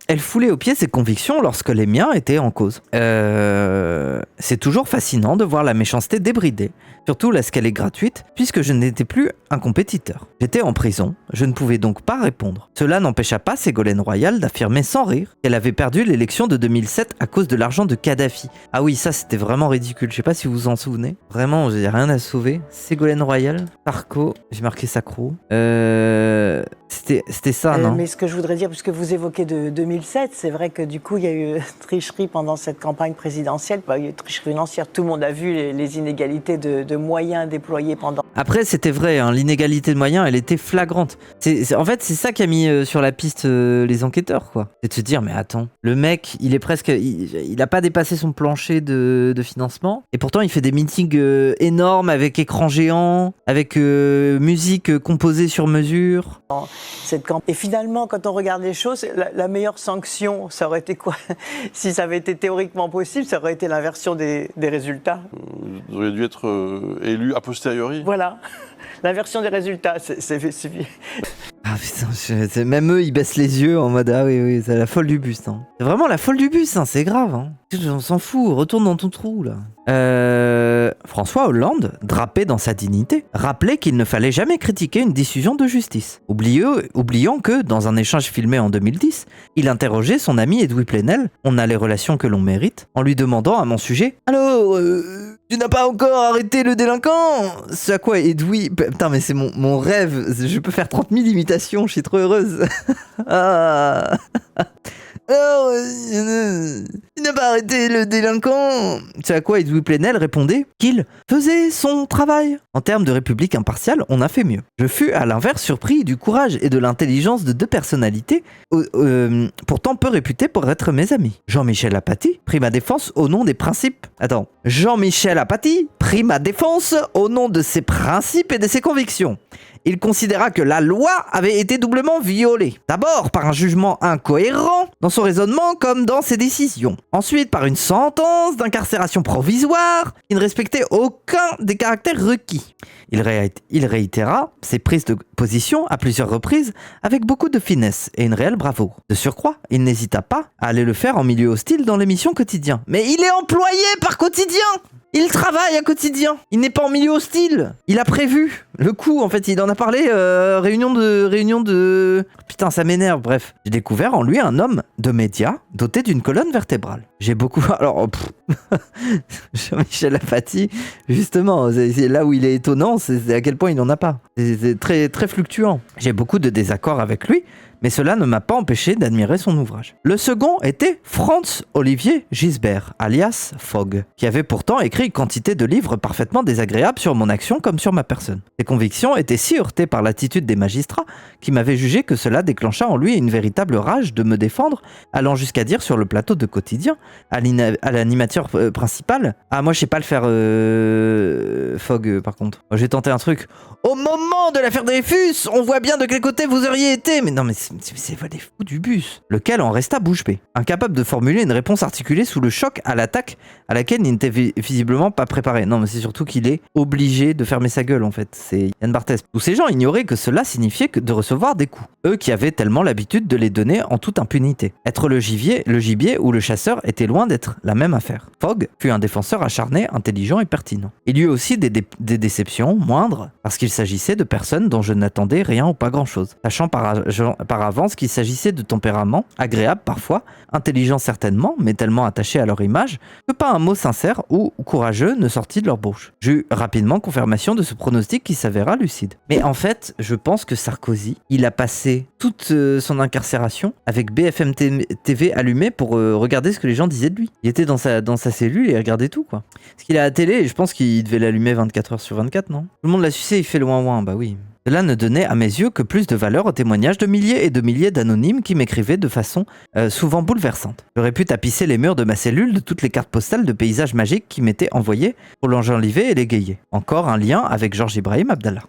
Elle foulait aux pieds ses convictions lorsque les miens étaient en cause. C'est toujours fascinant de voir la méchanceté débridée, surtout lorsqu'elle est gratuite, puisque je n'étais plus un compétiteur. J'étais en prison, je ne pouvais donc pas répondre. Cela n'empêcha pas Ségolène Royal d'affirmer sans rire qu'elle avait perdu l'élection de 2007 à cause de l'argent de Kadhafi. Ah oui, ça c'était vraiment ridicule, je sais pas si vous vous en souvenez. Vraiment, j'ai rien à sauver. Ségolène Royal, Parco, j'ai marqué Sacro. C'était ça, non? Mais ce que je voudrais dire, puisque vous évoquez de 2007, c'est vrai que du coup, il y a eu tricherie pendant cette campagne présidentielle. Il y a eu tricherie financière. Tout le monde a vu les inégalités de moyens déployés pendant... Après, c'était vrai, hein, l'inégalité de moyens, elle était flagrante. En fait, c'est ça qui a mis sur la piste les enquêteurs, quoi. C'est de se dire, mais attends, le mec, il est presque... Il a pas dépassé son plancher de financement, et pourtant, il fait des meetings énormes avec écran géant, avec musique composée sur mesure. Et finalement, quand on regarde les choses, la meilleure sanction, ça aurait été quoi? Si ça avait été théoriquement possible, ça aurait été l'inversion des résultats. Vous auriez dû être élu a posteriori. Voilà, l'inversion des résultats, c'est... Ah putain, même eux, ils baissent les yeux en mode ah oui, c'est la folle du bus. Hein. C'est vraiment la folle du bus, hein, c'est grave. Hein. On s'en fout, retourne dans ton trou là. François Hollande, drapé dans sa dignité, rappelait qu'il ne fallait jamais critiquer une décision de justice. Oubliant que, dans un échange filmé en 2010, il interrogeait son ami Edoui Plenel, on a les relations que l'on mérite, en lui demandant à mon sujet « Alors, tu n'as pas encore arrêté le délinquant ?» Ce à quoi Edoui... Putain, mais c'est mon rêve, je peux faire 30 000 imitations, je suis trop heureuse. Ah. Alors, il n'a pas arrêté le délinquant. C'est à quoi Edoui Plenel répondait qu'il faisait son travail. En termes de république impartiale, on a fait mieux. Je fus à l'inverse surpris du courage et de l'intelligence de deux personnalités, pourtant peu réputées pour être mes amis. Jean-Michel Apathy prit ma défense au nom des principes. Jean-Michel Apathy prit ma défense au nom de ses principes et de ses convictions. Il considéra que la loi avait été doublement violée. D'abord par un jugement incohérent dans son raisonnement comme dans ses décisions. Ensuite par une sentence d'incarcération provisoire qui ne respectait aucun des caractères requis. Il réitéra ses prises de position à plusieurs reprises avec beaucoup de finesse et une réelle bravoure. De surcroît, il n'hésita pas à aller le faire en milieu hostile dans l'émission Quotidien. Mais il est employé par Quotidien! Il travaille à Quotidien. Il n'est pas en milieu hostile. Il a prévu le coup. En fait, il en a parlé. Réunion de... Putain, ça m'énerve. Bref, j'ai découvert en lui un homme de médias doté d'une colonne vertébrale. J'ai beaucoup... Alors, Jean-Michel Apathy, justement, c'est là où il est étonnant, c'est à quel point il n'en a pas. C'est très, très fluctuant. J'ai beaucoup de désaccords avec lui, mais cela ne m'a pas empêché d'admirer son ouvrage. Le second était Franz-Olivier Gisbert, alias Fogg, qui avait pourtant écrit une quantité de livres parfaitement désagréables sur mon action comme sur ma personne. Ses convictions étaient si heurtées par l'attitude des magistrats qui m'avaient jugé que cela déclencha en lui une véritable rage de me défendre, allant jusqu'à dire sur le plateau de Quotidien, à l'animateur principal, « Ah, moi je sais pas le faire, Fogg, par contre. J'ai tenté un truc. Au moment de l'affaire Dreyfus, on voit bien de quel côté vous auriez été. » Mais non, mais c'est les fous du bus. Lequel en resta bouche bée, incapable de formuler une réponse articulée sous le choc à l'attaque à laquelle il n'était visiblement pas préparé. Non, mais c'est surtout qu'il est obligé de fermer sa gueule, en fait. C'est Yann Barthès. Tous ces gens ignoraient que cela signifiait de recevoir des coups. Eux qui avaient tellement l'habitude de les donner en toute impunité. Être le gibier ou le chasseur était loin d'être la même affaire. Fogg fut un défenseur acharné, intelligent et pertinent. Il y eut aussi des déceptions moindres, parce qu'il s'agissait de personnes dont je n'attendais rien ou pas grand-chose, sachant par avance qu'il s'agissait de tempéraments, agréables parfois, intelligents certainement, mais tellement attachés à leur image, que pas un mot sincère ou courageux ne sortit de leur bouche. J'eus rapidement confirmation de ce pronostic qui s'avéra lucide. Mais en fait, je pense que Sarkozy, il a passé toute son incarcération avec BFM TV allumé pour regarder ce que les gens disaient de lui. Il était dans sa cellule et il regardait tout, quoi. Parce qu'il a la télé et je pense qu'il devait l'allumer 24 heures sur 24, non? Tout le monde l'a sucé, il fait le ouin-ouin, bah oui. Cela ne donnait à mes yeux que plus de valeur aux témoignages de milliers et de milliers d'anonymes qui m'écrivaient de façon souvent bouleversante. J'aurais pu tapisser les murs de ma cellule de toutes les cartes postales de paysages magiques qui m'étaient envoyés pour l'enjoliver et l'égayer. Encore un lien avec Georges Ibrahim Abdallah.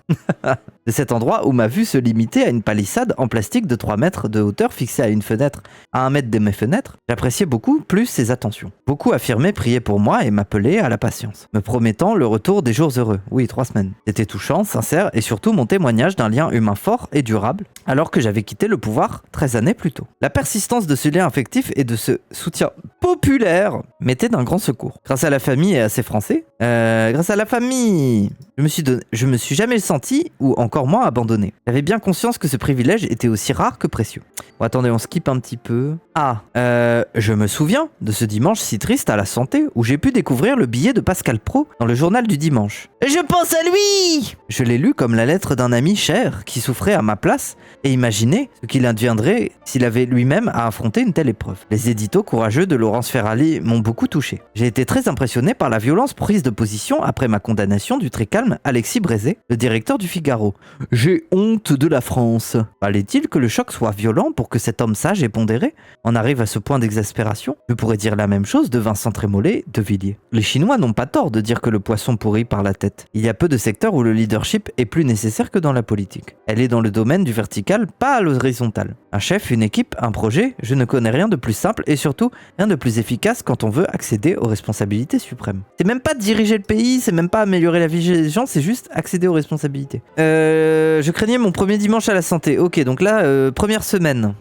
De cet endroit où ma vue se limitait à une palissade en plastique de 3 mètres de hauteur fixée à une fenêtre à 1 mètre de mes fenêtres, j'appréciais beaucoup plus ses attentions. Beaucoup affirmaient prier pour moi et m'appelaient à la patience, me promettant le retour des jours heureux. Oui, 3 semaines. C'était touchant, sincère et surtout mon témoignage d'un lien humain fort et durable alors que j'avais quitté le pouvoir 13 années plus tôt. La persistance de ce lien affectif et de ce soutien populaire m'était d'un grand secours. Grâce à la famille et à ces Français, grâce à la famille, je me suis jamais senti ou encore moins abandonné. J'avais bien conscience que ce privilège était aussi rare que précieux. Bon, attendez, on skip un petit peu. Je me souviens de ce dimanche si triste à la santé où j'ai pu découvrir le billet de Pascal Praud dans le journal du dimanche. Je pense à lui! Je l'ai lu comme la lettre d'un ami cher qui souffrait à ma place et imaginez ce qu'il adviendrait s'il avait lui-même à affronter une telle épreuve. Les éditos courageux de Laurence Ferrari m'ont beaucoup touché. J'ai été très impressionné par la violence prise de position après ma condamnation du très calme Alexis Brézé, le directeur du Figaro. J'ai honte de la France. Fallait-il que le choc soit violent pour que cet homme sage et pondéré en arrive à ce point d'exaspération? Je pourrais dire la même chose de Vincent Trémollet de Villiers. Les Chinois n'ont pas tort de dire que le poisson pourrit par la tête. Il y a peu de secteurs où le leadership est plus nécessaire que dans la politique. Elle est dans le domaine du vertical, pas à l'horizontal. Un chef, une équipe, un projet, je ne connais rien de plus simple et surtout rien de plus efficace quand on veut accéder aux responsabilités suprêmes. C'est même pas diriger le pays, c'est même pas améliorer la vie des gens, c'est juste accéder aux responsabilités. Je craignais mon premier dimanche à la santé. Ok, donc là, première semaine.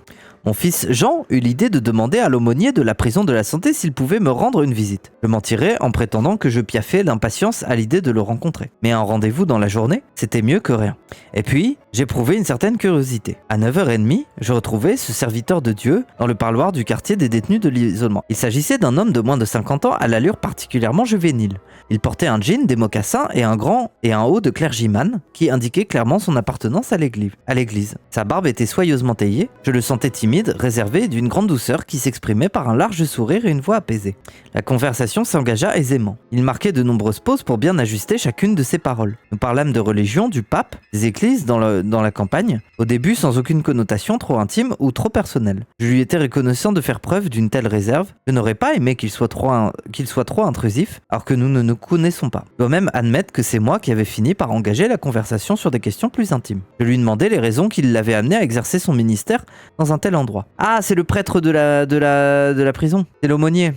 Mon fils Jean eut l'idée de demander à l'aumônier de la prison de la Santé s'il pouvait me rendre une visite. Je mentirais en prétendant que je piaffais d'impatience à l'idée de le rencontrer. Mais un rendez-vous dans la journée, c'était mieux que rien. Et puis, j'éprouvais une certaine curiosité. À 9h30, je retrouvais ce serviteur de Dieu dans le parloir du quartier des détenus de l'isolement. Il s'agissait d'un homme de moins de 50 ans à l'allure particulièrement juvénile. Il portait un jean, des mocassins et un haut de clergyman qui indiquait clairement son appartenance à l'église. Sa barbe était soigneusement taillée, je le sentais timide, réservé et d'une grande douceur qui s'exprimait par un large sourire et une voix apaisée. La conversation s'engagea aisément. Il marquait de nombreuses pauses pour bien ajuster chacune de ses paroles. Nous parlâmes de religion, du pape, des églises dans la campagne, au début sans aucune connotation trop intime ou trop personnelle. Je lui étais reconnaissant de faire preuve d'une telle réserve. Je n'aurais pas aimé qu'il soit trop intrusif, alors que nous ne nous connaissons pas. Je dois même admettre que c'est moi qui avais fini par engager la conversation sur des questions plus intimes. Je lui demandais les raisons qui l'avaient amené à exercer son ministère dans un tel endroit. Ah, c'est le prêtre de la prison, c'est l'aumônier.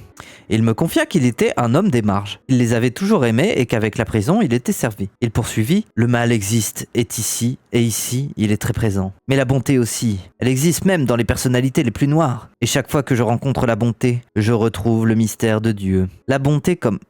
Et il me confia qu'il était un homme des marges. Il les avait toujours aimés et qu'avec la prison, il était servi. Il poursuivit: le mal existe, est ici, et ici, il est très présent. Mais la bonté aussi. Elle existe même dans les personnalités les plus noires. Et chaque fois que je rencontre la bonté, je retrouve le mystère de Dieu. La bonté comme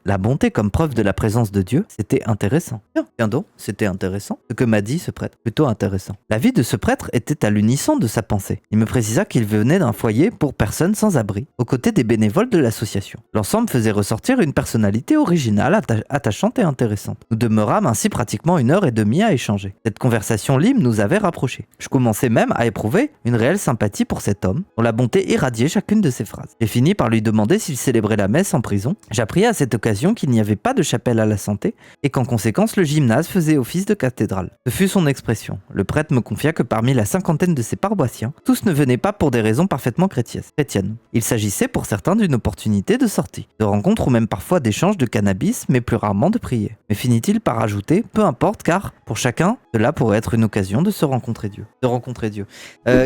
preuve de la présence de Dieu, c'était intéressant. Tiens donc, c'était intéressant. Ce que m'a dit ce prêtre, plutôt intéressant. La vie de ce prêtre était à l'unisson de sa pensée. Il me précisa dire qu'il venait d'un foyer pour personnes sans abri, aux côtés des bénévoles de l'association. L'ensemble faisait ressortir une personnalité originale, attachante et intéressante. Nous demeurâmes ainsi pratiquement 1h30 à échanger. Cette conversation libre nous avait rapprochés. Je commençais même à éprouver une réelle sympathie pour cet homme, dont la bonté irradiait chacune de ses phrases. J'ai fini par lui demander s'il célébrait la messe en prison. J'appris à cette occasion qu'il n'y avait pas de chapelle à la santé et qu'en conséquence le gymnase faisait office de cathédrale. Ce fut son expression. Le prêtre me confia que parmi la cinquantaine de ses paroissiens, tous ne venaient pas pour des raisons parfaitement chrétiennes. Il s'agissait pour certains d'une opportunité de sortie, de rencontre ou même parfois d'échange de cannabis, mais plus rarement de prier. Mais finit-il par ajouter, peu importe, car pour chacun, cela pourrait être une occasion de se rencontrer Dieu.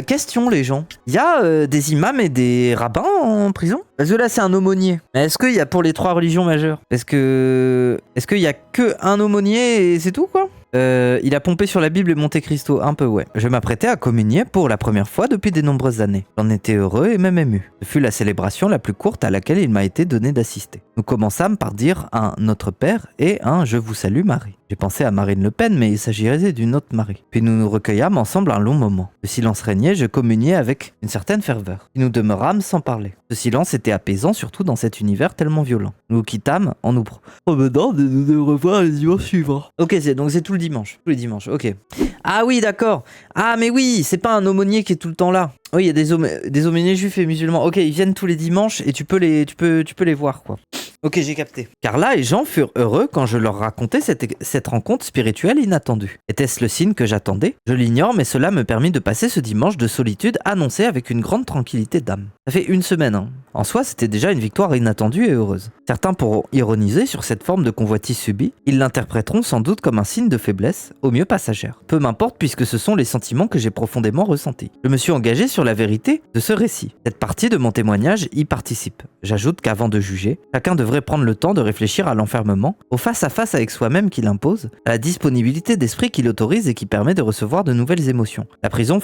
Question les gens, il y a des imams et des rabbins en prison? Parce que là c'est un aumônier. Mais est-ce qu'il y a pour les 3 religions majeures? Est-ce qu'il y a que un aumônier et c'est tout quoi? Il a pompé sur la Bible et Monte Cristo, un peu ouais. Je m'apprêtais à communier pour la première fois depuis de nombreuses années. J'en étais heureux et même ému. Ce fut la célébration la plus courte à laquelle il m'a été donné d'assister. Nous commençâmes par dire un Notre Père et un Je vous salue Marie. J'ai pensé à Marine Le Pen, mais il s'agirait d'une autre Marie. Puis nous nous recueillâmes ensemble un long moment. Le silence régnait, je communiais avec une certaine ferveur. Puis nous demeurâmes sans parler. Ce silence était apaisant, surtout dans cet univers tellement violent. Nous nous quittâmes en nous promettant de nous revoir les dimanches suivants. Ok, donc c'est tout le dimanche. Tous les dimanches, ok. Ah oui, d'accord. Ah mais oui, c'est pas un aumônier qui est tout le temps là. Oui, il y a des aumôniers juifs et musulmans. Ok, ils viennent tous les dimanches et tu peux les voir quoi. Ok, j'ai capté. Carla et Jean furent heureux quand je leur racontais cette rencontre spirituelle inattendue. Était-ce le signe que j'attendais? Je l'ignore, mais cela me permit de passer ce dimanche de solitude annoncé avec une grande tranquillité d'âme. Ça fait une semaine, hein. En soi, c'était déjà une victoire inattendue et heureuse. Certains pourront ironiser sur cette forme de convoitise subie. Ils l'interpréteront sans doute comme un signe de faiblesse, au mieux passagère. Peu m'importe puisque ce sont les sentiments que j'ai profondément ressentis. Je me suis engagé sur la vérité de ce récit. Cette partie de mon témoignage y participe. J'ajoute qu'avant de juger, chacun devrait prendre le temps de réfléchir à l'enfermement, au face-à-face avec soi-même qu'il impose, à la disponibilité d'esprit qu'il autorise et qui permet de recevoir de nouvelles émotions. La prison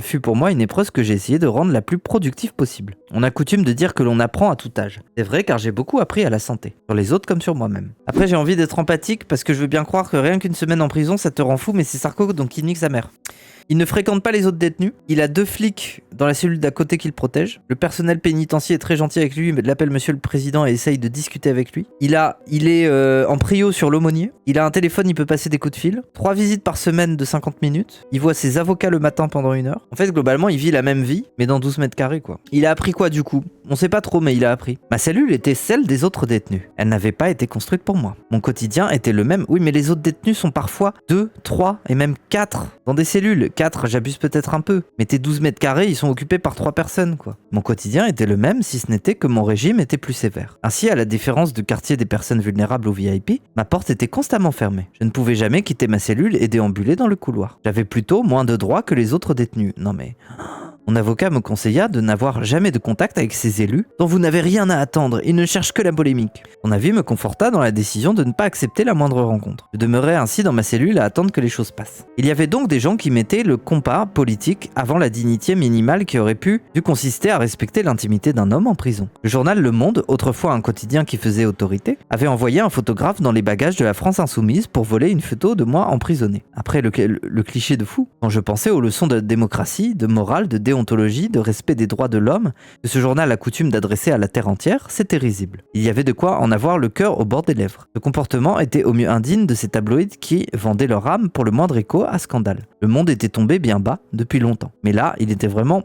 fut pour moi une épreuve que j'ai essayé de rendre la plus productive possible. On a coutume de dire que l'on apprend à tout âge. C'est vrai car j'ai beaucoup appris à la santé, sur les autres comme sur moi-même. Après j'ai envie d'être empathique parce que je veux bien croire que rien qu'une semaine en prison ça te rend fou, mais c'est Sarko donc il nique sa mère. Il ne fréquente pas les autres détenus. Il a 2 flics dans la cellule d'à côté qu'il protège. Le personnel pénitentiaire est très gentil avec lui, mais l'appelle Monsieur le Président et essaye de discuter avec lui. Il est en prio sur l'aumônier. Il a un téléphone, il peut passer des coups de fil. 3 visites par semaine de 50 minutes. Il voit ses avocats le matin pendant 1 heure. En fait, globalement, il vit la même vie, mais dans 12 mètres carrés, quoi. Il a appris quoi du coup? On sait pas trop, mais il a appris. Ma cellule était celle des autres détenus. Elle n'avait pas été construite pour moi. Mon quotidien était le même. Oui, mais les autres détenus sont parfois 2, 3 et même 4 dans des cellules. 4, j'abuse peut-être un peu. Mais tes 12 mètres carrés, ils sont occupés par 3 personnes, quoi. Mon quotidien était le même, si ce n'était que mon régime était plus sévère. Ainsi, à la différence du quartier des personnes vulnérables au VIP, ma porte était constamment fermée. Je ne pouvais jamais quitter ma cellule et déambuler dans le couloir. J'avais plutôt moins de droits que les autres détenus. Non mais... Mon avocat me conseilla de n'avoir jamais de contact avec ces élus dont vous n'avez rien à attendre, ils ne cherchent que la polémique. Son avis me conforta dans la décision de ne pas accepter la moindre rencontre. Je demeurais ainsi dans ma cellule à attendre que les choses passent. Il y avait donc des gens qui mettaient le compas politique avant la dignité minimale qui aurait dû consister à respecter l'intimité d'un homme en prison. Le journal Le Monde, autrefois un quotidien qui faisait autorité, avait envoyé un photographe dans les bagages de la France insoumise pour voler une photo de moi emprisonné. Après le cliché de fou, quand je pensais aux leçons de démocratie, de morale, de déontologie, de respect des droits de l'homme que ce journal a coutume d'adresser à la terre entière, c'était risible. Il y avait de quoi en avoir le cœur au bord des lèvres. Ce comportement était au mieux indigne de ces tabloïds qui vendaient leur âme pour le moindre écho à scandale. Le monde était tombé bien bas depuis longtemps. Mais là, il était vraiment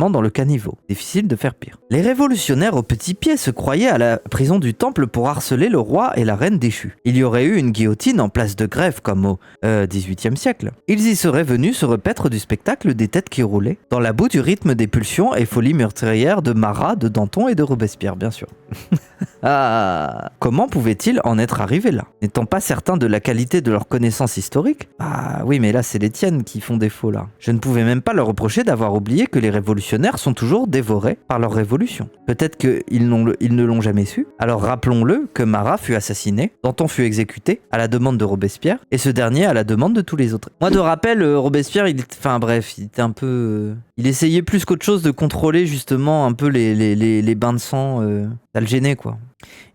dans le caniveau. Difficile de faire pire. Les révolutionnaires au petit pied se croyaient à la prison du Temple pour harceler le roi et la reine déchus. Il y aurait eu une guillotine en place de Grève comme au XVIIIe siècle. Ils y seraient venus se repaître du spectacle des têtes qui roulaient, dans la boue du rythme des pulsions et folies meurtrières de Marat, de Danton et de Robespierre, bien sûr. Ah, comment pouvaient-ils en être arrivés là? N'étant pas certains de la qualité de leurs connaissances historiques? Ah oui, mais là c'est les tiennes qui font défaut là. Je ne pouvais même pas leur reprocher d'avoir oublié que les révolutionnaires sont toujours dévorés par leur révolution. Peut-être qu'ils ne l'ont jamais su. Alors rappelons-le que Marat fut assassiné, Danton fut exécuté à la demande de Robespierre, et ce dernier à la demande de tous les autres. Moi de rappel, Robespierre, il était un peu... Il essayait plus qu'autre chose de contrôler justement un peu les bains de sang. Ça le gênait quoi.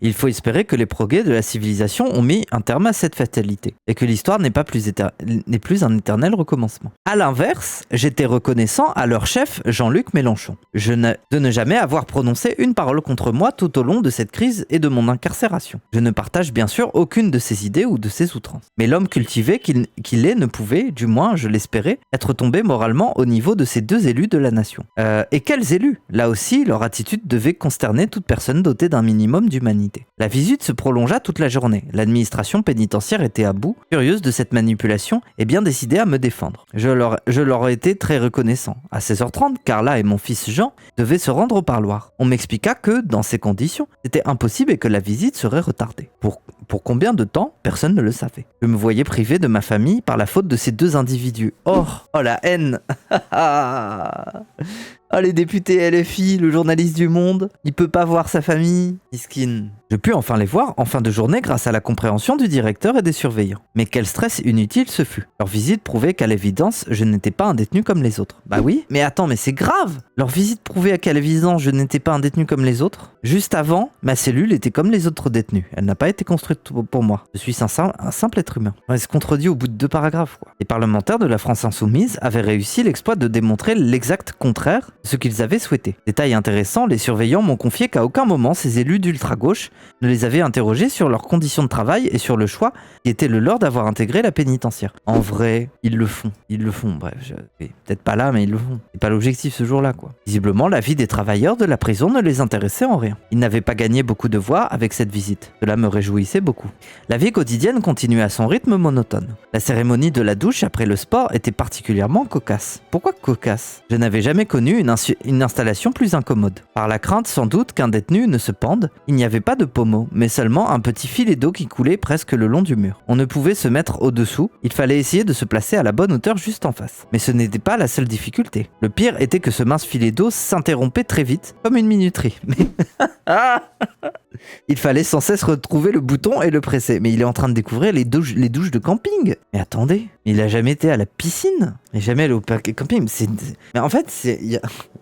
Il faut espérer que les progrès de la civilisation ont mis un terme à cette fatalité et que l'histoire n'est plus un éternel recommencement. À l'inverse, j'étais reconnaissant à leur chef Jean-Luc Mélenchon de ne jamais avoir prononcé une parole contre moi tout au long de cette crise et de mon incarcération. Je ne partage bien sûr aucune de ses idées ou de ses outrances. Mais l'homme cultivé qu'il est ne pouvait, du moins je l'espérais, être tombé moralement au niveau de ces deux élus de la nation. Et quels élus? Là aussi, leur attitude devait consterner toute personne dotée d'un minimum d'humanité. La visite se prolongea toute la journée. L'administration pénitentiaire était à bout, curieuse de cette manipulation et bien décidée à me défendre. Je leur étais très reconnaissant. À 16h30, Carla et mon fils Jean devaient se rendre au parloir. On m'expliqua que, dans ces conditions, c'était impossible et que la visite serait retardée. Pour combien de temps? Personne ne le savait. Je me voyais privé de ma famille par la faute de ces deux individus. Oh la haine. Ah, les députés LFI, le journaliste du Monde, il peut pas voir sa famille. Miskin. Je pus enfin les voir en fin de journée grâce à la compréhension du directeur et des surveillants. Mais quel stress inutile ce fut. Leur visite prouvait qu'à l'évidence, je n'étais pas un détenu comme les autres. Bah oui, mais attends, mais c'est grave. Leur visite prouvait qu'à l'évidence, je n'étais pas un détenu comme les autres. Juste avant, ma cellule était comme les autres détenus. Elle n'a pas été construite pour moi. Je suis un simple être humain. Elle se contredit au bout de 2 paragraphes, quoi. Les parlementaires de la France Insoumise avaient réussi l'exploit de démontrer l'exact contraire de ce qu'ils avaient souhaité. Détail intéressant, les surveillants m'ont confié qu'à aucun moment ces élus d'ultra-gauche ne les avaient interrogés sur leurs conditions de travail et sur le choix qui était le leur d'avoir intégré la pénitentiaire. En vrai, ils le font. Bref, peut-être pas là, mais ils le font. C'est pas l'objectif ce jour-là, quoi. Visiblement, la vie des travailleurs de la prison ne les intéressait en rien. Ils n'avaient pas gagné beaucoup de voix avec cette visite. Cela me réjouissait beaucoup. La vie quotidienne continuait à son rythme monotone. La cérémonie de la douche après le sport était particulièrement cocasse. Pourquoi cocasse? Je n'avais jamais connu une installation plus incommode. Par la crainte sans doute qu'un détenu ne se pende, il n'y avait pas de pommeau, mais seulement un petit filet d'eau qui coulait presque le long du mur. On ne pouvait se mettre au-dessous, il fallait essayer de se placer à la bonne hauteur juste en face. Mais ce n'était pas la seule difficulté. Le pire était que ce mince filet d'eau s'interrompait très vite, comme une minuterie. Mais... Il fallait sans cesse retrouver le bouton et le presser. Mais il est en train de découvrir les douches de camping. Mais attendez, il a jamais été à la piscine. Il n'a jamais allé au camping. Mais en fait, il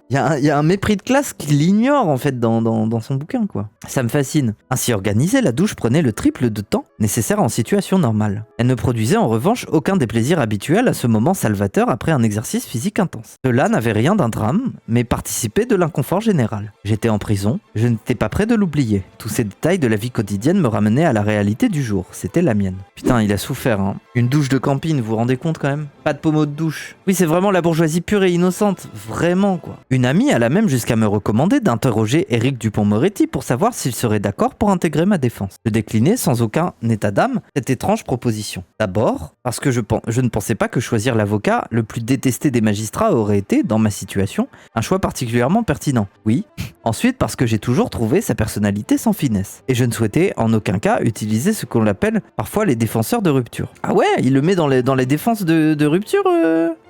y a un mépris de classe qui l'ignore en fait dans son bouquin, quoi. Ça me fascine. Ainsi organisée, la douche prenait le triple de temps nécessaire en situation normale. Elle ne produisait en revanche aucun des plaisirs habituels à ce moment salvateur après un exercice physique intense. Cela n'avait rien d'un drame, mais participait de l'inconfort général. J'étais en prison, je n'étais pas prêt de l'oublier. Tous ces détails de la vie quotidienne me ramenaient à la réalité du jour. C'était la mienne. Putain, il a souffert, hein. Une douche de camping, vous vous rendez compte quand même? Pas de pommeau de douche. Oui, c'est vraiment la bourgeoisie pure et innocente. Vraiment, quoi. Une amie alla même jusqu'à me recommander d'interroger Éric Dupond-Moretti pour savoir s'il serait d'accord pour intégrer ma défense. Je déclinai sans aucun état d'âme cette étrange proposition. D'abord, parce que je ne pensais pas que choisir l'avocat le plus détesté des magistrats aurait été, dans ma situation, un choix particulièrement pertinent. Oui. Ensuite, parce que j'ai toujours trouvé sa personnalité sans finesse. Et je ne souhaitais en aucun cas utiliser ce qu'on appelle parfois les défenseurs de rupture. Ah ouais, il le met dans les défenses de rupture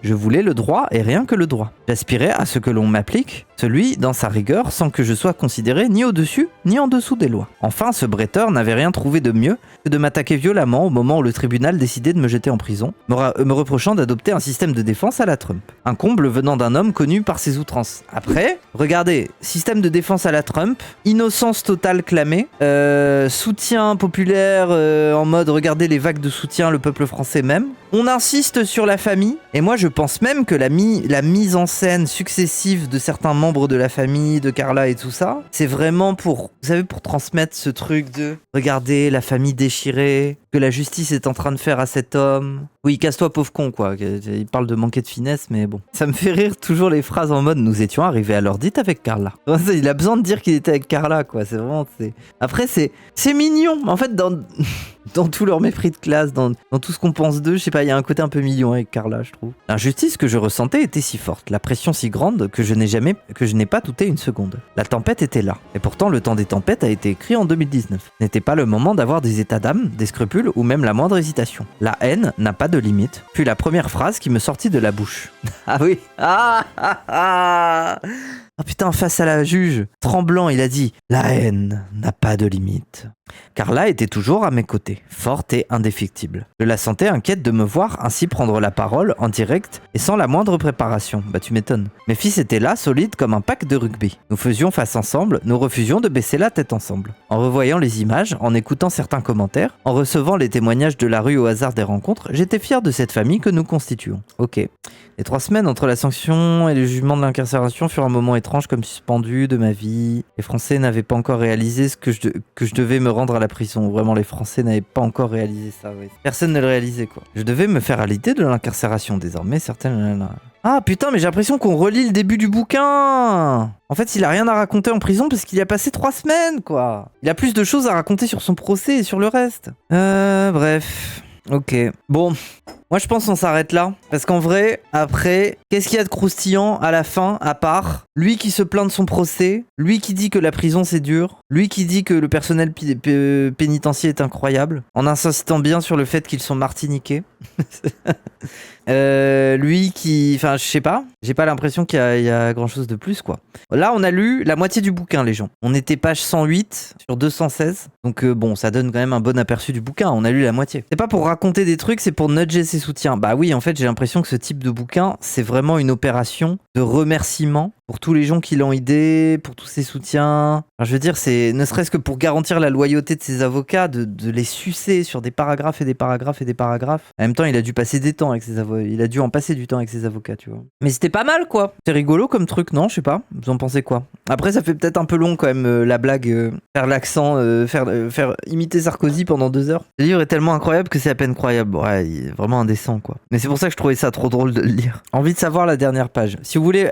Je voulais le droit et rien que le droit. J'aspirais à ce que l'on m'applique, celui dans sa rigueur, sans que je sois considéré ni au-dessus ni en dessous des lois. Enfin, ce bretteur n'avait rien trouvé de mieux que de m'attaquer violemment au moment où le tribunal décidait de me jeter en prison, me reprochant d'adopter un système de défense à la Trump. Un comble venant d'un homme connu par ses outrances. Après, regardez, système de défense à la Trump, innocence totale clamée, soutien populaire en mode regardez les vagues de soutien, le peuple français même. On insiste sur la famille, et moi je pense même que la mise en scène successive de certains membres de la famille, de Carla et tout ça, c'est vraiment pour, vous savez, pour transmettre ce truc de regardez la famille déchirée, que la justice est en train de faire à cet homme. Oui, casse-toi pauvre con, quoi. Il parle de manquer de finesse, mais bon. Ça me fait rire toujours les phrases en mode nous étions arrivés à l'heure dite avec Carla. Il a besoin de dire qu'il était avec Carla, quoi. C'est vraiment... Après, c'est mignon. En fait, dans tout leur mépris de classe, dans tout ce qu'on pense d'eux, je sais pas, il y a un côté un peu mignon avec Carla, je trouve. L'injustice que je ressentais était si forte, la pression si grande que je n'ai pas douté une seconde. La tempête était là. Et pourtant, le temps des tempêtes a été écrit en 2019. Ce n'était pas le moment d'avoir des états d'âme, des scrupules ou même la moindre hésitation. La haine n'a pas de limite, fut la première phrase qui me sortit de la bouche. Ah oui. Ah putain, face à la juge, tremblant, il a dit « La haine n'a pas de limite ». Carla était toujours à mes côtés, forte et indéfectible. Je la sentais inquiète de me voir ainsi prendre la parole en direct et sans la moindre préparation. Bah tu m'étonnes. Mes fils étaient là, solides comme un pack de rugby. Nous faisions face ensemble, nous refusions de baisser la tête ensemble. En revoyant les images, en écoutant certains commentaires, en recevant les témoignages de la rue au hasard des rencontres, j'étais fier de cette famille que nous constituons. Ok. Les 3 semaines entre la sanction et le jugement de l'incarcération furent un moment étrange comme suspendu de ma vie. Les Français n'avaient pas encore réalisé que je devais me rendre à la prison. Vraiment, les Français n'avaient pas encore réalisé ça. Oui. Personne ne le réalisait, quoi. Je devais me faire à l'idée de l'incarcération désormais. Certaines... Ah putain, mais j'ai l'impression qu'on relit le début du bouquin. En fait, il a rien à raconter en prison parce qu'il y a passé 3 semaines, quoi. Il a plus de choses à raconter sur son procès et sur le reste. Bref... Ok. Bon, moi je pense qu'on s'arrête là. Parce qu'en vrai, après, qu'est-ce qu'il y a de croustillant à la fin, à part lui qui se plaint de son procès, lui qui dit que la prison c'est dur, lui qui dit que le personnel pénitentiaire est incroyable, en insistant bien sur le fait qu'ils sont martiniquais. Lui qui... Enfin, je sais pas. J'ai pas l'impression qu'il y a grand chose de plus, quoi. Là, on a lu la moitié du bouquin, les gens. On était page 108 sur 216. Donc bon, ça donne quand même un bon aperçu du bouquin. On a lu la moitié. C'est pas pour raconter des trucs, c'est pour nudger ses soutiens. Bah oui, en fait, j'ai l'impression que ce type de bouquin, c'est vraiment une opération de remerciement pour tous les gens qui l'ont aidé, pour tous ses soutiens. Enfin, je veux dire, c'est ne serait-ce que pour garantir la loyauté de ses avocats, de les sucer sur des paragraphes et des paragraphes et des paragraphes. En même temps, il a dû passer des temps avec ses avocats. Il a dû en passer du temps avec ses avocats, tu vois. Mais c'était pas mal, quoi. C'est rigolo comme truc, non? Je sais pas. Vous en pensez quoi? Après, ça fait peut-être un peu long quand même, la blague, faire l'accent, faire imiter Sarkozy pendant 2 heures. Le livre est tellement incroyable que c'est à peine croyable. Ouais, il est vraiment indécent, quoi. Mais c'est pour ça que je trouvais ça trop drôle de le lire. Envie de savoir la dernière page. Si vous voulez,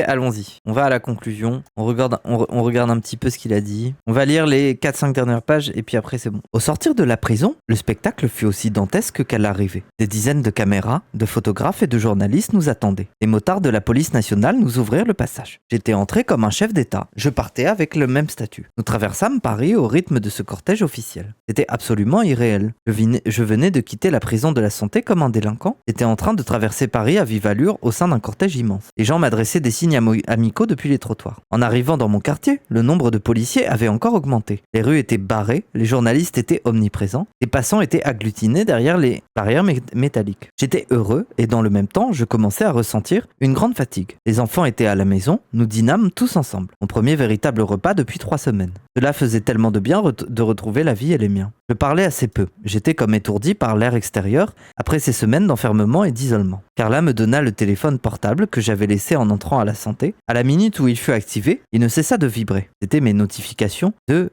allons-y. On va à la conclusion. On regarde un petit peu ce qu'il a dit. On va lire les 4-5 dernières pages et puis après c'est bon. Au sortir de la prison, le spectacle fut aussi dantesque qu'à l'arrivée. Des dizaines de caméras, de photographes et de journalistes nous attendaient. Les motards de la police nationale nous ouvrirent le passage. J'étais entré comme un chef d'État. Je partais avec le même statut. Nous traversâmes Paris au rythme de ce cortège officiel. C'était absolument irréel. Je venais de quitter la prison de la Santé comme un délinquant. J'étais en train de traverser Paris à vive allure au sein d'un cortège immense. Les gens m'adressaient des signes amicaux depuis les trottoirs. En arrivant dans mon quartier, le nombre de policiers avait encore augmenté. Les rues étaient barrées, les journalistes étaient omniprésents, les passants étaient agglutinés derrière les barrières métalliques. J'étais heureux et dans le même temps, je commençais à ressentir une grande fatigue. Les enfants étaient à la maison, nous dînâmes tous ensemble. Mon premier véritable repas depuis 3 semaines. Cela faisait tellement de bien de retrouver la vie et les miens. Je parlais assez peu. J'étais comme étourdi par l'air extérieur après ces semaines d'enfermement et d'isolement. Carla me donna le téléphone portable que j'avais laissé en entrant à la Santé. À la minute où il fut activé, il ne cessa de vibrer. C'était mes notifications de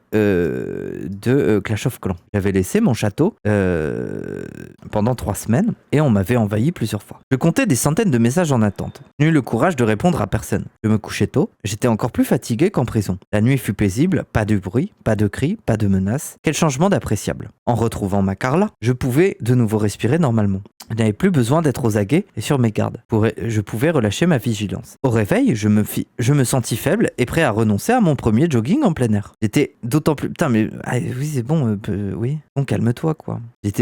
Clash of Clans. J'avais laissé mon château pendant 3 semaines et on m'avait envahi plusieurs fois. Je comptais des centaines de messages en attente. Je n'eus le courage de répondre à personne. Je me couchais tôt, j'étais encore plus fatigué qu'en prison. La nuit fut paisible, pas de bruit, pas de cris, pas de menaces. Quel changement d'appréciable. En retrouvant ma Carla, je pouvais de nouveau respirer normalement. Je n'avais plus besoin d'être aux aguets et sur mes gardes. Je pouvais relâcher ma vigilance. Au réveil, je me sentis faible et prêt à renoncer à mon premier jogging en plein air. J'étais d'autant plus... Putain, mais... oui, c'est bon, oui. Bon, calme-toi, quoi.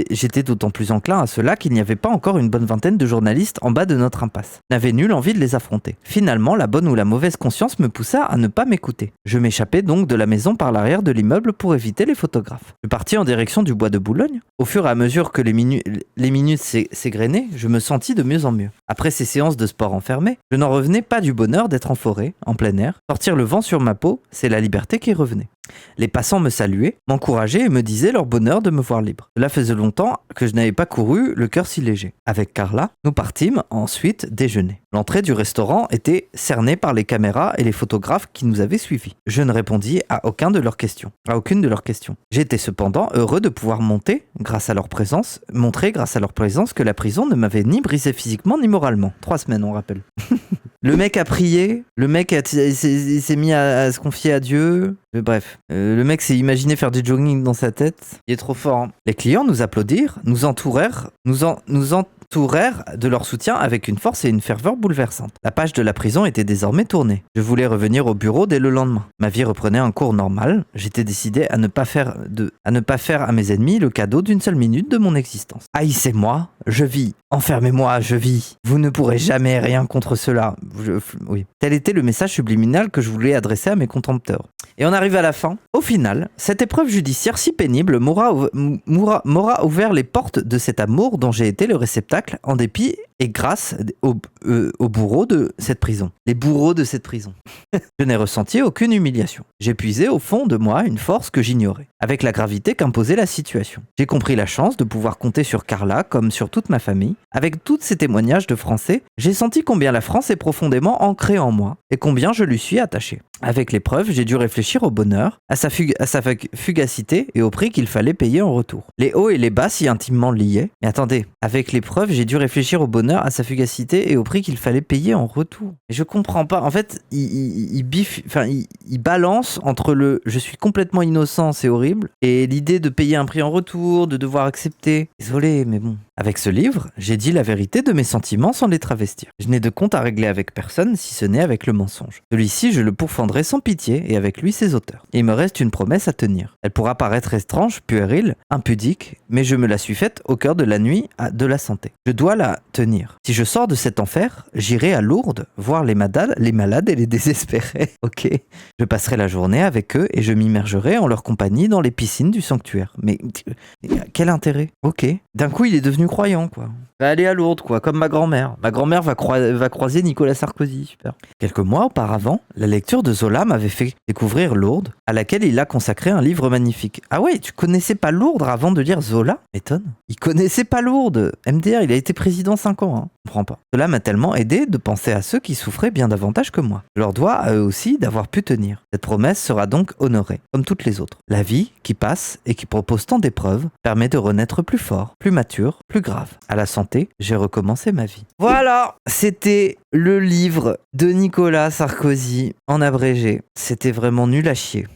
J'étais d'autant plus enclin à cela qu'il n'y avait pas encore une bonne vingtaine de journalistes en bas de notre impasse. Je n'avais nulle envie de les affronter. Finalement, la bonne ou la mauvaise conscience me poussa à ne pas m'écouter. Je m'échappais donc de la maison par l'arrière de l'immeuble pour éviter les photographes. Je partis en direction du bois de Boulogne. Au fur et à mesure que les minutes s'égrenaient, je me sentis de mieux en mieux. Après ces séances de sport enfermées, je n'en revenais pas du bonheur d'être en forêt, en plein air. Sortir le vent sur ma peau, c'est la liberté qui revenait. Les passants me saluaient, m'encourageaient et me disaient leur bonheur de me voir libre. Cela faisait longtemps que je n'avais pas couru le cœur si léger. Avec Carla, nous partîmes ensuite déjeuner. L'entrée du restaurant était cernée par les caméras et les photographes qui nous avaient suivis. Je ne répondis à aucune de leurs questions. J'étais cependant heureux de pouvoir montrer grâce à leur présence que la prison ne m'avait ni brisé physiquement ni moralement. 3 semaines, on rappelle. Le mec a prié, le mec s'est mis à se confier à Dieu. Bref, le mec s'est imaginé faire du jogging dans sa tête. Il est trop fort. Hein. Les clients nous applaudirent, nous entourèrent m'entourèrent de leur soutien avec une force et une ferveur bouleversantes. La page de la prison était désormais tournée. Je voulais revenir au bureau dès le lendemain. Ma vie reprenait un cours normal. J'étais décidé à ne pas faire à mes ennemis le cadeau d'une seule minute de mon existence. Haïssez-moi, je vis. Enfermez-moi, je vis. Vous ne pourrez jamais rien contre cela. Oui. Tel était le message subliminal que je voulais adresser à mes contempteurs. Et on arrive à la fin. Au final, cette épreuve judiciaire si pénible m'aura ouvert les portes de cet amour dont j'ai été le réceptacle en dépit et grâce aux bourreaux de cette prison. Les bourreaux de cette prison. Je n'ai ressenti aucune humiliation. J'ai puisé au fond de moi une force que j'ignorais, avec la gravité qu'imposait la situation. J'ai compris la chance de pouvoir compter sur Carla comme sur toute ma famille. Avec tous ces témoignages de Français, j'ai senti combien la France est profondément ancrée en moi et combien je lui suis attaché. Avec l'épreuve, j'ai dû réfléchir au bonheur, à sa fugacité et au prix qu'il fallait payer en retour. Les hauts et les bas s'y intimement liés. Mais attendez, avec l'épreuve, j'ai dû réfléchir au bonheur, à sa fugacité et au prix qu'il fallait payer en retour. Et je comprends pas. En fait, il balance entre le « je suis complètement innocent, c'est horrible » et l'idée de payer un prix en retour, de devoir accepter. Désolé, mais bon. Avec ce livre, j'ai dit la vérité de mes sentiments sans les travestir. Je n'ai de compte à régler avec personne si ce n'est avec le mensonge. Celui-ci, je le pourfendrai sans pitié et avec lui ses auteurs. Et il me reste une promesse à tenir. Elle pourra paraître étrange, puérile, impudique, mais je me la suis faite au cœur de la nuit de la santé. Je dois la tenir. Si je sors de cet enfer, j'irai à Lourdes voir les malades et les désespérés. Ok. Je passerai la journée avec eux et je m'immergerai en leur compagnie dans les piscines du sanctuaire. Mais quel intérêt? Ok. D'un coup, il est devenu croyant, quoi. Va aller à Lourdes, quoi, comme ma grand-mère. Ma grand-mère va croiser Nicolas Sarkozy, super. Quelques mois auparavant, la lecture de Zola m'avait fait découvrir Lourdes, à laquelle il a consacré un livre magnifique. Ah ouais, tu connaissais pas Lourdes avant de lire Zola? M'étonne. Il connaissait pas Lourdes. MDR, il a été président 5 ans, hein. Je comprends pas. Cela m'a tellement aidé de penser à ceux qui souffraient bien davantage que moi. Je leur dois à eux aussi d'avoir pu tenir. Cette promesse sera donc honorée, comme toutes les autres. La vie, qui passe et qui propose tant d'épreuves, permet de renaître plus fort, plus mature, plus grave. À la santé, j'ai recommencé ma vie. Voilà, c'était le livre de Nicolas Sarkozy en abrégé. C'était vraiment nul à chier.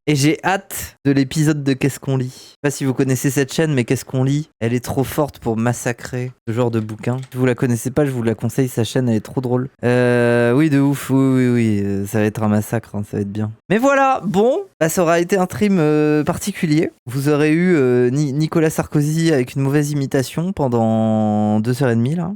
Et j'ai hâte de l'épisode de Qu'est-ce qu'on lit. Je sais pas si vous connaissez cette chaîne, mais Qu'est-ce qu'on lit, elle est trop forte pour massacrer ce genre de bouquin. Si vous la connaissez pas, je vous la conseille, sa chaîne elle est trop drôle. Oui, de ouf, oui, ça va être un massacre, hein, ça va être bien. Mais voilà, bon, bah, ça aura été un stream particulier. Vous aurez eu Nicolas Sarkozy avec une mauvaise imitation pendant 2h30 là.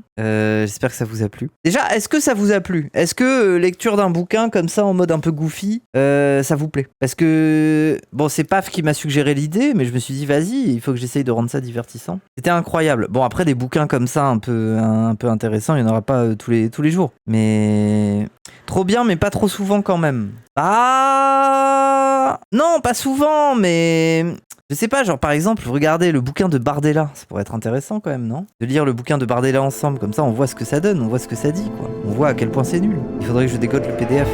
J'espère que ça vous a plu. Déjà, est-ce que ça vous a plu? Est-ce que lecture d'un bouquin comme ça en mode un peu goofy, ça vous plaît? Parce que, bon, c'est Paf qui m'a suggéré l'idée, mais je me suis dit, vas-y, il faut que j'essaye de rendre ça divertissant. C'était incroyable. Bon, après, des bouquins comme ça, un peu intéressants, il n'y en aura pas tous les jours. Mais trop bien, mais pas trop souvent quand même. Ah non, pas souvent, mais je sais pas, genre par exemple, regardez le bouquin de Bardella, ça pourrait être intéressant quand même, non? De lire le bouquin de Bardella ensemble, comme ça on voit ce que ça donne, on voit ce que ça dit, quoi. On voit à quel point c'est nul. Il faudrait que je décote le PDF.